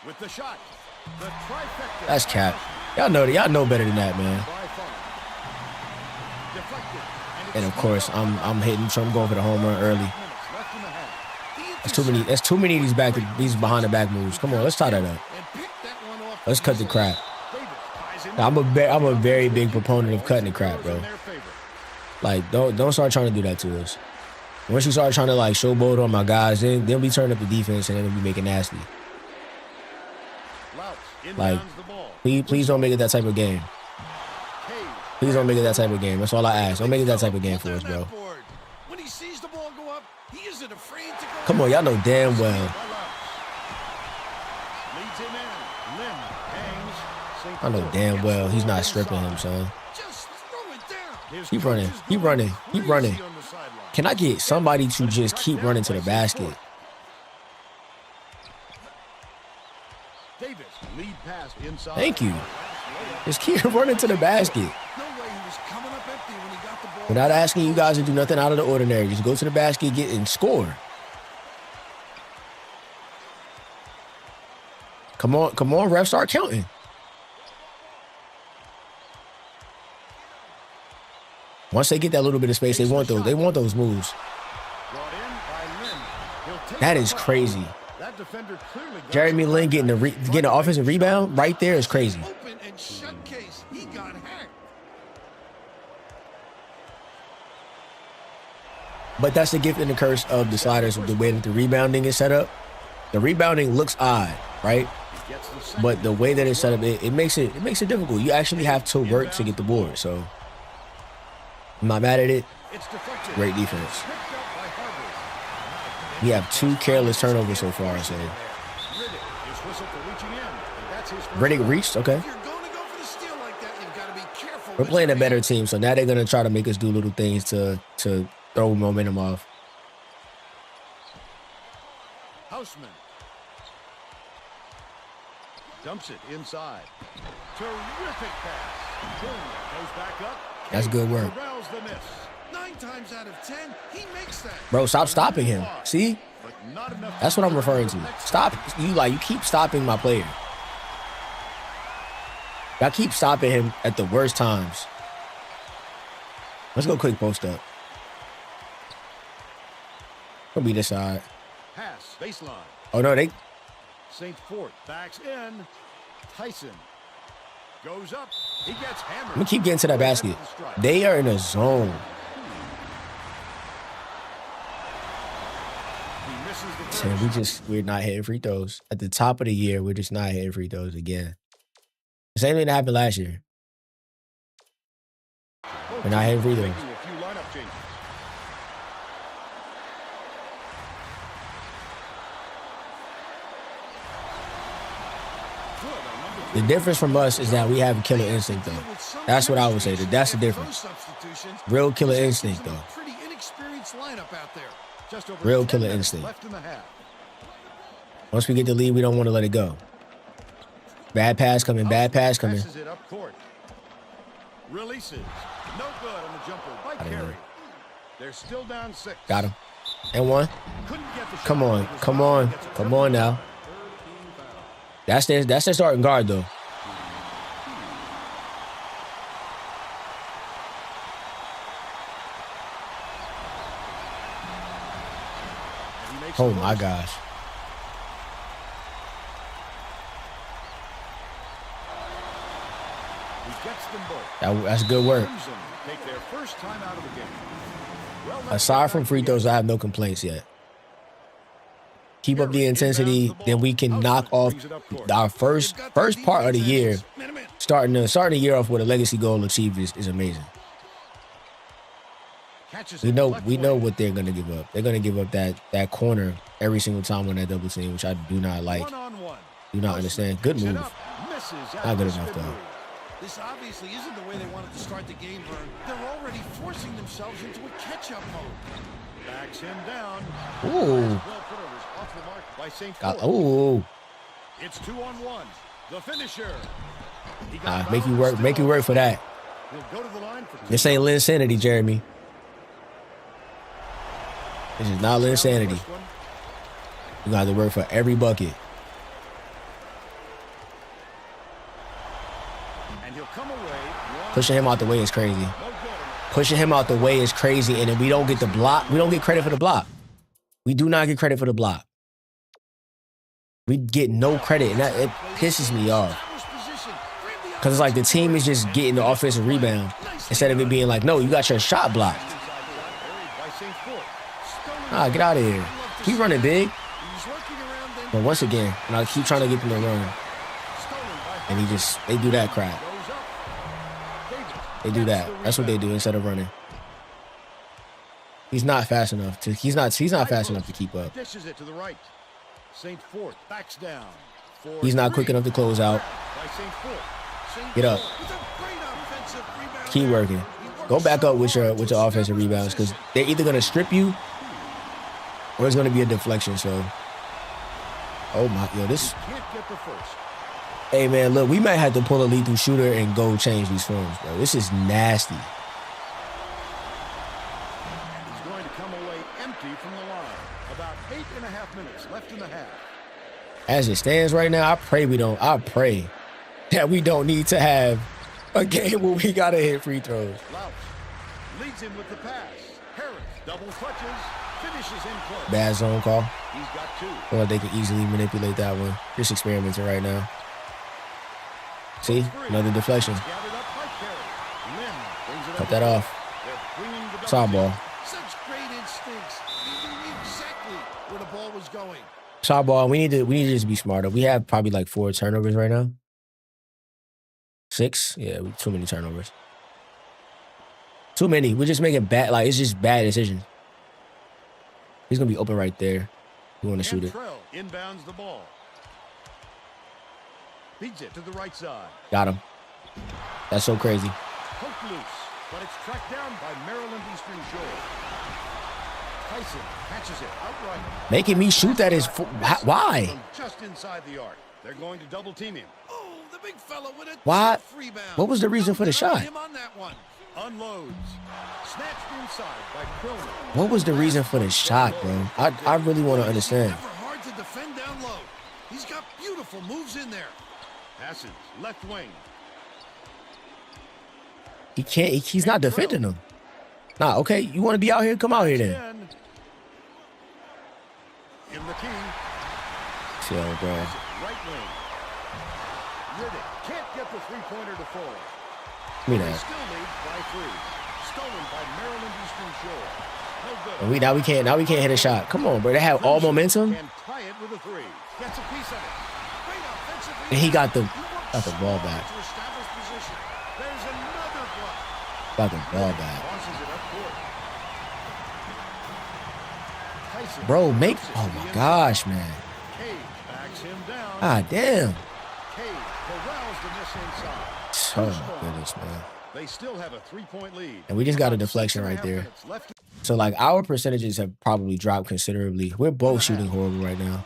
with the shot. The trifecta. That's cap. Y'all know better than that, man. And of course, I'm hitting, so I'm going for the home run early. That's too many of these behind the back moves. Come on, let's tie that up. Let's cut the crap. I'm a very big proponent of cutting the crap, bro. Like, don't start trying to do that to us. Once you start trying to like showboat on my guys, then we turn up the defense and then we make it nasty. Like, please don't make it that type of game. Please don't make it that type of game. That's all I ask. Don't make it that type of game for us, bro. Come on, y'all know damn well. I know damn well he's not stripping him, son. Keep running. Keep running. Keep running. Can I get somebody to just keep running to the basket? Thank you. Just keep running to the basket. Without asking you guys to do nothing out of the ordinary. Just go to the basket, get and score. Come on, refs, start counting. Once they get that little bit of space, they want those moves. That is crazy. Jeremy Lin getting an offensive rebound right there is crazy. But that's the gift and the curse of the sliders, the way that the rebounding is set up. The rebounding looks odd, right? But the way that it's set up, it makes it difficult. You actually have to work to get the board. So I'm not mad at it. Great defense. We have 2 careless turnovers so far. So Riddick reached. Okay. We're playing a better team, so now they're gonna try to make us do little things to throw momentum off. Houseman dumps it inside. Terrific pass. Boom. Goes back up. That's good work. 9 times out of 10, he makes that. Bro, stop stopping him. See? That's what I'm referring to. Stop. You keep stopping my player. Y'all keep stopping him at the worst times. Let's go quick post up. Gonna be this side. Pass baseline. Oh no, they. St. Fort backs in. Tyson goes up. He gets hammered. I'm gonna keep getting to that basket. They are in a zone. We're not hitting free throws. At the top of the year, we're just not hitting free throws again. The same thing that happened last year. We're not hitting free throws. The difference from us is that we have a killer instinct, though. That's what I would say. That's the difference. Real killer instinct, though. Real killer instinct. Once we get the lead, we don't want to let it go. Bad pass coming. Bad pass coming. Releases. No good on the jumper by Carey. They're still down 6. Got him. And 1. Come on. Come on. Come on now. That's their starting guard, though. Oh, my gosh. That's good work. Aside from free throws, I have no complaints yet. Keep up the intensity, then we can knock off our first part of the year. Starting the year off with a legacy goal achieved is amazing. We know what they're gonna give up. They're gonna give up that corner every single time on that double team, which I do not like. Do not understand. Good move. Not good enough though. This obviously isn't the way they wanted to start the game, Vern. They're already forcing themselves into a catch-up mode. Backs him down. Ooh. Ooh. It's 2-on-1. The finisher. Make you work for that. This ain't Linsanity, Jeremy. This is not Linsanity. You got to work for every bucket. Pushing him out the way is crazy. Pushing him out the way is crazy, and then we don't get the block. We don't get credit for the block. We do not get credit for the block. We get no credit, and it pisses me off. Because it's like the team is just getting the offensive rebound instead of it being like, no, you got your shot blocked. Ah, get out of here. Keep running big. But once again, and I keep trying to get them to run. And they do that crap. They do that. That's what they do instead of running. He's not fast enough to. He's not fast enough to keep up. Dishes it to the right. St. Forth backs down. He's not quick enough to close out. Get up. Keep working. Go back up with your offensive rebounds because they're either gonna strip you or it's gonna be a deflection. So, oh my, yo, this. Hey man, look, we might have to pull a lethal shooter and go change these forms, bro. This is nasty. He's going to come away empty from the line. About 8.5 minutes left in the half. As it stands right now, I pray that we don't need to have a game where we gotta hit free throws. Louch leads him with the pass. Harris double clutches, finishes in close. Bad zone call. He's got two. Or they can easily manipulate that one. Just experimenting right now. See, another deflection. Cut that off. Sideball. Such great instincts. He knew exactly where the ball was going. Sideball. We need to just be smarter. We have probably like 4 turnovers right now. 6? Yeah, too many turnovers. Too many. We're just making bad. Like it's just bad decisions. He's gonna be open right there. You want to shoot it? Inbounds the ball. Beats it to the right side. Got him. That's so crazy. Poked loose, but it's tracked down by Maryland Eastern Shore. Tyson catches it outright. Making me shoot that is why? Just inside the arc. They're going to double team him. Oh, the big fella with a Why? tough rebound. What was the reason for the shot? Him on that one. Unloads. Snatched inside by Quillman. What was the reason for the shot, bro? I really want to understand. Never hard to defend down low. He's got beautiful moves in there. Passes left wing. He can't. He's not defending them. Nah, okay. You want to be out here? Come out here then. In the key. Chill, bro. Right wing. Riddick can't get the three-pointer to fall. Me They that. still lead by 3. Stolen by Maryland Eastern Shore. No good. And now we can't hit a shot. Come on, bro. They have all momentum. Can tie it with a 3. Gets a piece of it. Great offensive And he got the rebound. ball back. To establish position. There's another block. Got the ball back. Tosses it up court. Tyson Bro, make. dumps it Oh to the my end gosh, man. zone. Cage backs him down. Ah, damn. Cage corrals the miss inside. Oh my goodness, man. They still have a 3-point lead. And we just got a About deflection 6.5 right there. minutes left. So like our percentages have probably dropped considerably. We're both shooting horrible right now.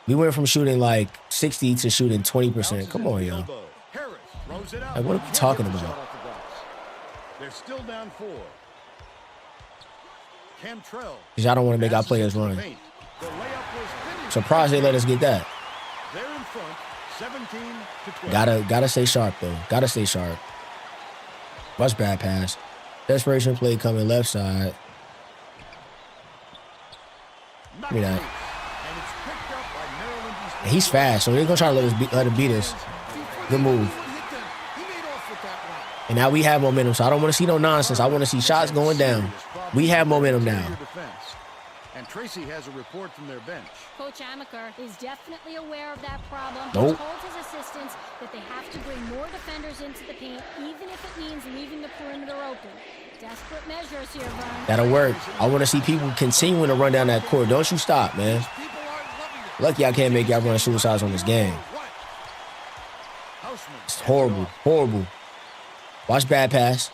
We went from shooting like 60 to shooting 20%. Come on, yo. Harris throws it out. Like, what are we talking Can't get the about? shot off the glass. They're still down 4. Cantrell. Because y'all don't want to make our players run. The layup was finished. Surprised they let us get that. They're in front, 17 to 12. Gotta stay sharp though. Gotta stay sharp. Watch bad pass. Desperation play coming left side. Give me that. And it's picked up by Maryland Eastern. He's fast, so they're gonna try to let him beat us. Good move. He made off with that one. And now we have momentum, so I don't want to see no nonsense. I want to see shots going down. We have momentum now. And Tracy has a report from their bench. Coach Amaker is definitely aware of that problem. Nope. He told his assistants that they have to bring more defenders into the paint, even if it means leaving the perimeter open. Desperate measures here, Vern. That'll work. I want to see people continuing to run down that court. Don't you stop, man. People aren't loving it. Lucky I can't make y'all run suicides on this game. Houseman It's horrible, horrible. Watch bad pass.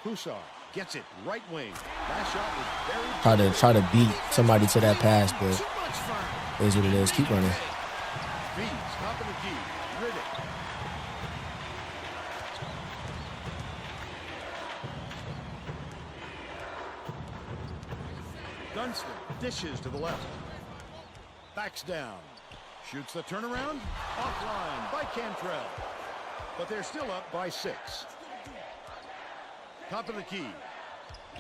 Hussar gets it right wing. Last shot was very Try to beat somebody to that pass, but Too much Vern. it is what it is. Keep running. Bees, top of the key. Riddick. Dunstan dishes to the left. Backs down. Shoots the turnaround. Offline by Cantrell. But they're still up by 6. Top of the key.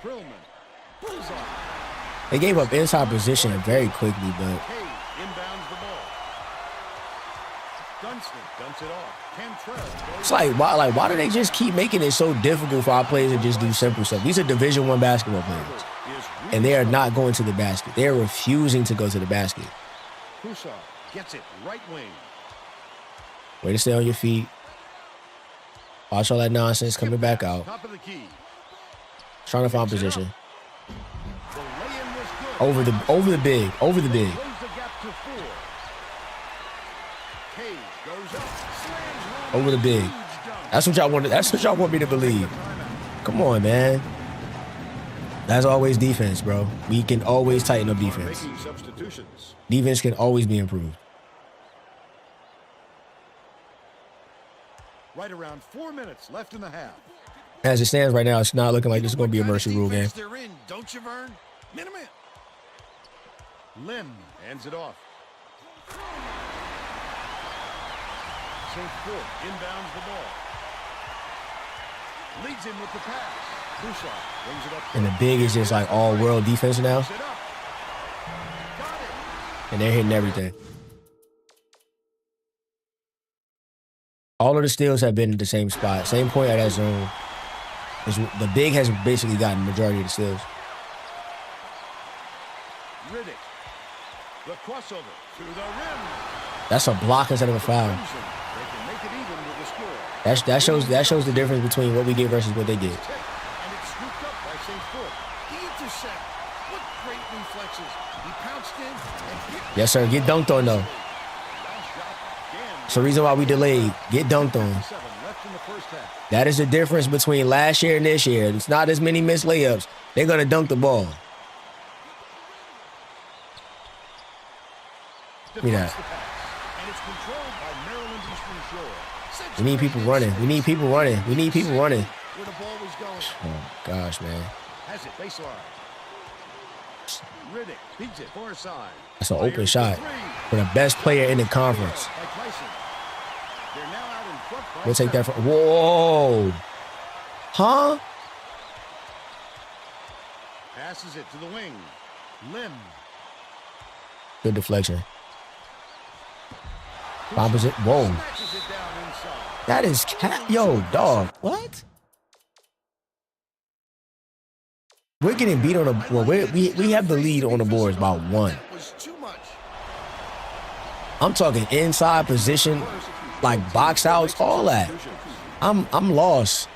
Brillman. Bullseye. They gave up inside position very quickly, but Kay inbounds the ball. Dunston dumps it off. Cantrell. it's like why do they just keep making it so difficult for our players to just do simple stuff? These are Division I basketball players, and they are not going to the basket. They are refusing to go to the basket. Husa gets it. Right wing. Way to stay on your feet. Watch all that nonsense coming back out. Top of the key. Trying to find position. The lay-in was good. Over the big. Close the gap to 4. Kay goes up. Slams home. Over the big. Huge dunk. That's what y'all want. That's what y'all want me to believe. Come on, man. That's always defense, bro. We can always tighten up defense. Making substitutions. Defense can always be improved. Right around 4 minutes left in the half. As it stands right now, it's not looking like this is going to be a mercy rule game. They're in, don't you, Vern? Minute. Lim hands it off. St. Fort inbounds the ball. Leads him with the pass. Bouchard brings it up. And the big is just like all-world defense now, Puts it up. Got it. and they're hitting everything. All of the steals have been at the same spot, same point at that zone. The big has basically gotten the majority of the steals. Riddick. The crossover to the rim. That's a block instead of a foul. They can make it even with the score. That shows the difference between what we get versus what they get. And it's scooped up by St. Fort. The intercept. What great reflexes. He pounced in and hit. Yes, sir. Get dunked on, though. Last shot again. It's the reason why we delayed. Get dunked on. 7 left in the first half. That is the difference between last year and this year. It's not as many missed layups. They're going to dunk the ball. Me that. Deflects the pass. And it's controlled by Maryland Eastern Shore. We need people running. We need people running. We need people running. Where the ball was going. Oh, gosh, man. Has it baseline. Riddick beats it far side. That's an open Fires shot for 3. for the best player in the conference. By Tyson. They're now out in front by We'll take that 7. from. Whoa. Huh? Passes it to the wing. Lim. Good deflection. Opposite. Whoa. Smashes it down inside. That is cat. Yo, dog. What? We're getting beat on the. Well, we have the lead on the boards by 1. That was too much. I'm talking inside position, like box outs, all that. I'm lost,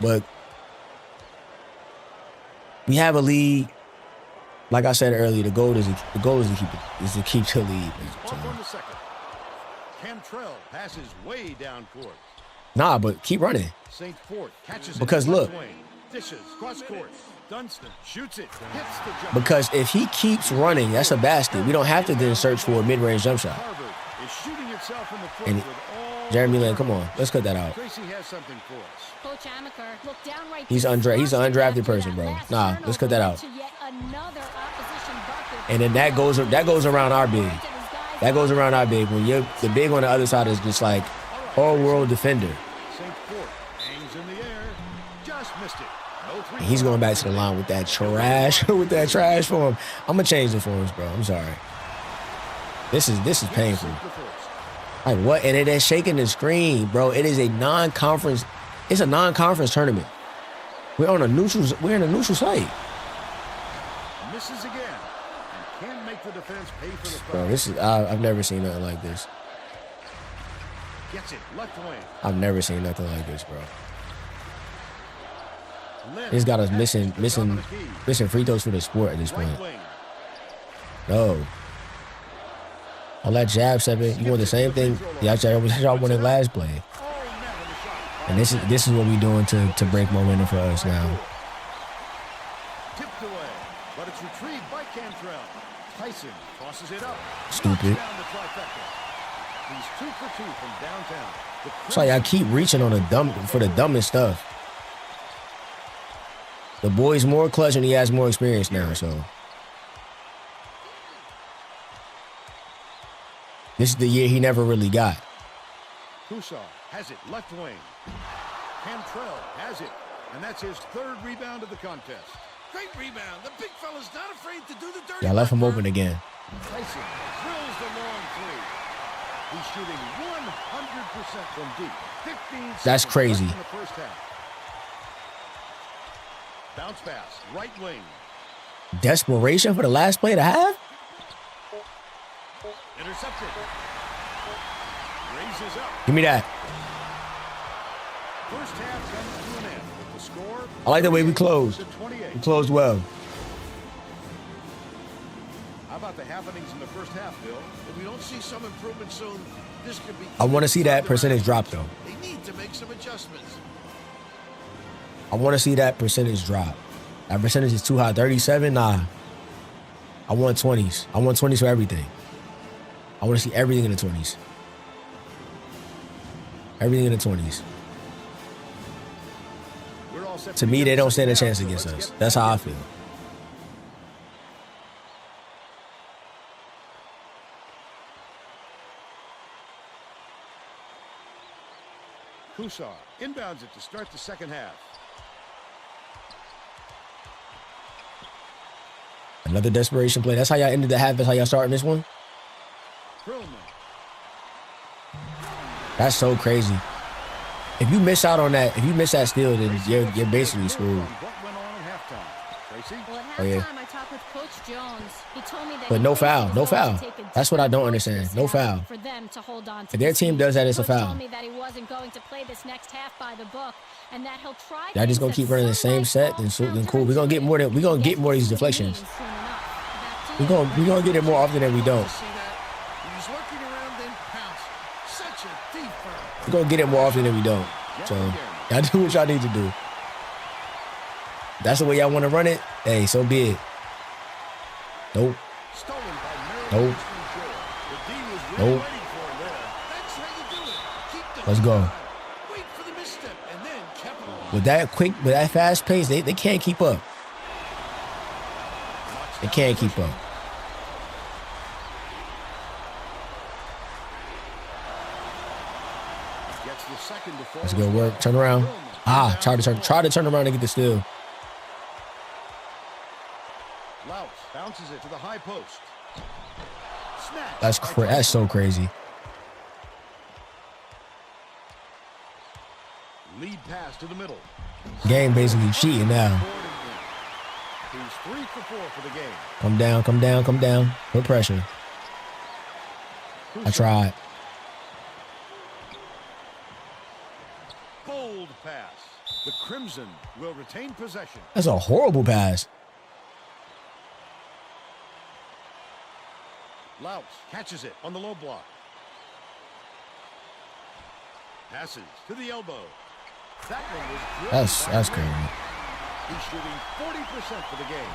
but we have a lead. Like I said earlier, the goal is to keep the lead. Off on the second. Cantrell passes way down court. Nah, but keep running. St. Fort catches it. Because in the look. left wing. Dishes cross court. Dunston shoots it. Hits the jump. Because if he keeps running, that's a basket. We don't have to then search for a mid-range jump shot. Harvard is shooting itself in the foot And with all Jeremy the Lin, come on, power. let's cut that out. Tracy has something for us. Coach Amaker looked downright He's an undrafted person, bro. Nah, let's cut that out. And then that goes around our big. That goes around our big. When the big on the other side is just like all-world defender. St. Fort hangs in the air. Just missed it. No three. And he's going back to the line with that trash, for him. I'm gonna change the forms, bro. I'm sorry. This is painful. Like what? And it is shaking the screen, bro. It is a non-conference. It's a non-conference tournament. We're in a neutral site. Misses again. And can't make the defense pay for the Bro, foul. this is I've never seen nothing like this. Gets it. Left wing. I've never seen nothing like this, bro. Lim He's got us missing at the top of the key. free throws for the sport at this point. Right wing. No. All that jab stepping, you want the same thing y'all wanted last play. Oh, never the shot. And this is what we're doing to break momentum for us now. Tipped away, but it's retrieved by Cantrell. Tyson tosses it up. Stupid. Knocks down the trifecta. He's 2 for 2 from downtown. The It's like I keep reaching on the dumbest stuff. The boy's more clutch and he has more experience now, so. This is the year he never really got. Husa has it left wing. Cantrell has it. And that's his third rebound of the contest. Great rebound. The big fella's not afraid to do the dirty Y'all left him work. open again. Tyson drills the long three. He's shooting 100% from deep. 15 That's seconds crazy. left in the first half. Bounce pass, right wing. Desperation for the last play to have? Intercepted. Raises up. Give me that. First half comes to an end with the score. I like the way we closed. 38. We closed well. How about the happenings in the first half, Bill? If we don't see some improvement soon, this could be... I want to see that percentage drop, though. They need to make some adjustments. I want to see that percentage drop. That percentage is too high. 37? Nah. I want 20s. I want 20s for everything. I want to see everything in the 20s. Everything in the 20s. We're all set To me, they begin don't the stand a second chance half, against so let's us. get That's how I feel. Kusar inbounds it to start the second half. Another desperation play. That's how y'all ended the half. That's how y'all starting this one? Krillman. That's so crazy. If you miss out on that, if you miss that steal, then you're basically screwed. What went on at halftime? Tracy? Well, at Oh, yeah. halftime, I talked with Coach Jones. He told me that But he no thinks foul, it's no going to foul. take a That's what I don't different approach understand. this No half foul. For them to hold on to If their this team lead. does that, it's a Coach foul. told me that he wasn't going to play this next half by the book, and that he'll try. Y'all just gonna keep running the same set, then cool. We're gonna get more of these deflections. We're gonna get it more often than we don't. See that? He was looking around, then pounced. Such a deep foul. We're gonna get it more often than we don't. So y'all do what y'all need to do. That's the way y'all want to run it. Hey, so be it. Nope. Stolen by Maryland Nope. Eastern Shore. The D was really Nope. waiting for him there. That's how you do it. Keep the Let's go. Wait for the misstep and then capitalize. With that fast pace, they can't keep up. They can't keep up. Gets the second to fall. That's good work. Turn around. Try to turn around and get the steal. Louts bounces it to the high post. Snatch. That's so crazy. Lead pass to the middle. Game basically cheating now. He's 3 for 4 for the game. Come down, come down, come down. Put pressure. I tried. Bold pass. The Crimson will retain possession. That's a horrible pass. Louts catches it on the low block. Passes to the elbow. That one was good. That's crazy. He's shooting 40% for the game.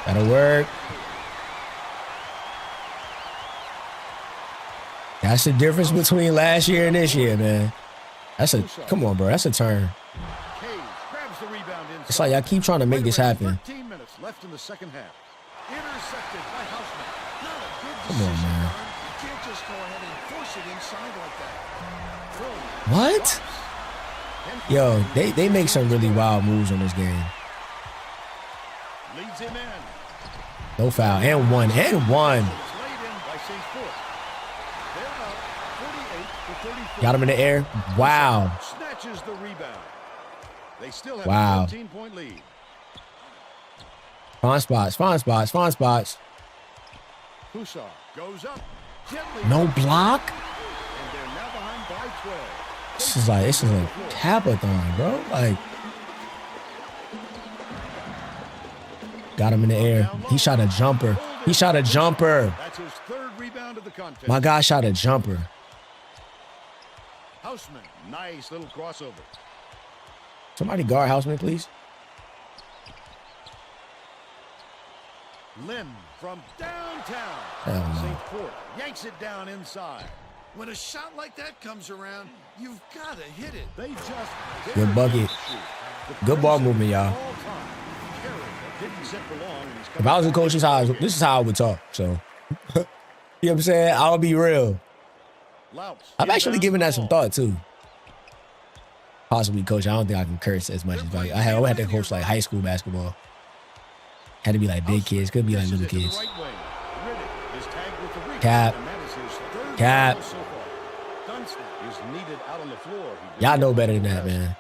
That'll work. That's the difference between last year and this year, man. Come on, bro. That's a turn. Cage grabs the rebound inside. It's like y'all keep trying to make this happen. 13 minutes left in the second half. Intercepted by Houseman. Not a good Come on, decision, man. Aaron. You can't just go ahead and force it inside like that. What? Yo, they make some really wild moves on this game. Leads him in. No foul. And one. It's laid in by St. Fort. They're up 48-34. Got him in the air. Wow. Snatches the rebound. They still have Wow. a 13-point lead. Fine spots. Kusar goes up. Gently. No block? And they're now behind by 12. This is like Tapathon, bro. Like, got him in the air. He shot a jumper. That's his third rebound of the contest. My guy shot a jumper. Houseman, nice little crossover. Somebody guard Houseman, please. Lim from downtown. Hell no. St. Fort yanks it down inside. When a shot like that comes around, you've got to hit it. They just Good bucket. Good ball movement, y'all. If I was a coach, this is how I would talk. So, you know what I'm saying? I'll be real. I'm actually giving that some thought, too. possibly coach. I don't think I can curse as much as like I had to coach like high school basketball. Had to be like big kids. Could be like little kids. Cap. Cap. Y'all know better than that, man.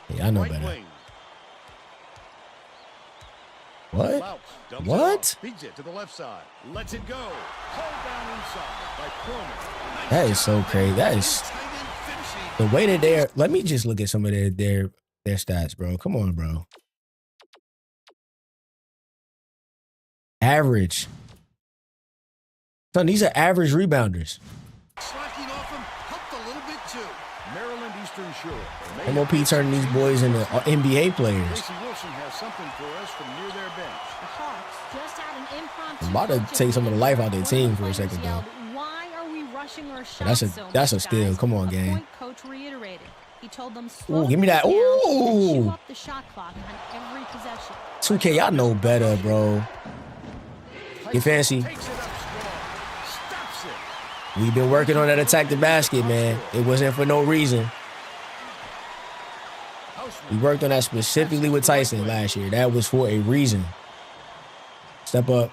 Yeah, I know better. What? What? Feeds it to the left side. Lets it go. Hold down inside by Cronin. That is so crazy. That is the way that they're. Let me just look at some of their stats, bro. Come on, bro. Average. Son, these are average rebounders. Slacking off him helped a little bit too. Maryland Eastern Shore. MOP turning these boys into NBA players. Tracy Wilson has something for us from near their bench. The Hawks just had an impromptu. I'm about to take some of the life out of their team for a second, though. Why are we rushing our But that's a steal. Come on, gang. Coach reiterated. He told them Ooh, give me that. Ooh. up the shot clock on every possession. 2K, y'all know better, bro. Get fancy. Takes it up strong. Stops it. We've been working on that attack the basket, man. It wasn't for no reason. We worked on that specifically with Tyson last year. That was for a reason. Step up.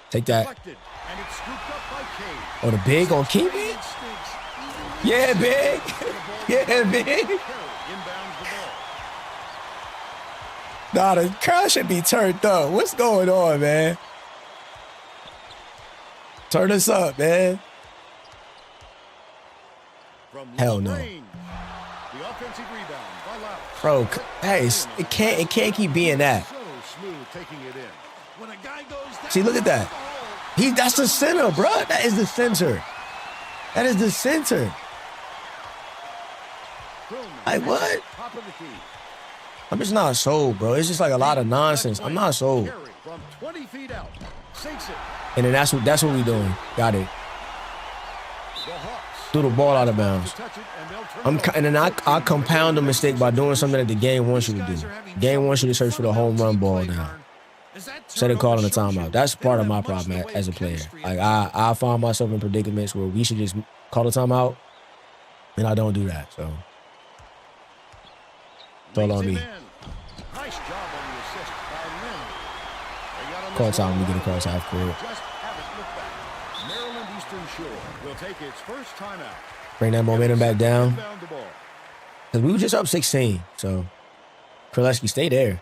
Take that. Deflected, and it's scooped up by Cade. Oh, the big on Kiwi? Yeah, big. Yeah, big. Inbounds the ball. Nah, the crowd should be turned up. What's going on, man? Turn us up, man. From Hell no. range, the offensive rebound by Louch. Bro, hey, it can't keep being that. So smooth taking it in. When a guy goes down, See, look at that. That's the center, bro. That is the center. That is the center. Like, what? Top of the key. I'm just not sold, bro. It's just like a lot of nonsense. I'm not sold. Carry from 20 feet out. Sinks it. And then that's what we doing. Got it. The Hawks Threw the ball out of bounds. touch it, and they'll turn it over. And then I compound the mistake by doing something that the game wants you to do. Game wants you to search for the home run ball now. Instead of calling a timeout. That's part of my problem as a player. Like I find myself in predicaments where we should just call a timeout, and I don't do that. So it's all on me. Nice job on the assist by Lynn. They got on Call this time one. when we get across half court. Just haven't looked back. Maryland Eastern Shore will take its first timeout. Bring that momentum back down. Inbound the ball. Because we were just up 16. So Kraleski, stay there.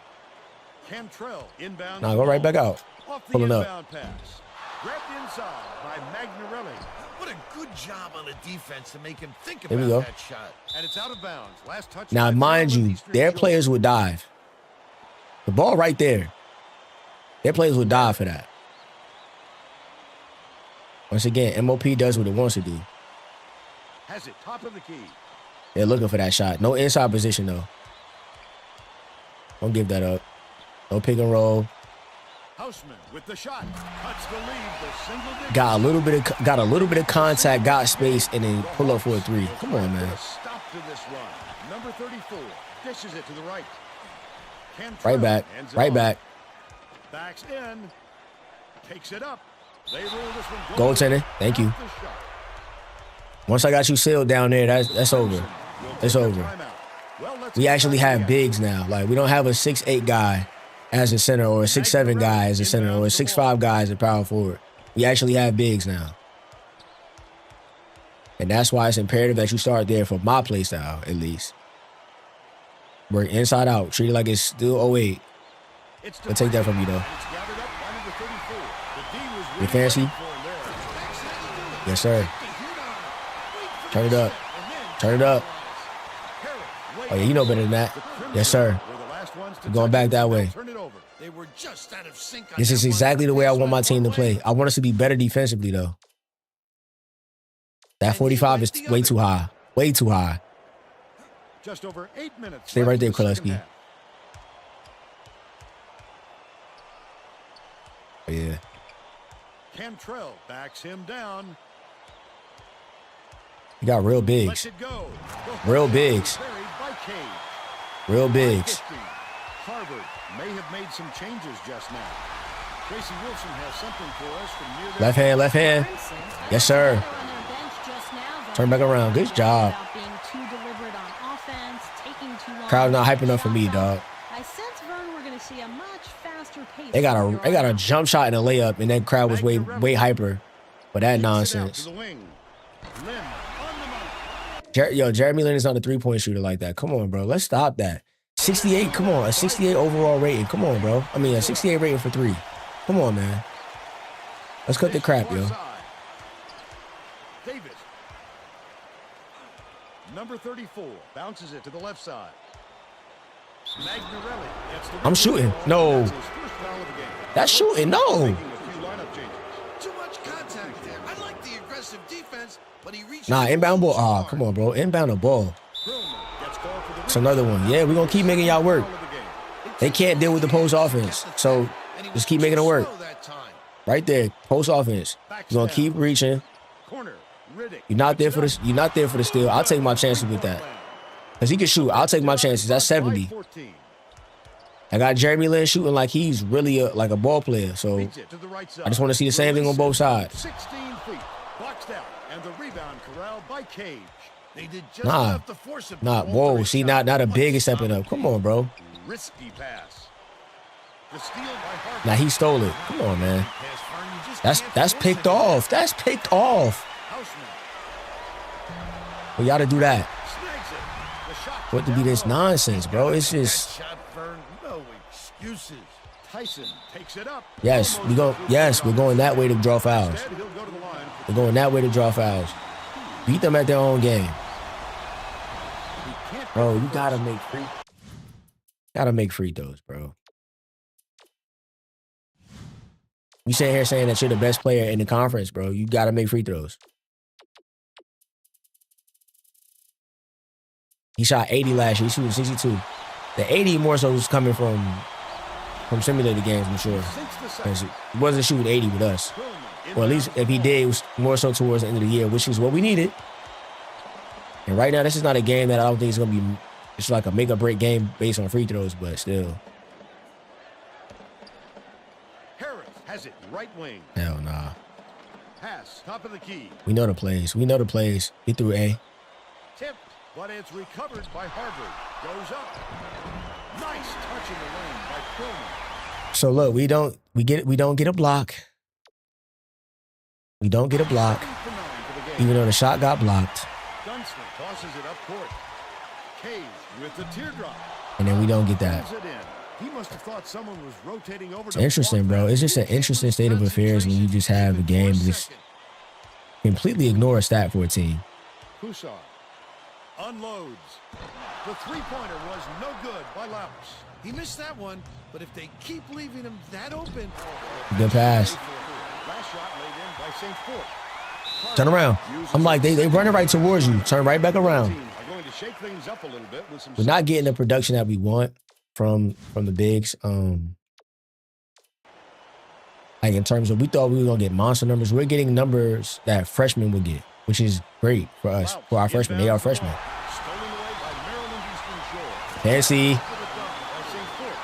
Cantrell inbound. Nah, go right back out. Off the Pulling up. inbound pass. Grabbed inside by Magnarelli. What a good job on the defense to make him think Here we about go. that shot. And it's out of bounds. Last touch. Now, by mind Maryland you, Eastern their Shore. players would dive. The ball right there. Their players would dive for that. Once again, MOP does what it wants to do. Has it top of the key. They're looking for that shot. No inside position, though. Don't give that up. No pick and roll. Houseman with the shot. Cuts the lead. The single digit. Got a little bit of contact, got space, and then pull up for a three. Come on, man. Stop to this run. Number 34 dishes it to the right. Cantrell Right back. hands it Right off. back. Backs in. Takes it up. They rule this one. Goaltender. Thank you. Off the shot. Once I got you sealed down there, that's over. Will It's take a over. timeout. Well, let's We get actually back have again. bigs now. Like, we don't have a 6'8" guy as a center or a 6'7" guy as a center or a 6'5" guy as a power forward. We actually have bigs now. And that's why it's imperative that you start there for my play style, at least. Work inside out. Treat it like it's still 08. It's I'll take that from you, though. It's gathered up by number 34. The D was You really fancy? waiting for him there. Yes, sir. Turn it up. Turn it up. Oh, yeah, you know better than that. Yes, sir. We're the last ones to We're going touch back it. that way. Turn it over. They were just out of sync on This that is one. exactly the way I want my team to play. I want us to be better defensively, though. That 45 is way too high. Way too high. Just over 8 minutes. Stay left right there, in the second Kraleski. half. Oh, yeah. Cantrell backs him down. You got real Lets bigs. it go. Real bigs. Buried by Cade. Real bigs. 50. Harvard may have made some changes just now. Tracy Wilson has something for us from near their Left hand, left hand. Yes, sir. Turn back around. Good job. Without being too deliberate on offense, taking too long. Crowd's not hyping up for me, dog. I sense, Vern, we're going to see a much faster pace. They got a jump shot and a layup, and that crowd was way hyper. But that nonsense. Jeremy Lin is not a 3-point shooter like that. Come on, bro. Let's stop that. 68, come on. A 68 overall rating. Come on, bro. I mean, a 68 rating for 3. Come on, man. Let's cut the crap, yo. Davis. Number 34 bounces it to the left side. Magnarelli gets the I'm shooting. No. That's his first foul of the game. That's shooting. No. Making a few lineup changes. Too much contact there. I like the aggressive defense, but he reaches. Nah, inbound ball. Ah, come on, bro. Inbound the ball. It's another one. Yeah, we're going to keep making y'all work. They can't deal with the post offense. So just keep making it work. Right there. Post offense. You're going to keep reaching. You're not there for this. You're not there for the steal. I'll take my chances with that. Because he can shoot. I'll take my chances. That's 70. I got Jeremy Lin shooting like he's really like a ball player. So I just want to see the same thing on both sides. 16 feet. Boxed out. And the rebound corralled by Cage. They did just Nah. enough to force him. Nah, whoa. See, not a big is stepping up. Come on, bro. Risky pass. The steal by Harper. Now he stole it. Come on, man. Pass, Vern, you just That's can't picked force it. off. That's picked off. Houseman We got to do that. snags it. The shot What to be this nonsense, bro? It's just That shot, Vern, no excuses. Tyson takes it up. yes. We're going that way to draw fouls. Instead, he'll go to the line. We're going that way to draw fouls. Beat them at their own game, bro. You gotta make free throws, bro. You sitting here saying that you're the best player in the conference, bro. You gotta make free throws. He shot 80 last year. He's shooting 62. The 80 more so was coming from simulated games, I'm sure. 'Cause he wasn't shooting 80 with us. Or at least if he did, it was more so towards the end of the year, which is what we needed. And right now, this is not a game that I don't think is going to be, it's like a make or break game based on free throws, but still. Harris has it right wing. Hell nah. Pass, top of the key. We know the plays. Get through A. Tipped, but it's recovered by Harvard. Goes up. Nice touch in the lane by Quillman. So look, we don't get a block. We don't get a block, 7 for 9 for the game. even though the shot got blocked. Dunston tosses it up court. Cage with the teardrop. And then we don't get that. Pulls it in. He must have thought someone was rotating over. It's interesting, bro. It's just an interesting state of affairs when you just have a game just completely ignore a stat for a team. Hussar unloads. The three-pointer was no good by Laus. He missed that one, but if they keep leaving him that open, Good pass. Last shot laid in by St. Fort. Turn around. I'm like, they running right towards you. Turn right back around. Team are going to shake things up a little bit with some. We're not getting the production that we want from the bigs. Like in terms of, we thought we were gonna get monster numbers. We're getting numbers that freshmen would get, which is great for us, for our freshmen. They are freshmen. Stolen away by Maryland Eastern Shore. Fancy. Up with a dunk by St. Fort.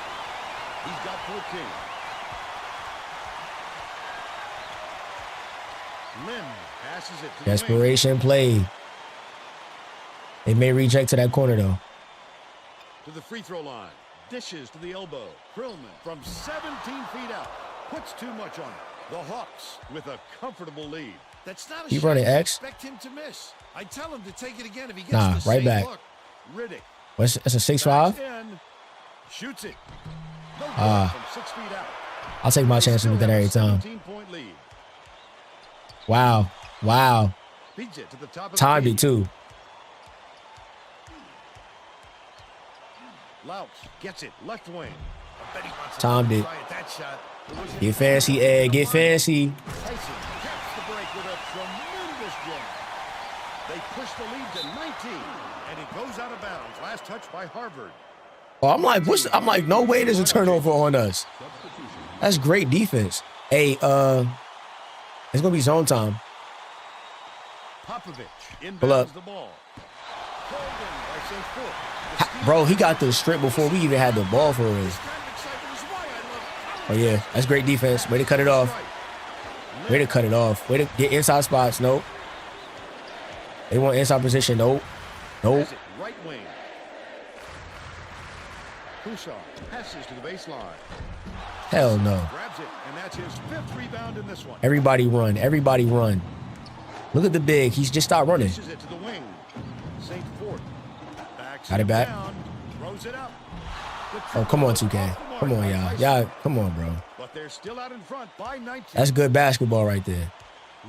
He's got 14. Lim passes it to the wing. Desperation play. They may reject to that corner though. To the free throw line. Dishes to the elbow. Krillman from 17 feet out. Puts too much on it. The Hawks with a comfortable lead. that's not a Keep shot running, you X. expect him to miss. I tell him to take it again if he gets Nah, the right same back. look. Riddick. That's a 6'5". Backs in. Shoots it. No good from 6 feet out. I'll take my chances with that every time. 17-point lead. Wow. Feeds it to the top of Timed the it key. too. Laus gets it. Left wing. I bet he wants to Timed it. try at that shot. It was Get fancy, Ed. Get fancy. Tyson caps the break with a tremendous jam. They push the lead to 19, and it goes out of bounds. Last touch by Harvard. Oh, I'm like, no way there's a turnover on us. That's great defense. Hey, it's gonna be zone time. Popovich Pull up. inbounds the ball. Called in by St. Fort. The steal Bro, he got the strip before we even had the ball for real. This kind of excitement is why I love Oh yeah, that's great defense. Way to cut it off. right. Way to cut it off. Way to get inside spots. Nope. They want inside position. Nope. Nope. Has it right wing. Kusar passes to the baseline. Hell no. Grabs it, and that's his 5th rebound in this one. Everybody run. Everybody run. Look at the big. He's just stopped running. Pushes it to the wing. St. Fort backs Got it back. down, throws it up. Oh, come on, 2K. Come on, y'all. Y'all, come on, bro. But they're still out in front by 19. That's good basketball right there.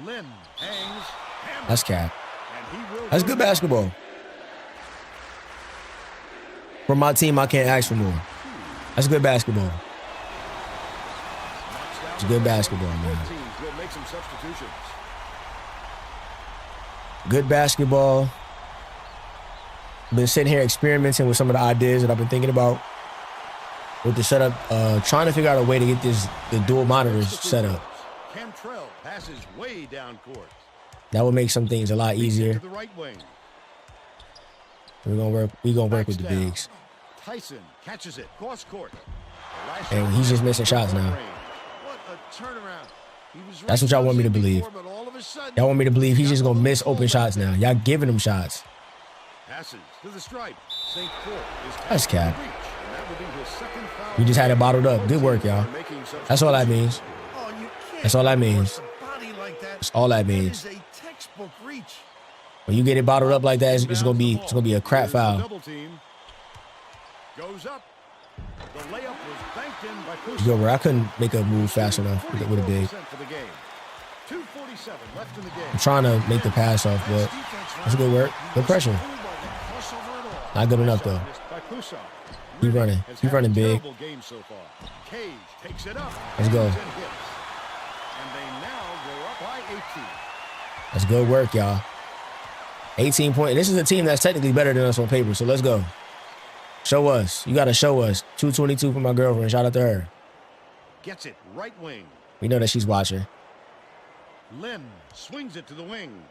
Lynn hangs. Hammer, That's cap. and he will That's go good down. basketball. For my team, I can't ask for more. That's good basketball. It's good basketball, man. Both teams will make some substitutions. Good basketball. Been sitting here experimenting with some of the ideas that I've been thinking about with the setup. Trying to figure out a way to get the dual monitors set up. Cantrell passes way down court. That would make some things a lot easier. To the right wing. We're gonna work with the Backs down. bigs. Tyson catches it cross court. And he's just missing shots now. What a turnaround. He was That's what y'all want me to believe. before, but all of a sudden, Y'all want me to believe he's just gonna miss open shots now. Y'all giving him shots. Passes to the stripe. St. Fort is That's cap. reach, and that will be his 2nd foul. We just had it bottled up. Good work, y'all. Making That's all that means. oh, you can't That's all that means. force a body like that. That's all that means. That is a textbook reach. When you get it bottled up like that, it's gonna be a crap foul. Double team. Goes up. The layup was banked in by Kusar. Yo, bro, I couldn't make a move fast enough with a big. 44% for the game. 2:47 left in the game. I'm trying to make the pass off, but that's good work. Good pressure. Not good enough though. Missed by Kusar. He running. Has He had running a big. terrible game so far. Cage takes it up. Let's go. And hits. And they now go up by 18. That's good work, y'all. 18 points. This is a team that's technically better than us on paper, so let's go. Show us. You got to show us. 222 for my girlfriend. Shout out to her. Gets it right wing. We know that she's watching. Lynn swings it to the wing.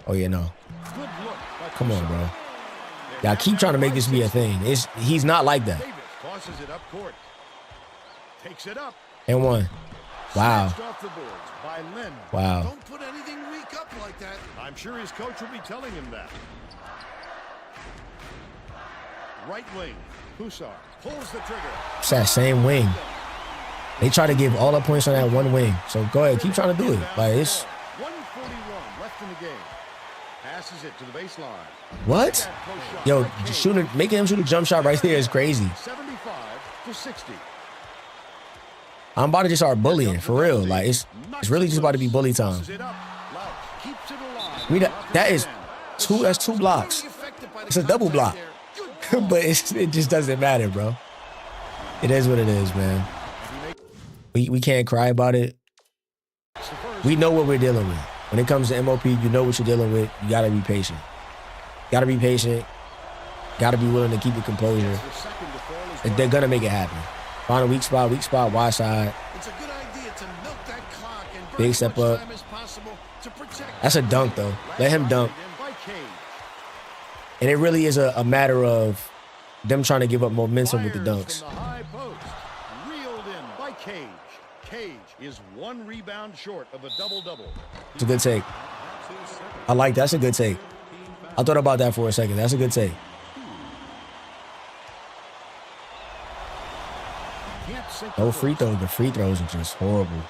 Oh, yeah, no. Good look by Come on, Kusar. bro. Y'all keep trying to make this be a thing. He's not like that. Davis tosses it up court. Takes it up. And one. Wow. Snatched off the boards by Lynn. Wow. Don't put anything weak up like that. I'm sure his coach will be telling him that. Right wing. Kusar pulls the trigger. It's that same wing. They try to give all the points on that one wing. So go ahead. Keep trying to do it. Like, it's... 1:41 left in the game. Passes it to the baseline. What? Yo, making him shoot a jump shot right there is crazy. 75-60. I'm about to just start bullying, for real. Like, it's really just about to be bully time. Tosses it up. Louch keeps it alive. I mean, that's two blocks. It's a double block. But it just doesn't matter, bro. It is what it is, man. We can't cry about it. We know what we're dealing with. When it comes to MOP, you know what you're dealing with. You gotta be patient. Gotta be patient. Gotta be willing to keep your composure. And they're gonna make it happen. Find a weak spot, wide side. It's a good idea to milk that clock and burn Big as step much up. time as possible to protect. That's a dunk, though. Let him dunk. And it really is a matter of them trying to give up momentum with the dunks. From the high post. Reeled in by Cage. Cage is 1 rebound short of a double-double. It's a good take. I like that. That's a good take. I thought about that for a second. That's a good take. No free throws. The free throws are just horrible.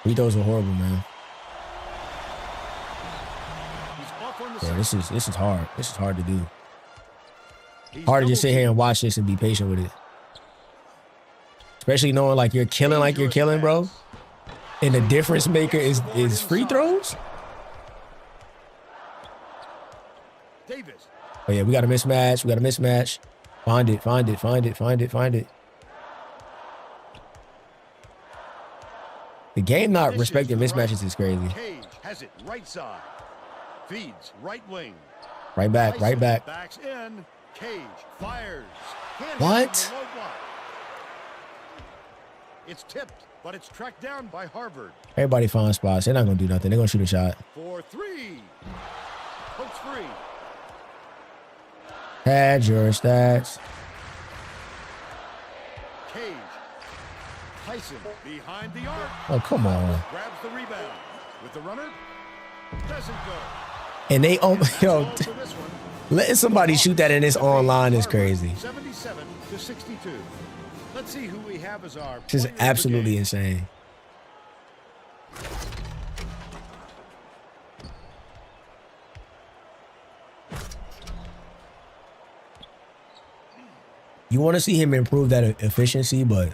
Free throws are horrible, man. Yeah, this is hard. This is hard to do. Hard to just sit here and watch this and be patient with it. Especially knowing like you're killing, bro. And the difference maker is free throws. Davis. Oh yeah, we got a mismatch. Find it. The game not respecting mismatches is crazy. Cage has it right side. Feeds right wing. Right back. Backs in. Cage fires. What? It's tipped, but it's tracked down by Harvard. Everybody find spots. They're not gonna do nothing. They're gonna shoot a shot. For 3. Pokes free. Had your stats. Cage. Tyson behind the arc. Oh, come on. Grabs the rebound. With the runner. Doesn't go. And they, yo, Ball to this one. letting somebody shoot that in this online is crazy. 77-62. Let's see who we have as our This is player of the absolutely game. insane. You want to see him improve that efficiency, but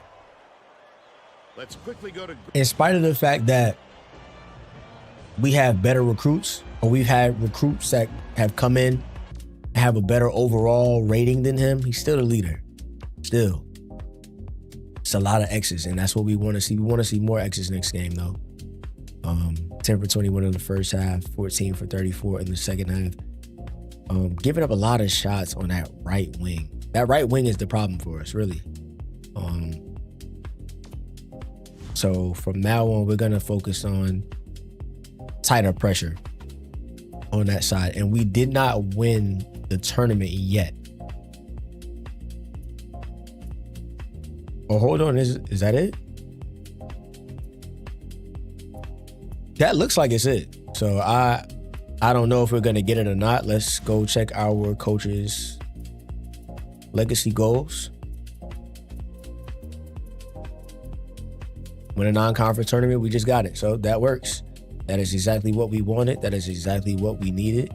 Let's quickly go to in spite of the fact that we have better recruits, or we've had recruits that have come in, have a better overall rating than him, he's still the leader. Still. It's a lot of X's, and that's what we want to see. We want to see more X's next game, though. 10 for 21 in the first half, 14 for 34 in the second half. Giving up a lot of shots on that right wing. That right wing is the problem for us, really. So from now on, we're going to focus on tighter pressure on that side. And we did not win the tournament yet. Oh, hold on. Is that it? That looks like it's it. So I don't know if we're going to get it or not. Let's go check our coach's legacy goals. Win a non-conference tournament, we just got it. So that works. That is exactly what we wanted. That is exactly what we needed.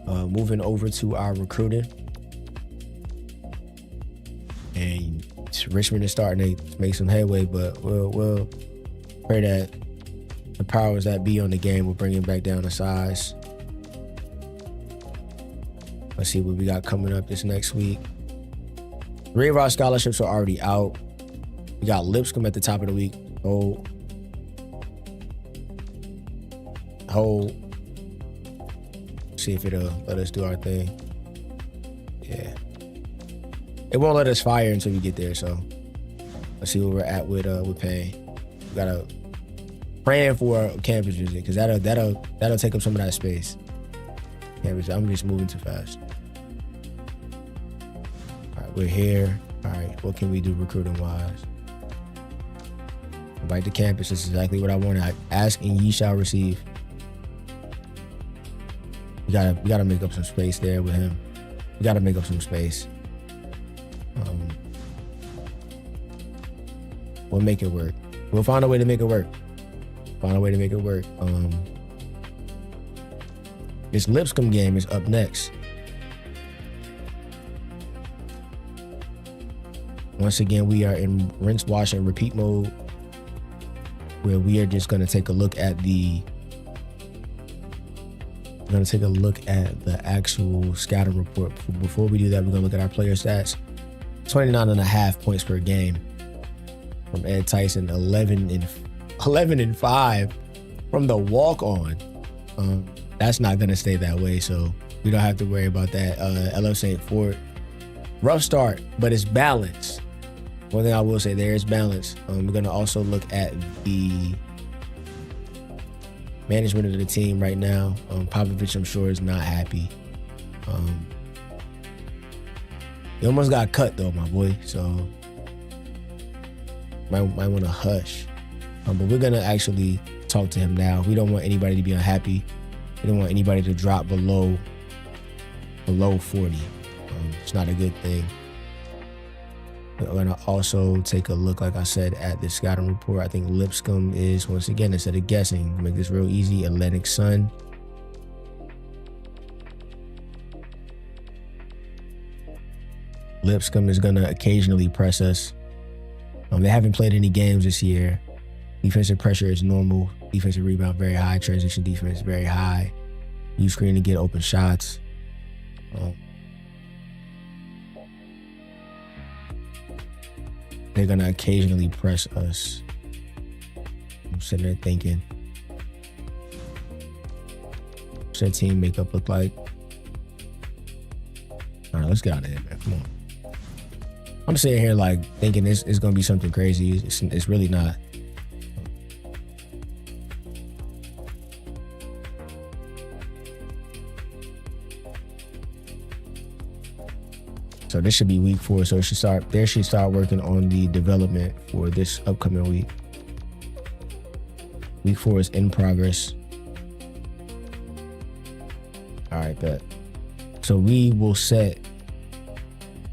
Moving over to our recruiting. And Richmond is starting to make some headway, but we'll pray that the powers that be on the game will bring it back down to size. Let's see what we got coming up this next week. 3 of our scholarships are already out. We got Lipscomb at the top of the week. See if it'll let us do our thing. Yeah. It won't let us fire until we get there, so let's see where we're at with paying. We gotta praying for campus visit, because that'll take up some of that space. Campus, I'm just moving too fast. All right, we're here. All right, what can we do recruiting wise? Invite to campus. This is exactly what I wanted. I ask and ye shall receive. We gotta make up some space there with him. We gotta make up some space. We'll make it work. We'll find a way to make it work. This Lipscomb game is up next. Once again, we are in rinse, wash, and repeat mode, where we are just going to take a look at the actual scouting report. Before we do that, we're going to look at our player stats. 29.5 points per game from Ed Tyson, 11 and 5 from the walk-on. That's not going to stay that way, so we don't have to worry about that. LF St. Fort, rough start, but it's balanced. One thing I will say, there is balance. We're going to also look at the management of the team right now. Popovich, I'm sure, is not happy. He almost got cut, though, my boy, so might want to hush. But we're going to actually talk to him now. We don't want anybody to be unhappy. We don't want anybody to drop below 40. It's not a good thing. We're going to also take a look, like I said, at the scouting report. I think Lipscomb is, once again, instead of guessing, make this real easy, Atlantic Sun. Lipscomb is going to occasionally press us. They haven't played any games this year. Defensive pressure is normal. Defensive rebound very high. Transition defense very high. Use screen to get open shots. They're going to occasionally press us. I'm sitting there thinking, what's their team makeup look like? All right, let's get out of here, man. Come on. I'm sitting here like thinking it's going to be something crazy. It's really not. So this should be week 4. So they should start working on the development for this upcoming week. Week 4 is in progress. All right, bet. So we will set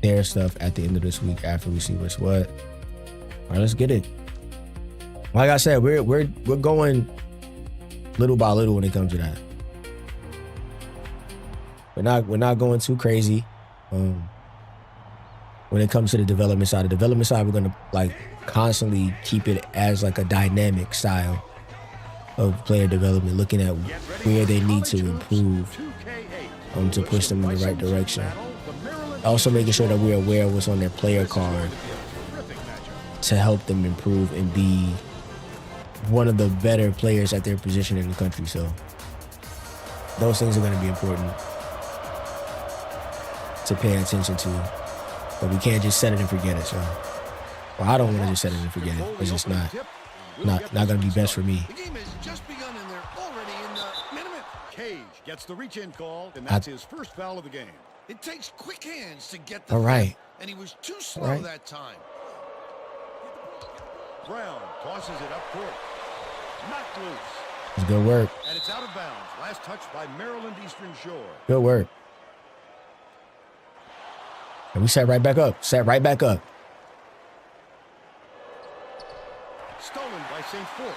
their stuff at the end of this week after we see what's what. All right, let's get it. Like I said, we're going little by little when it comes to that. We're not going too crazy. When it comes to the development side, we're gonna like constantly keep it as like a dynamic style of player development, looking at where they need to improve to push them in the right direction. Also making sure that we're aware of what's on their player card to help them improve and be one of the better players at their position in the country. So those things are going to be important to pay attention to. But we can't just set it and forget it. So, well, I don't want to just set it and forget it. It's just not going to be best for me. The game has just begun and they're already in the minute. Cage gets the reach-in call, and that's his first foul of the game. It takes quick hands to get the all right. fifth, and he was too slow that time. Brown tosses it up court. Knocked loose. It's good work. And it's out of bounds. Last touch by Maryland Eastern Shore. Good work. And we set right back up. Set right back up. Stolen by St. Fort.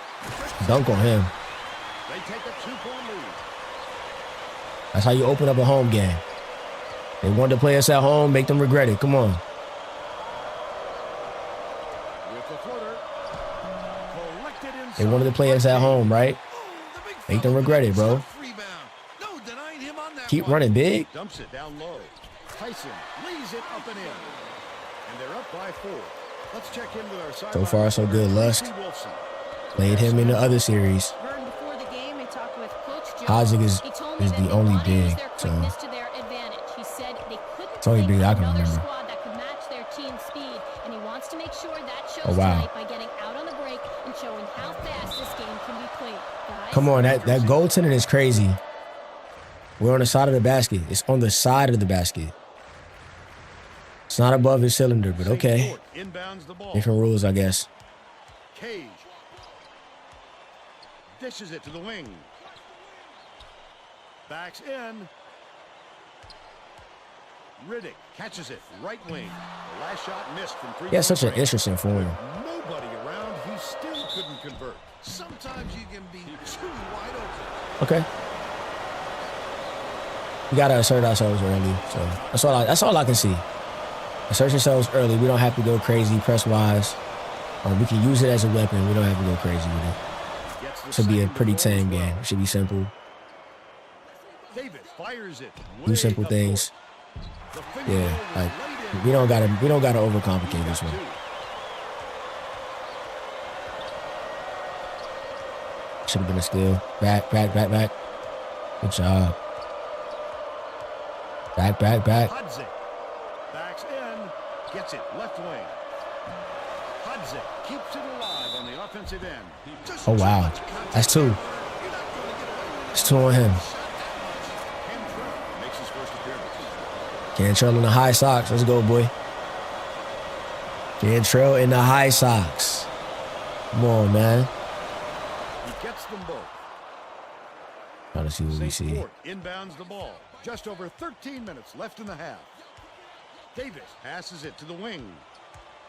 Dunk on him. They take a 2-point lead. That's how you open up a home game. They wanted to play us at home, make them regret it. Come on. With the floater. Collected inside. They wanted to play us at home, right? Make them regret it, bro. No, denying him on that Keep one. running big. Dumps it down low. Tyson leaves it up and in. And they're up by 4. Let's check in with our side. So far, so good. Lusk played him in the other series. Before the game, I talked with Coach Joe. Hodgick is the only big, so to their advantage. He said they couldn't it's only big I can another remember. squad that could match their team speed, and he wants to make sure that shows Oh, wow. tonight by getting out on the break and showing how fast this game can be played. Guys, Come on, that goaltending is crazy. We're on the side of the basket. It's on the side of the basket. It's not above his cylinder, but okay. Inbounds the ball. Different rules, I guess. Cage dishes it to the wing. Backs in. Riddick catches it right wing. The last shot missed from 3. He has such an interesting form. Nobody around. He still couldn't convert. Sometimes you can be too wide open. Okay. We gotta assert ourselves early, so that's all I can see. Assert yourselves early. We don't have to go crazy press wise. We can use it as a weapon. We don't have to go crazy with it. Should be a pretty tame game. Should be simple. Davis fires it. Do simple things. Yeah, like we don't gotta overcomplicate this one. Should have been a steal. Back. Good job. Back. Hodzik backs in, gets it left wing. Hodzik keeps it alive on the offensive end. Oh wow, that's 2. It's 2 on him. Cantrell makes his first appearance. Cantrell in the high socks. Let's go, boy. Cantrell in the high socks. Come on, man. He gets them both. Trying to see what we St. see. Fort inbounds the ball. Just over 13 minutes left in the half. Davis passes it to the wing.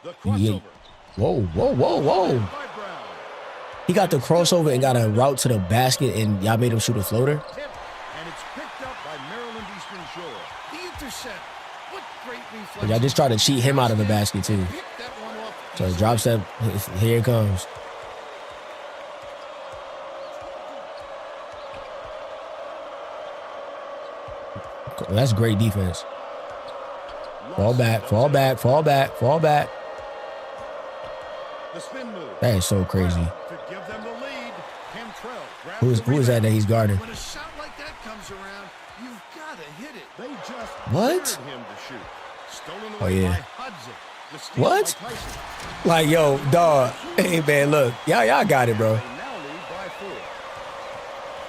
The crossover. Whoa. By Brown. He got the crossover and got a route to the basket, and y'all made him shoot a floater? Tip, and it's picked up by Maryland Eastern Shore. The intercept. What great reflex. Y'all just tried to cheat him out of the basket, too. Pick that one off. So drop step, here it comes. That's great defense. Fall back. The spin move. That is so crazy. To give them the lead. Cantrell grabs Who is that he's guarding? When a shot like that comes around, you've got to hit it. They just What? dared him to shoot. Stolen Oh, away yeah. by Hodzik. The steal What? by Tyson. Like, yo, dog. Hey, man, look. Y'all got it, bro. They now lead by 4.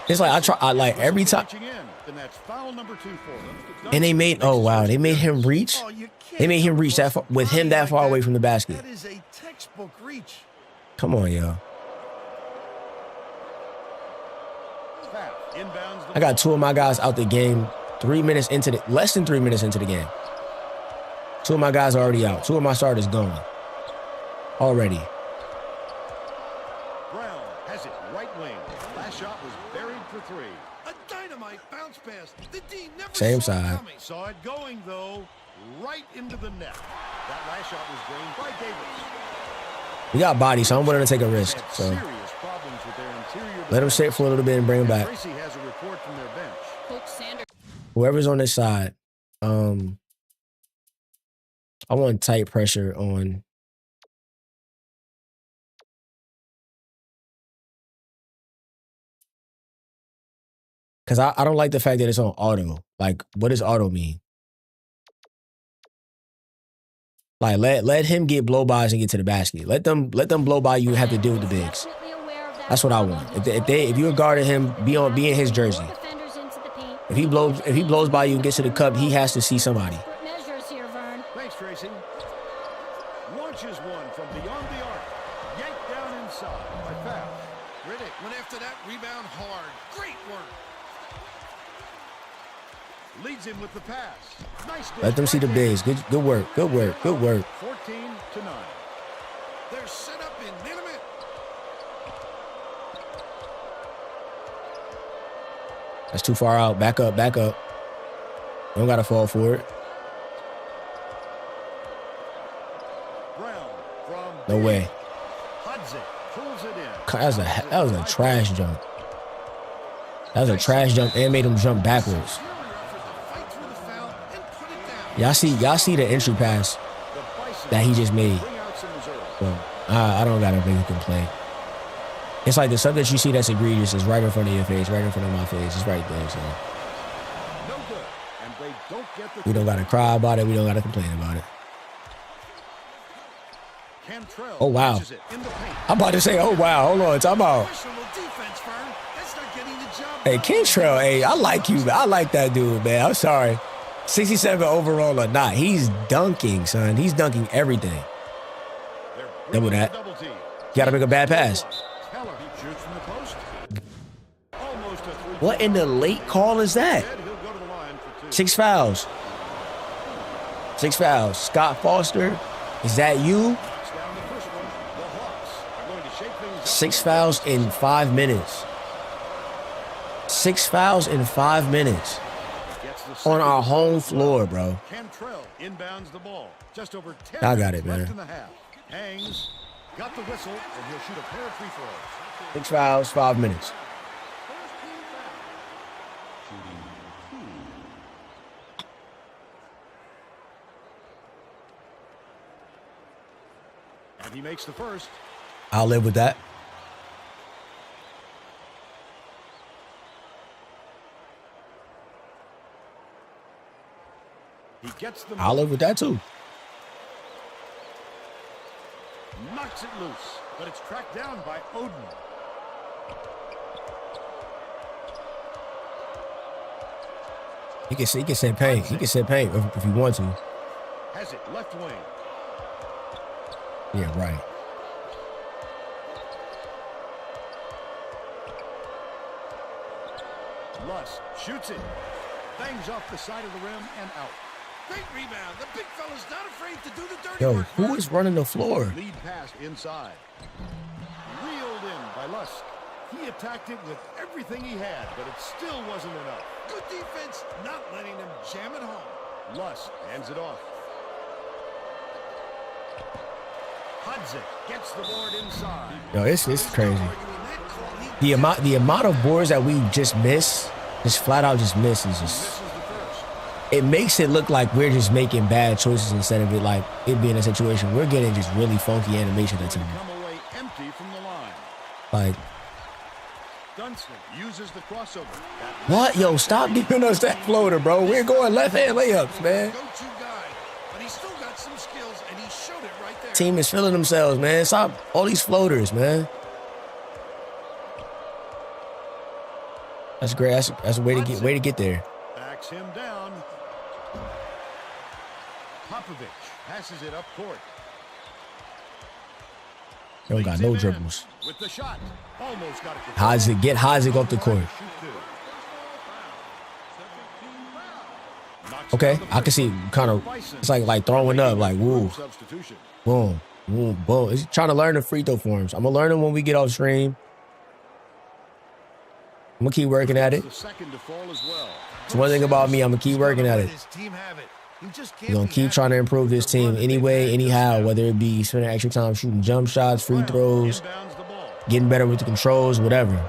It's like, I like every time. Reaching in, and that's foul number 2 for them. And they made, oh, wow. They made him reach. Oh, you can't They made him reach that far, with him that far away from the basket. That is a textbook reach. Come on, yo. Inbounds the I got 2 of my guys out the game less than 3 minutes into the game. 2 of my guys are already out. 2 of my starters gone. Already. Brown has it right wing. Last shot was buried for 3. A dynamite bounce pass. The D never Same saw it side. coming. Saw it going, though, right into the net. That last shot was drained by Davis. We got body, so I'm willing to take a risk. Had So serious problems with their interior let him defense. sit for a little bit and bring him back. Tracy has a report from their bench. Coach Sanders. Whoever's on this side, I want tight pressure on. Because I don't like the fact that it's on auto. Like, what does auto mean? Like, let him get blow-bys and get to the basket. Let them blow by you and have to deal with the bigs. That's what I want. If you're guarding him, be in his jersey. If he blows by you and gets to the cup, he has to see somebody. Thanks, Tracy. Launches one from beyond the arc. Yanked down inside by foul. Riddick went after that rebound hard. Great work. Leads him with the pass. Nice dish. Let them see the bigs. Good work. Good work. Good work. 14-9. They're set up in minute. That's too far out. Back up. Back up. Don't got to fall for it. Brown from No way. Hudson pulls it in. That was a trash jump. That was a trash jump and made him jump backwards. Fight through the foul and put it down. Y'all see the entry pass The Bisons that he just made. bring out some reserves. So I don't got a big complaint. It's like the stuff that you see that's egregious is right in front of your face, right in front of my face. It's right there. So No good. And they don't get the we don't got to cry about it. We don't got to complain about it. Cantrell Oh, wow. pushes it in the paint. I'm about to say, oh, wow. Hold on. Time out. Questionable defense, Fern. That's not getting the job Hey, done. Kentrell, hey, I like you. I like that dude, man. I'm sorry. 67 overall or not. He's dunking, son. He's dunking everything. They're Double bringing that. the double team. Got to make a bad pass. Keller shoots from the post. Almost a three. What in the late call is that? He'll go to the line for 2. 6 fouls. 6 fouls. Scott Foster, is that you? Knocks down the first one. The Hawks are going to shake things up. 6 fouls in 5 minutes. 6 fouls in 5 minutes. Gets the On second our assist home as well. floor, bro. Cantrell inbounds the ball. Just over 10 I got minutes it, man. left in the half. Hangs. Got the whistle, and he'll shoot a pair of free throws. 6 fouls, 5 minutes. And he makes the first. I'll live with that. He gets the I'll live with that too. knocks it loose, but it's tracked down by Oden. He can set paint. He can set paint if he wants to. Has it left wing. Yeah, right. Lusk shoots it. Bangs off the side of the rim and out. Great rebound. The big fella's not afraid to do the dirty Yo, work. who is running the floor? Lead pass inside. Reeled in by Lusk. He attacked it with everything he had, but it still wasn't enough. Good defense, not letting them jam it home. Lusk hands it off. Hudson gets the board inside. Yo, it's crazy. Arguing that call, he The amount of boards that we just miss, just flat out just miss, is just. Misses the first. It makes it look like we're just making bad choices instead of it like it being a situation. We're getting just really funky animation at times. Come away empty from the line. Like, Dunstan uses the crossover. That what? Yo, stop giving us that floater, bro. We're going left-hand layups, man. go-to guy, but he's still got some skills, and he showed it right there. Team is feeling themselves, man. Stop all these floaters, man. That's great. That's a way to get there. backs him down. Popovich passes it up court. Don't got Leads no him in dribbles. with the shot. Almost got it. Get Isaac off the court. Shoot two. Okay, I can see kind of. It's like throwing up, like woo, boom, boom, boom. It's trying to learn the free throw forms. I'm gonna learn them when we get off stream. I'm gonna keep working at it. It's one thing about me. I'm gonna keep working at it. We're gonna keep trying to improve this team anyway, anyhow. Whether it be spending extra time shooting jump shots, free throws, getting better with the controls, whatever.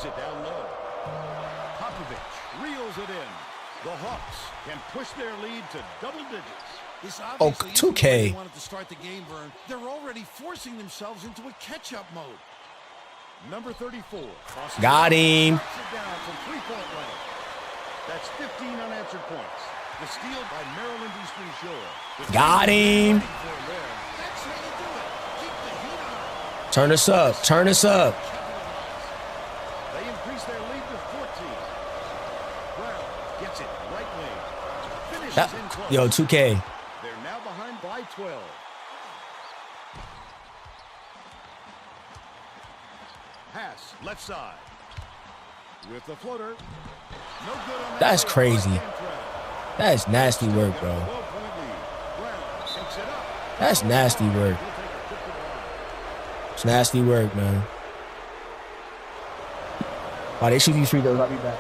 It down low. Popovich reels it in. The Hawks can push their lead to double digits. This 2K. They wanted to start the game, Vern. They're already forcing themselves into a catch-up mode. Number 34. Got him. Down from three-point range. That's 15 unanswered points. The steal by Maryland Eastern Shore. Got him. That's how you do it. Keep the heat on. Turn us up. Turn us up. They increase their lead to 14. Brown gets it right wing. Finishes in close. Yo, 2K. They're now behind by 12. Pass left side. With the floater. No good on that. That's crazy. That's nasty work, bro. That's nasty work. It's nasty work, man. While they shoot these free throws, I'll be back.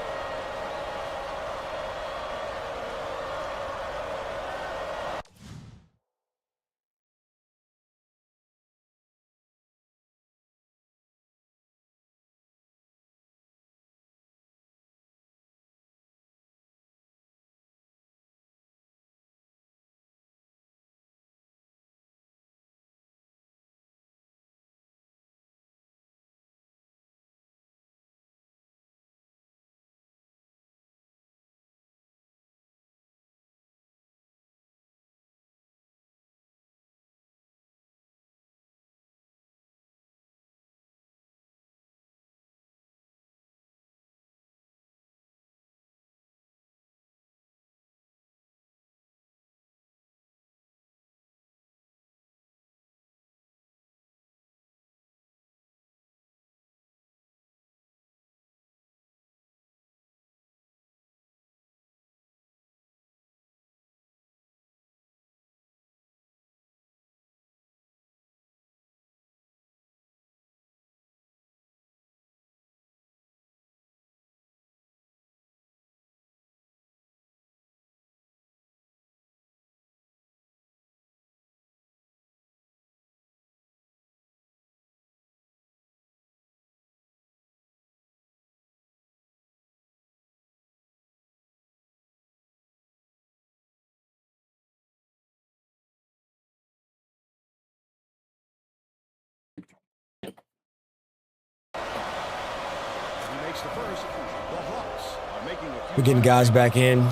The first, the Hawks are making a We're getting guys back in.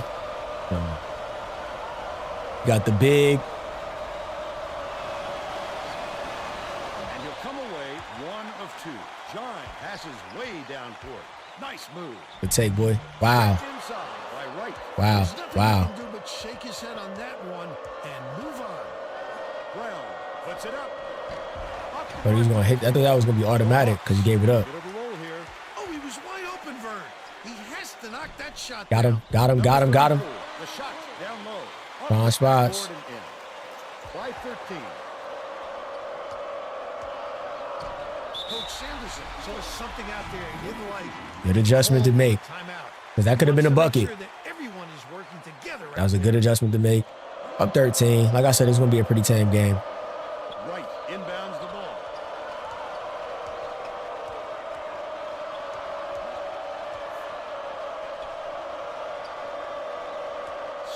Got the big. And he'll come away 1 of 2. John passes way down court. Nice move. Good take, boy. Wow. Inside by Wright. Wow. Wow. He can do but shake his head on that one and move on. Brown puts it up. But he's gonna hit. I thought that was gonna be automatic because he gave it up. Bit of a roll here. Oh, he was wide open, Vern. He has to knock that shot Got him. down. Got him. Got him. Got him. The shot down low. Wrong spots. Forward and in. By 13. Coach Sanderson saw something out there he didn't like. Good adjustment to make. Timeout. Because that could have been a Wants to bucket. make sure that everyone is working together That was a out good there. adjustment to make. Up 13. Like I said, it's gonna be a pretty tame game. Wright inbounds the ball.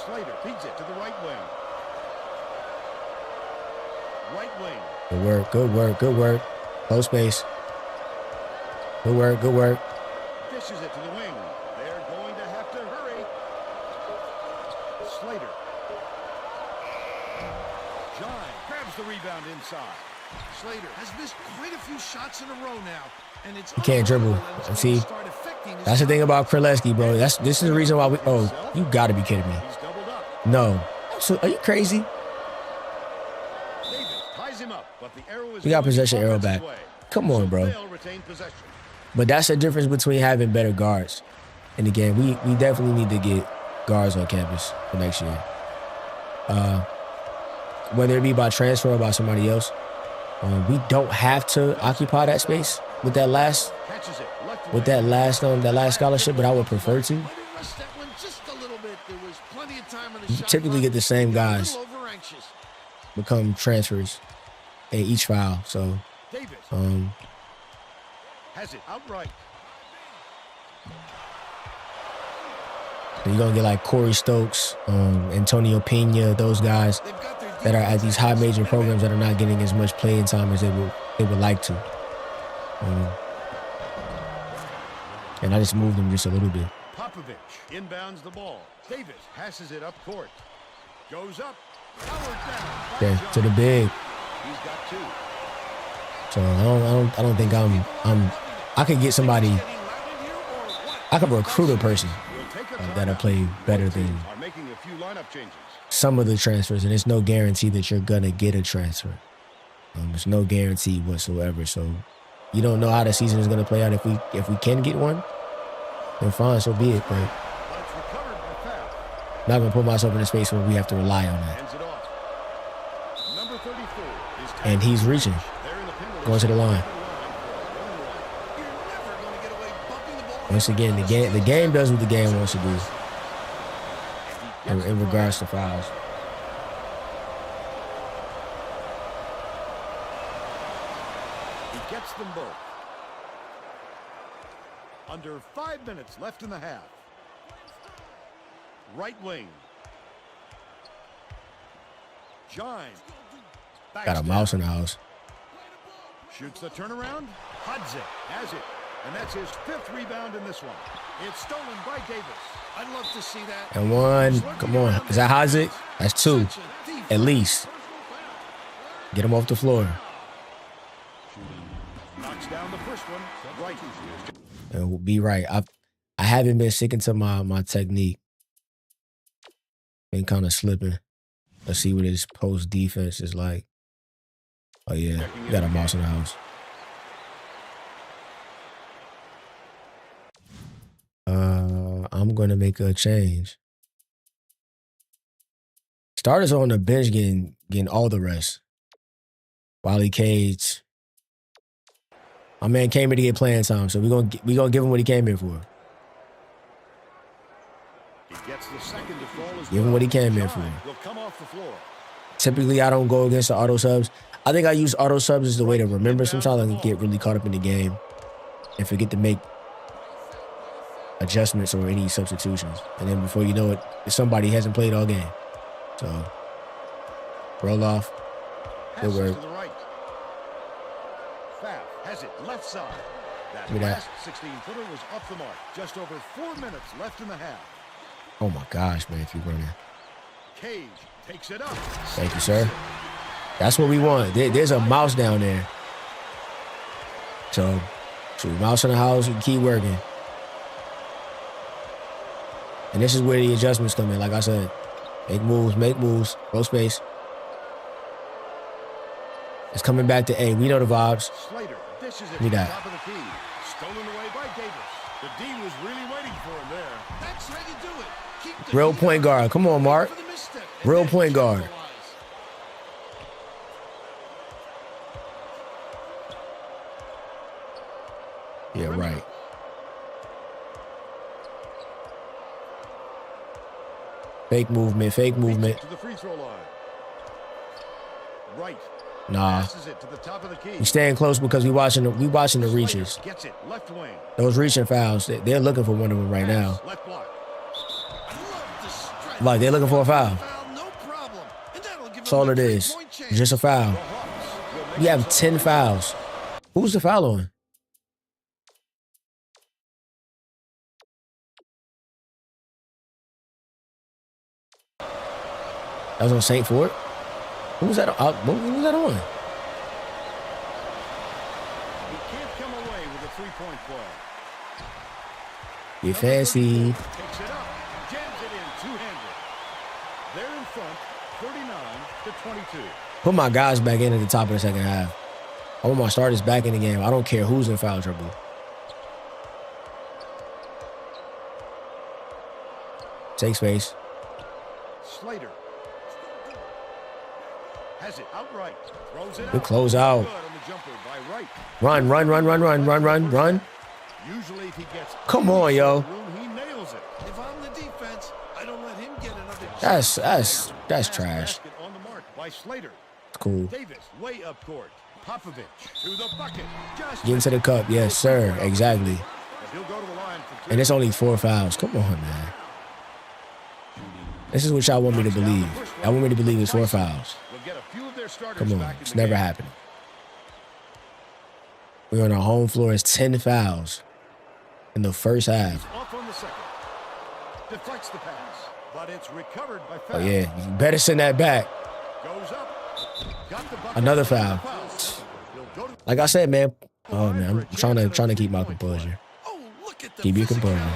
Slater feeds it to the right wing. Right wing. Good work. Good work. Good work. Close space. Good work. Good work. Dishes it to the wing. They're going to have to hurry. Slater. John grabs the rebound inside. Slater has missed quite a few shots in a row now, and it's He can't dribble. See, that's the thing about Kraleski, bro. This is the reason why we. Oh, you got to be kidding me. He's doubled up. No. So, are you crazy? Davis ties ties him up, but the arrow is We got going possession arrow offense's back. way. Come on, So bro. they'll retain possession. But that's the difference between having better guards in the game. We definitely need to get guards on campus for next year. Whether it be by transfer or by somebody else, we don't have to occupy that space with that last Catches it. Left with away. that last scholarship, but I would prefer to. Might have rushed that one just a little bit. There was plenty of time on the You shot typically clock. get the same Got a guys little over-anxious. become transfers in each file. So Davis has it outright. you're gonna get like Corey Stokes, Antonio Pena, those guys They've got their that are at these high major programs that are not getting as much playing time as they would like to. And I just moved them just a little bit. Popovich inbounds the ball. Davis passes it up court. Goes up. Powered down. by Yeah, John. to the big. He's got 2. So I don't think I could get somebody. I could recruit a person We'll take a that'll timeout. play better Both than teams are making a few lineup changes. some of the transfers, and it's no guarantee that you're gonna get a transfer. There's no guarantee whatsoever. So you don't know how the season is gonna play out. If we can get one, then fine, so be it. But But it's recovered by Fab. I'm not gonna put myself in a space where we have to rely on that. Hands it off. Number 34 is And he's reaching, They're in the penalty going to the line. You're never going to get away bumping the ball. Once again, the game does what the game wants to do in regards to fouls. He gets them both. Under 5 minutes left in the half. Right wing. Gine. Got a mouse in the house. Shoots the turnaround. Huds it. Has it. And that's his 5th rebound in this one. It's stolen by Davis. I'd love to see that. And one, come on. Is that Hazic? That's 2, Such a deep at least. Get him off the floor. Knocks down the first one. Right. And we'll be right. I haven't been sticking to my technique. Been kind of slipping. Let's see what his post defense is like. Oh yeah, got a mouse in the house. I'm gonna make a change. Starters on the bench getting all the rest. Wiley Cage. My man came here to get playing time, so we gonna give him what he came here for. He gets the second to fall as Give him what he came here for. Gine will come off the floor. Typically, I don't go against the auto subs. I think I use auto subs as the way to remember. Sometimes I can get really caught up in the game and forget to make adjustments or any substitutions. And then before you know it, somebody hasn't played all game. So, roll off. Good Passes work. to the right. Fab has it left side. That Give me that. last 16-footer was off the mark. Just over 4 minutes left in the half. Oh my gosh, man, if you're running. Cage takes it up. Thank you, sir. That's what we want. There's a mouse down there. So mouse in the house, we keep working. And this is where the adjustments come in. Like I said, make moves, go space. It's coming back to A. We know the vibes. Slater dishes it Give to me the that. top of the key. Stolen away by Davis. The D was really waiting for him there. That's how you do it. Keep the Real heat point up. guard. Come on, Mark. For the misstep, and Real then point guard. capitalize. Yeah, right. Fake movement, fake movement. To the free throw line. Right. Nah. Passes it to the top of the key. We staying close because we watching the reaches. Slater gets it left wing. Those reaching fouls, they're looking for one of them right now. Left block. Love the strike. Like they're looking for a foul. Foul, no problem. And that'll give That's them all the it is. 3-point chance. It's just a foul. The Hawks will make We have it 10 fouls. Who's the foul on? That was on St. Fort. Who was that? Who was that on? He can't come away with a 3-point play. You fancy. Takes it up, jams it in two-handed. They're in front, 39-22. Put my guys back in at the top of the second half. I want my starters back in the game. I don't care who's in foul trouble. Take space. Slater has it outright. Throws it Good out. close out. Good on the jumper by Wright. Run, run, run, run, run, run, run, run. Usually if he gets Come on, yo. room, he nails it. If I'm the defense, I don't let him get another chance. That's trash. Basket on the mark by Slater. It's cool. Davis way up court. Popovich to the bucket. Just Get into the cup. Yes, sir. Exactly. but he'll go to the line for two. And it's only 4 fouls. Come on, man. This is what y'all want me to believe. Y'all want me to believe it's 4 fouls. We'll get a few of their starters Come on. back in It's the never game. happening. We're on our home floor. It's 10 fouls in the first half. Off on the second. Deflects the pass, but it's recovered by Oh, foul. yeah. You better send that back. Goes up. Got the bucket. Another foul. He'll go to Like I said, man. Oh, man. I'm trying to keep my composure. Oh, look at the Keep your composure. physicality.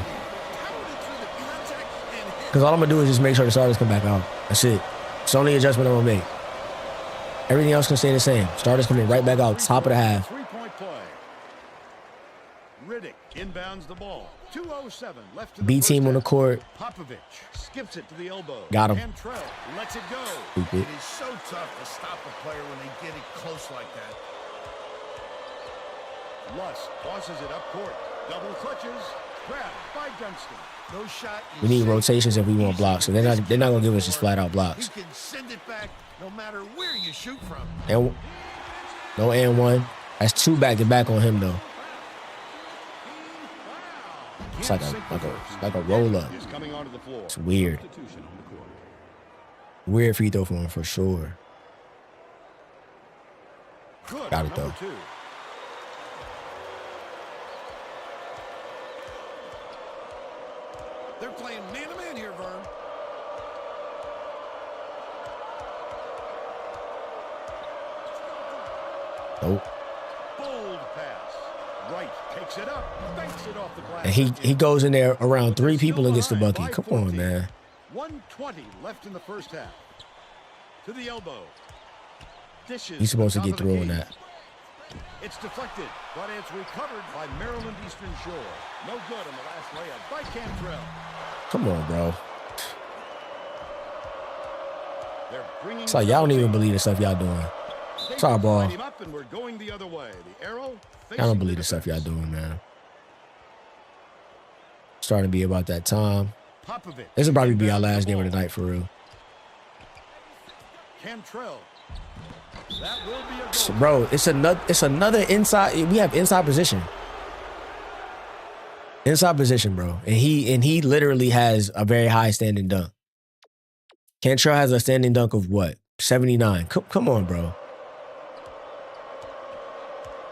Pounded through the contact and hit. Because all I'm going to do is just make sure the starters come back out. That's it. It's the only adjustment I'm going to make. Everything else can stay the same. Starters coming right back out, top of the half. Three-point play. Riddick inbounds the ball. 2:07 left in the B first team on the half. court. Popovich skips it to the elbow. Got him. Cantrell lets it go. Stupid. It is so tough to stop a player when they get it close like that. Luss tosses it up court. Double clutches. Grabbed by Dunston. No shot. We need rotations if we want blocks. So they're not going to give us just flat out blocks. You can send it back no matter where you shoot from. And no and one. That's 2 back-to-back on him, though. It's like a roll-up. Is coming onto the floor. It's weird. Weird free throw for him, for sure. Good. Got it, though. Number 2. They're playing man-to-man here, Vern. Nope. Bold pass. Wright takes it up. Banks it off the glass. And he goes in there around 3 people and gets the bucket. Come on, man. 1:20 left in the first half. To the elbow. Dishes. He's supposed to top get of the through on key. that. It's deflected, but it's recovered by Maryland Eastern Shore. No good on the last layup by Cantrell. Come on, bro. They're bringing It's like y'all don't even believe the stuff y'all doing. They Sorry, ball. line him up and we're going the other way. The arrow I don't believe the stuff y'all doing, man. Starting to be about that time. Popovich. This will probably be our last game of the night for real. Cantrell. That will be a So, goal. bro, it's another inside. We have inside position. Inside position, bro. And he literally has a very high standing dunk. Cantrell has a standing dunk of what? 79. Come on, bro.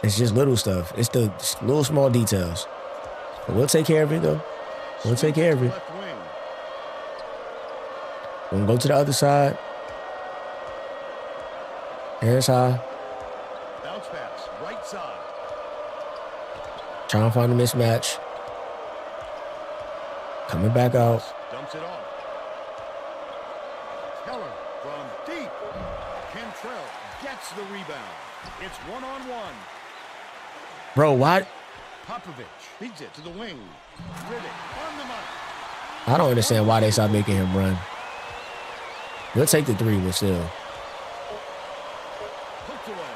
It's just little stuff. It's the little small details. But we'll take care of it, though. We'll take care of it. Left wing. We'll go to the other side. Hands high. Bounce pass. Right side. Trying to find a mismatch. Coming back out. Dumps it off. Keller from deep. Cantrell gets the rebound. It's one-on-one. Bro, what? Popovich feeds it to the wing. Riddick on the mark. I don't understand why they stopped making him run. We'll take the 3, but still. Hooked away.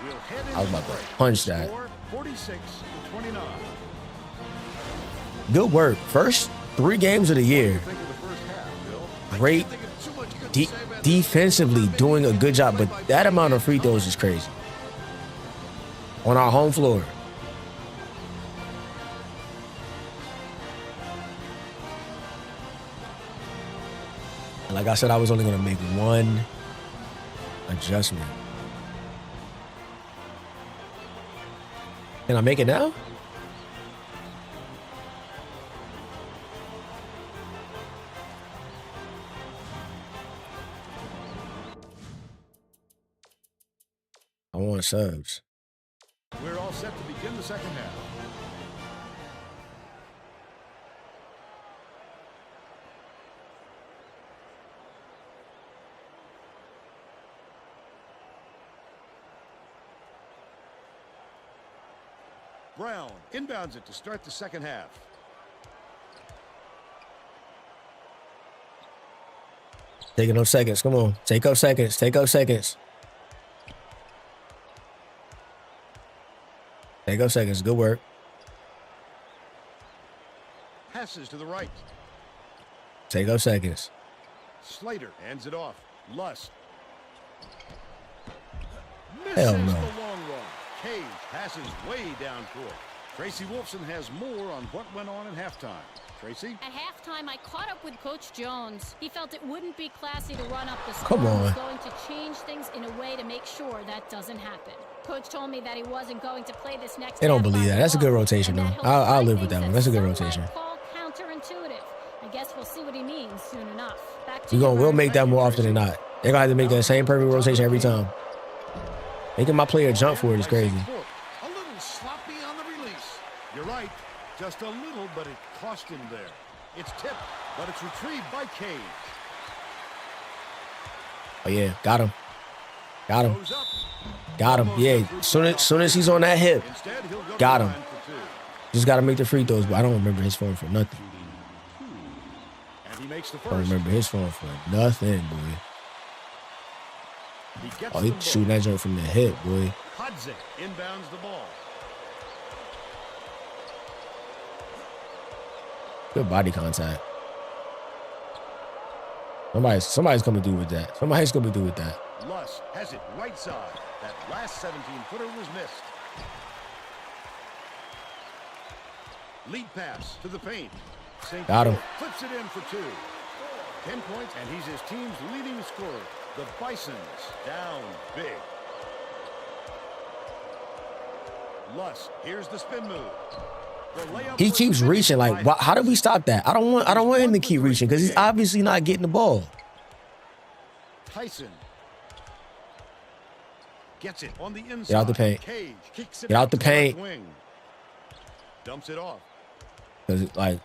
We'll head I was into about to break. punch that. Score 46-29. Good work. First 3 games of the year. Think of the first half, Bill. Great. Think of too much good to De- say about defensively doing a good job, but that amount of free throws is crazy. On our home floor. And like I said, I was only going to make 1 adjustment. Can I make it now? I want subs. We're all set to begin the second half. Brown inbounds it to start the second half. Taking up seconds. Come on. Take up seconds. Take up seconds. Take up seconds. Good work. Passes to the right. Take up seconds. Slater hands it off. Lust. Hell Misses no. the long run. Cage passes way down court. Tracy Wolfson has more on what went on at halftime. Tracy? At halftime, I caught up with Coach Jones. He felt it wouldn't be classy to run up the score. Come on. He was going to change things in a way to make sure that doesn't happen. Coach told me that he wasn't going to play this next. They don't half believe by that. That's a the good book, rotation, and though. that helped I'll find live with things that one. That's a good some rotation. might call counterintuitive. I guess we'll see what he means soon enough. Back to We'll you, make that Vern. more often than not. They're going to have to make that same perfect rotation every time. Making my player jump for it is crazy. A little sloppy on the release. You're right. Just a little, but it cost him there. It's tipped, but it's retrieved by Cage. Oh, yeah. Got him. Got him. Goes up. Got him. Yeah. Soon as he's on that hip, Instead, he'll go got to the him. line for two. just got to make the free throws. But I don't remember his form for nothing. And he makes the I don't first. remember his form for nothing, boy. He gets Oh, them he both. shooting that joint from the hip, boy. Hudzik inbounds the ball. Good body contact. Somebody's coming through with that. Somebody's coming through with that. Lust has it right side. That last 17-footer was missed. Lead pass to the paint. St. Got him. Flips it in for two. 10 points, and he's his team's leading scorer. The Bisons down big. Lust, here's the spin move. The layup He was keeps missed reaching. by Like, how do we stop that? I don't want him to keep reaching because he's obviously not getting the ball. Tyson gets it on the inside. Get out the paint. Cage kicks it Get out the to left paint. wing. Dumps it off. Because, like,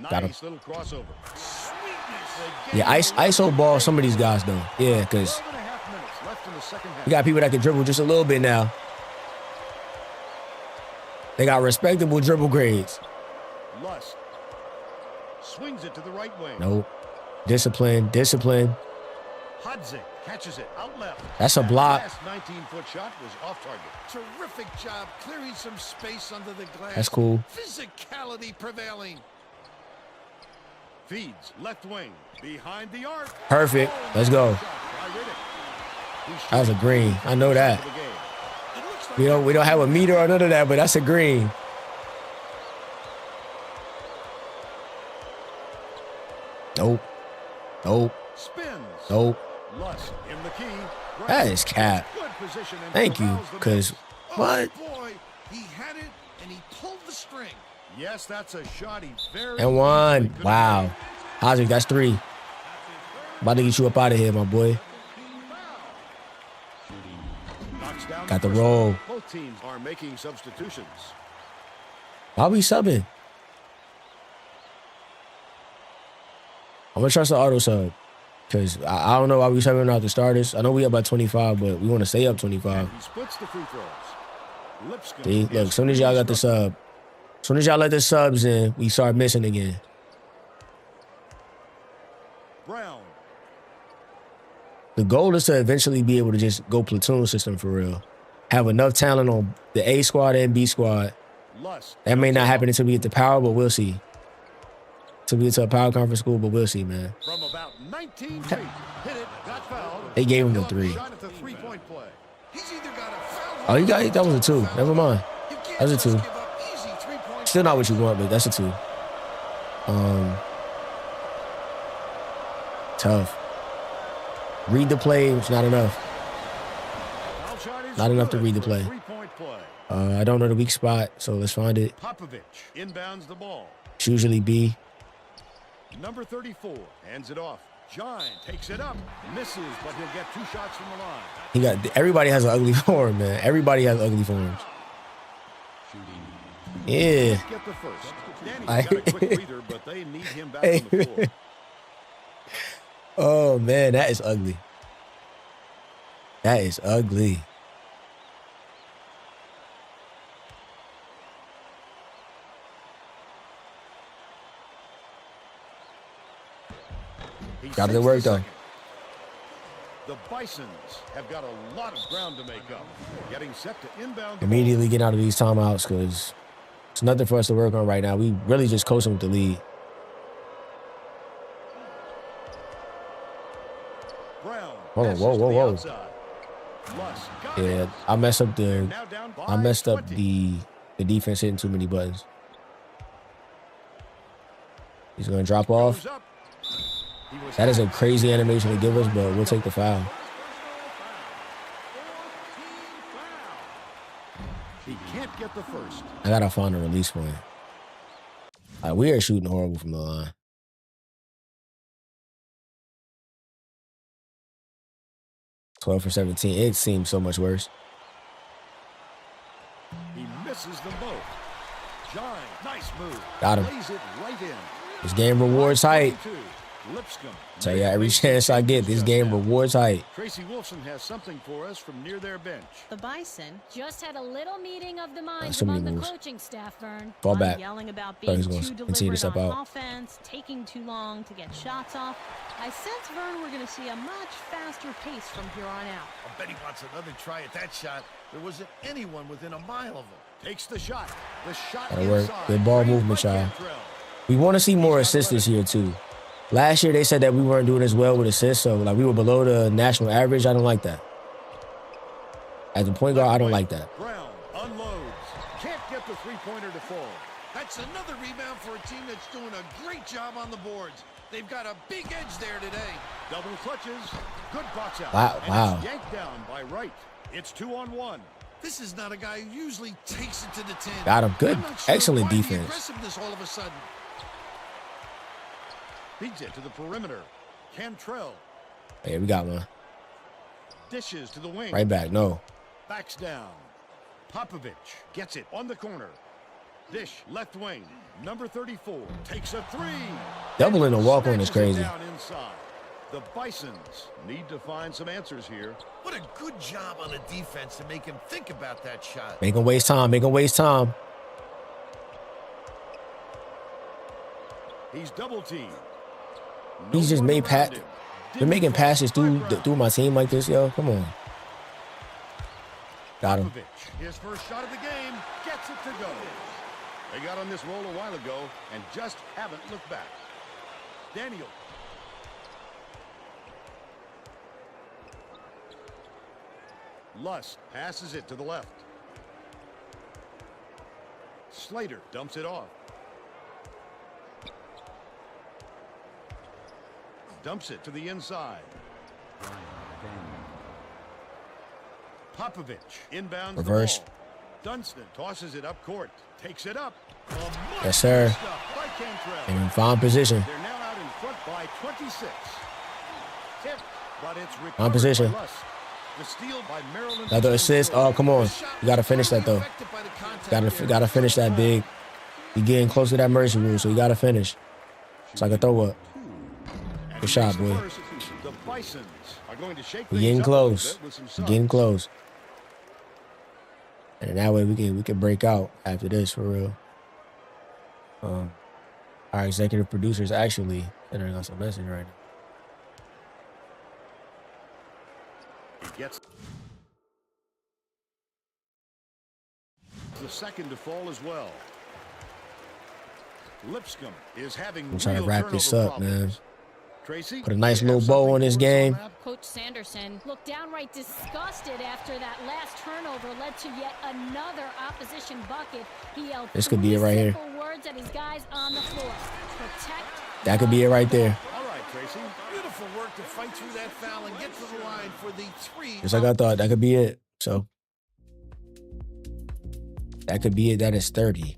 Got him. Nice little crossover. Sweetness. yeah, ISO ball some of these guys, though. Yeah, because 12 and a half minutes left in the second half. you got people that can dribble just a little bit now. They got respectable dribble grades. Lust swings it to the right wing. Nope. Discipline. Hudzik catches it out left. That's a block. That last 19-foot shot was off target. Terrific job clearing some space under the glass. That's cool. Physicality prevailing. Feeds left wing behind the arc. Perfect. Let's go. Shot by Riddick. He That was a green. I know that. shot for the game. It looks like We don't have a meter or none of that, but that's a green. Nope. Spins. Nope. Lust in the key. That is cap. Good position and Thank you. allows the Because, miss. what? Oh boy, he had it and he pulled the string. Yes, that's a shot he very And one. easily could have Wow. made. How's that's 3. About to get you up out of here, my boy. Knocks down Got the first roll. one. Both teams are making substitutions. Why we subbing? I'm going to trust the auto sub. Because I don't know why we subbing out the starters. I know we up by 25, but we want to stay up 25. He splits the free throws. Lipscomb See, look, is as soon as y'all got the sub, as soon as y'all let the subs in, we start missing again. Brown. The goal is to eventually be able to just go platoon system for real. Have enough talent on the A squad and B squad. Lust. That may not happen until we get to power, but we'll see. Until we get to a power conference school, but we'll see, man. From about 19 feet. Hit it. Got fouled. They gave him the He'll have a 3. Shot at the three-point play. He's either got a foul. Oh, you got that was a 2. Never mind. You can't That was a just 2. give up easy 3-point Still not what you want, but that's a 2. Tough. Read the play. It's not enough. Foul shot is Not enough to good read the for play. a three-point play. I don't know the weak spot, so let's find it. Popovich inbounds the ball. It's usually B. Number 34 hands it off. John takes it up. Misses, but he'll get 2 shots from the line. Everybody has an ugly form, man. Everybody has ugly forms. Yeah. Get the first. Danny's I- got a quick breather, but they need him back on the floor. Oh man, that is ugly. That is ugly. Got to work though. The Bisons have got a lot of ground to make up. Getting set to inbound. Immediately get out of these timeouts because it's nothing for us to work on right now. We really just coasting with the lead. Brown. Whoa, whoa, whoa, whoa. Yeah, I messed up the defense hitting too many buttons. He's gonna drop off. That is a crazy animation to give us, but we'll take the foul. He can't get the first. I gotta find a release point. We are shooting horrible from the line. $12 for 17. It seems so much worse. He misses them both. Shine. Nice move. Got him. Plays it right in. This game rewards height. Lipscomb. Tell you every chance I get, this game rewards height. Tracy Wolfson has something for us from near their bench. The Bison just had a little meeting of the minds so many among the moves. coaching staff, Vern. Ball back. Yelling about Thought he being was too gonna continue to deliberate step on out. offense, taking too long to get shots off. I sense, Vern, we're going to see a much faster pace from here on out. I bet he wants another try at that shot. There wasn't anyone within a mile of him. Takes the shot. The shot That'll work. inside. Good ball Great movement, by y'all. Cantrell. We want to see more assists this year, too. Last year, they said that we weren't doing as well with assists, so like we were below the national average. I don't like that. As a point guard, I don't like that. Brown unloads. Can't get the three-pointer to fall. That's another rebound for a team that's doing a great job on the boards. They've got a big edge there today. Double clutches. Good box out. Wow, And wow. It's yanked down by Wright. It's 2-on-1. This is not a guy who usually takes it to the 10. Got him. Good. I'm not sure Excellent why the defense. aggressiveness all of a sudden. Feeds it to the perimeter. Cantrell Yeah, we got one. dishes to the wing. Right back. No. Backs down. Popovich gets it on the corner. Dish left wing. Number 34 takes a three. Doubling a walk-on is Smashes it crazy. down inside. The Bisons need to find some answers here. What a good job on the defense to make him think about that shot. Make him waste time. Make him waste time. He's double teamed. He's just made They're making passes through my team like this, yo. Come on. Got him. His first shot of the game gets it to go. They got on this roll a while ago and just haven't looked back. Daniel. Lust passes it to the left. Slater dumps it off. Dumps it to the inside. Popovich inbounds Reverse. the ball. Dunston tosses it up court. Takes it up. Yes, sir. Stuff by Cantrell. In fine position. They're now out in front by 26. Tip, but it's recovered On position. by Lust. The steal by Maryland. Another assist. Oh, come on. You got to finish that, though. Gotta finish that big. You're getting close to that mercy rule, so you got to finish. It's like a throw-up. Good shot, boy. The Bisons are going to shake We're things getting up a close. bit with some We're getting subs. close. And that way we can break out after this for real. Our executive producer is actually entering us a message right now. He gets the second to fall as well. Lipscomb is having I'm trying to real wrap this turnover up, man. problems. Tracy, Put a nice you have little bow something on this for us game. that? Coach Sanderson looked downright disgusted after that last turnover led to yet another opposition bucket. He yelled This could be it right here. simple words at his guys on the floor. Protect. That could be it right there. All right, Tracy. Beautiful work to fight through that foul and get to the line for the three. Just like I thought, that could be it. So that could be it. That is 30.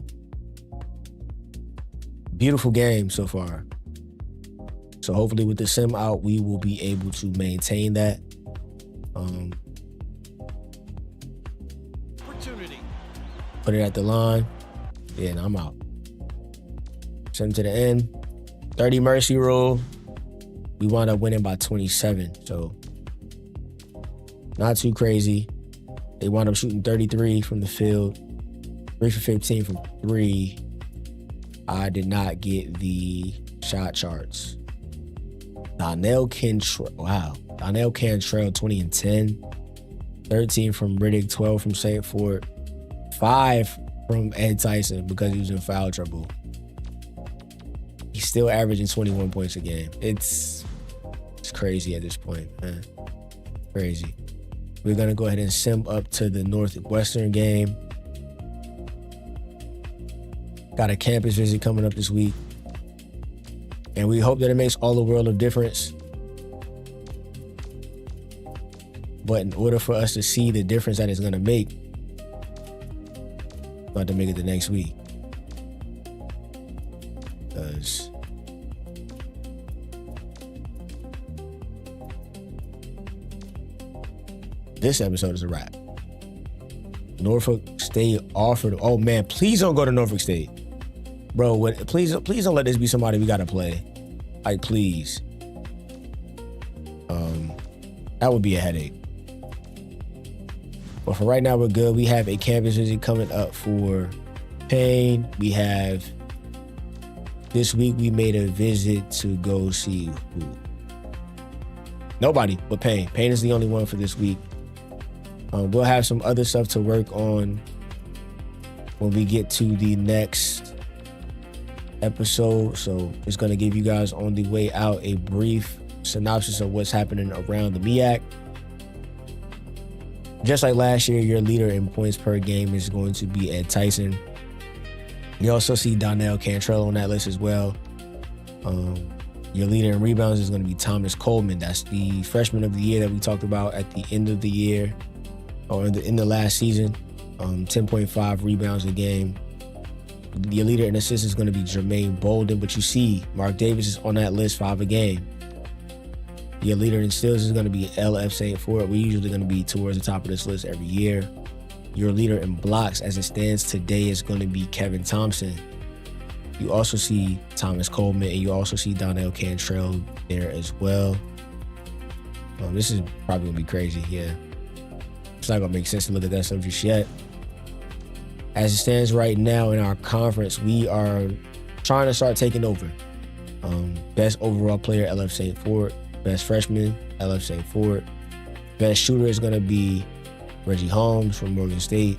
Beautiful game so far. So hopefully with the sim out, we will be able to maintain that. Opportunity. Put it at the line. Yeah, and I'm out. Sim to the end. 30 mercy rule. We wound up winning by 27. So Not too crazy. They wound up shooting 33 from the field, 3 for 15 from 3. I did not get the shot charts. Donnell Cantrell, 20 and 10. 13 from Riddick, 12 from St. Fort, 5 from Ed Tyson because he was in foul trouble. He's still averaging 21 points a game. It's crazy at this point, man. Crazy. We're going to go ahead and sim up to the Northwestern game. Got a campus visit coming up this week. And we hope that it makes all the world of difference. But in order for us to see the difference that it's going to make, we'll have to make it the next week. Because this episode is a wrap. Norfolk State offered. Oh man, please don't go to Norfolk State, bro. Please don't let this be somebody we gotta play. Like, please. That would be a headache. But for right now, we're good. We have a campus visit coming up for Payne. We have this week. We made a visit to go see who? Nobody but Payne. Payne is the only one for this week. We'll have some other stuff to work on when we get to the next episode. So it's going to give you guys on the way out a brief synopsis of what's happening around the MEAC. Just like last year, your leader in points per game is going to be Ed Tyson. You also see Donnell Cantrell on that list as well. Your leader in rebounds is going to be Thomas Coleman. That's the freshman of the year that we talked about at the end of the year. Or in the last season, 10.5 rebounds a game. Your leader in assists is going to be Jermaine Bolden, but you see Mark Davis is on that list, 5 a game. Your leader in steals is going to be LF St. Fort. We're usually going to be towards the top of this list every year. Your leader in blocks as it stands today is going to be Kevin Thompson. You also see Thomas Coleman, and you also see Donnell Cantrell there as well. This is probably going to be crazy, yeah. It's not going to make sense to look at that stuff just yet. As it stands right now in our conference, we are trying to start taking over. Best overall player, LF St. Fort. Best freshman, LF St. Fort. Best shooter is going to be Reggie Holmes from Morgan State.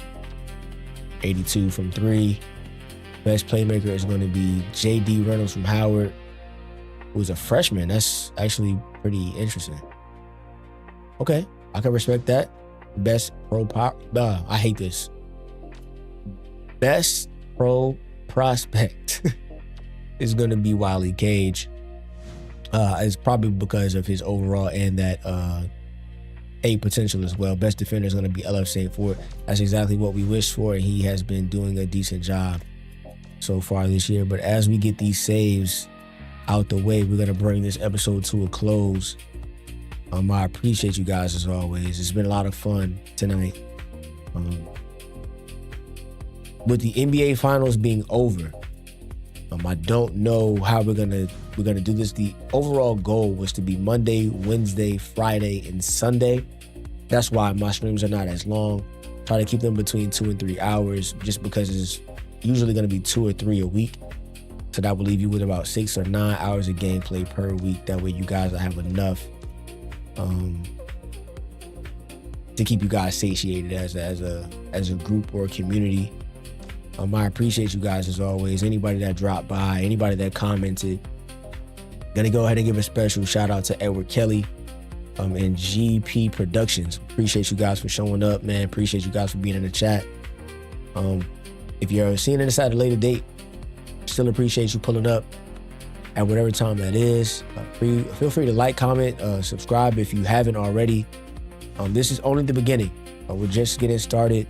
82 from 3. Best playmaker is going to be J.D. Reynolds from Howard, who's a freshman. That's actually pretty interesting. Okay, I can respect that. Best pro I hate this. Best pro prospect is going to be Wiley Cage. It's probably because of his overall and that A potential as well. Best defender is going to be LF St. Fort. That's exactly what we wished for, and he has been doing a decent job so far this year. But as we get these saves out the way, we're going to bring this episode to a close. I appreciate you guys as always. It's been a lot of fun tonight. With the NBA Finals being over, I don't know how we're gonna do this. The overall goal was to be Monday, Wednesday, Friday, and Sunday. That's why my streams are not as long. Try to keep them between 2 and 3 hours, just because it's usually gonna be 2 or 3 a week. So that will leave you with about 6 or 9 hours of gameplay per week. That way you guys will have enough to keep you guys satiated as a group or a community. I appreciate you guys as always. Anybody that dropped by, anybody that commented. Gonna go ahead and give a special shout out to Edward Kelly and GP Productions. Appreciate you guys for showing up, man. Appreciate you guys for being in the chat. If you're seeing this at a later date, still appreciate you pulling up at whatever time that is. Feel free to like, comment, subscribe if you haven't already. This is only the beginning. We're just getting started.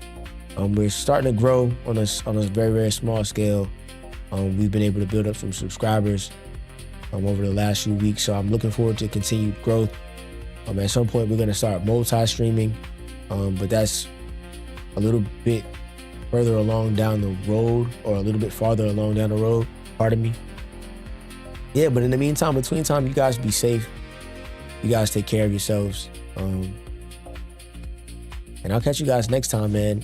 We're starting to grow on a very, very small scale. We've been able to build up some subscribers over the last few weeks, so I'm looking forward to continued growth. At some point, we're going to start multi-streaming, but that's a little bit further along down the road, or a little bit farther along down the road, pardon me. Yeah, but in the meantime, between time, you guys be safe. You guys take care of yourselves. And I'll catch you guys next time, man.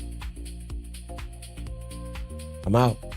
I'm out.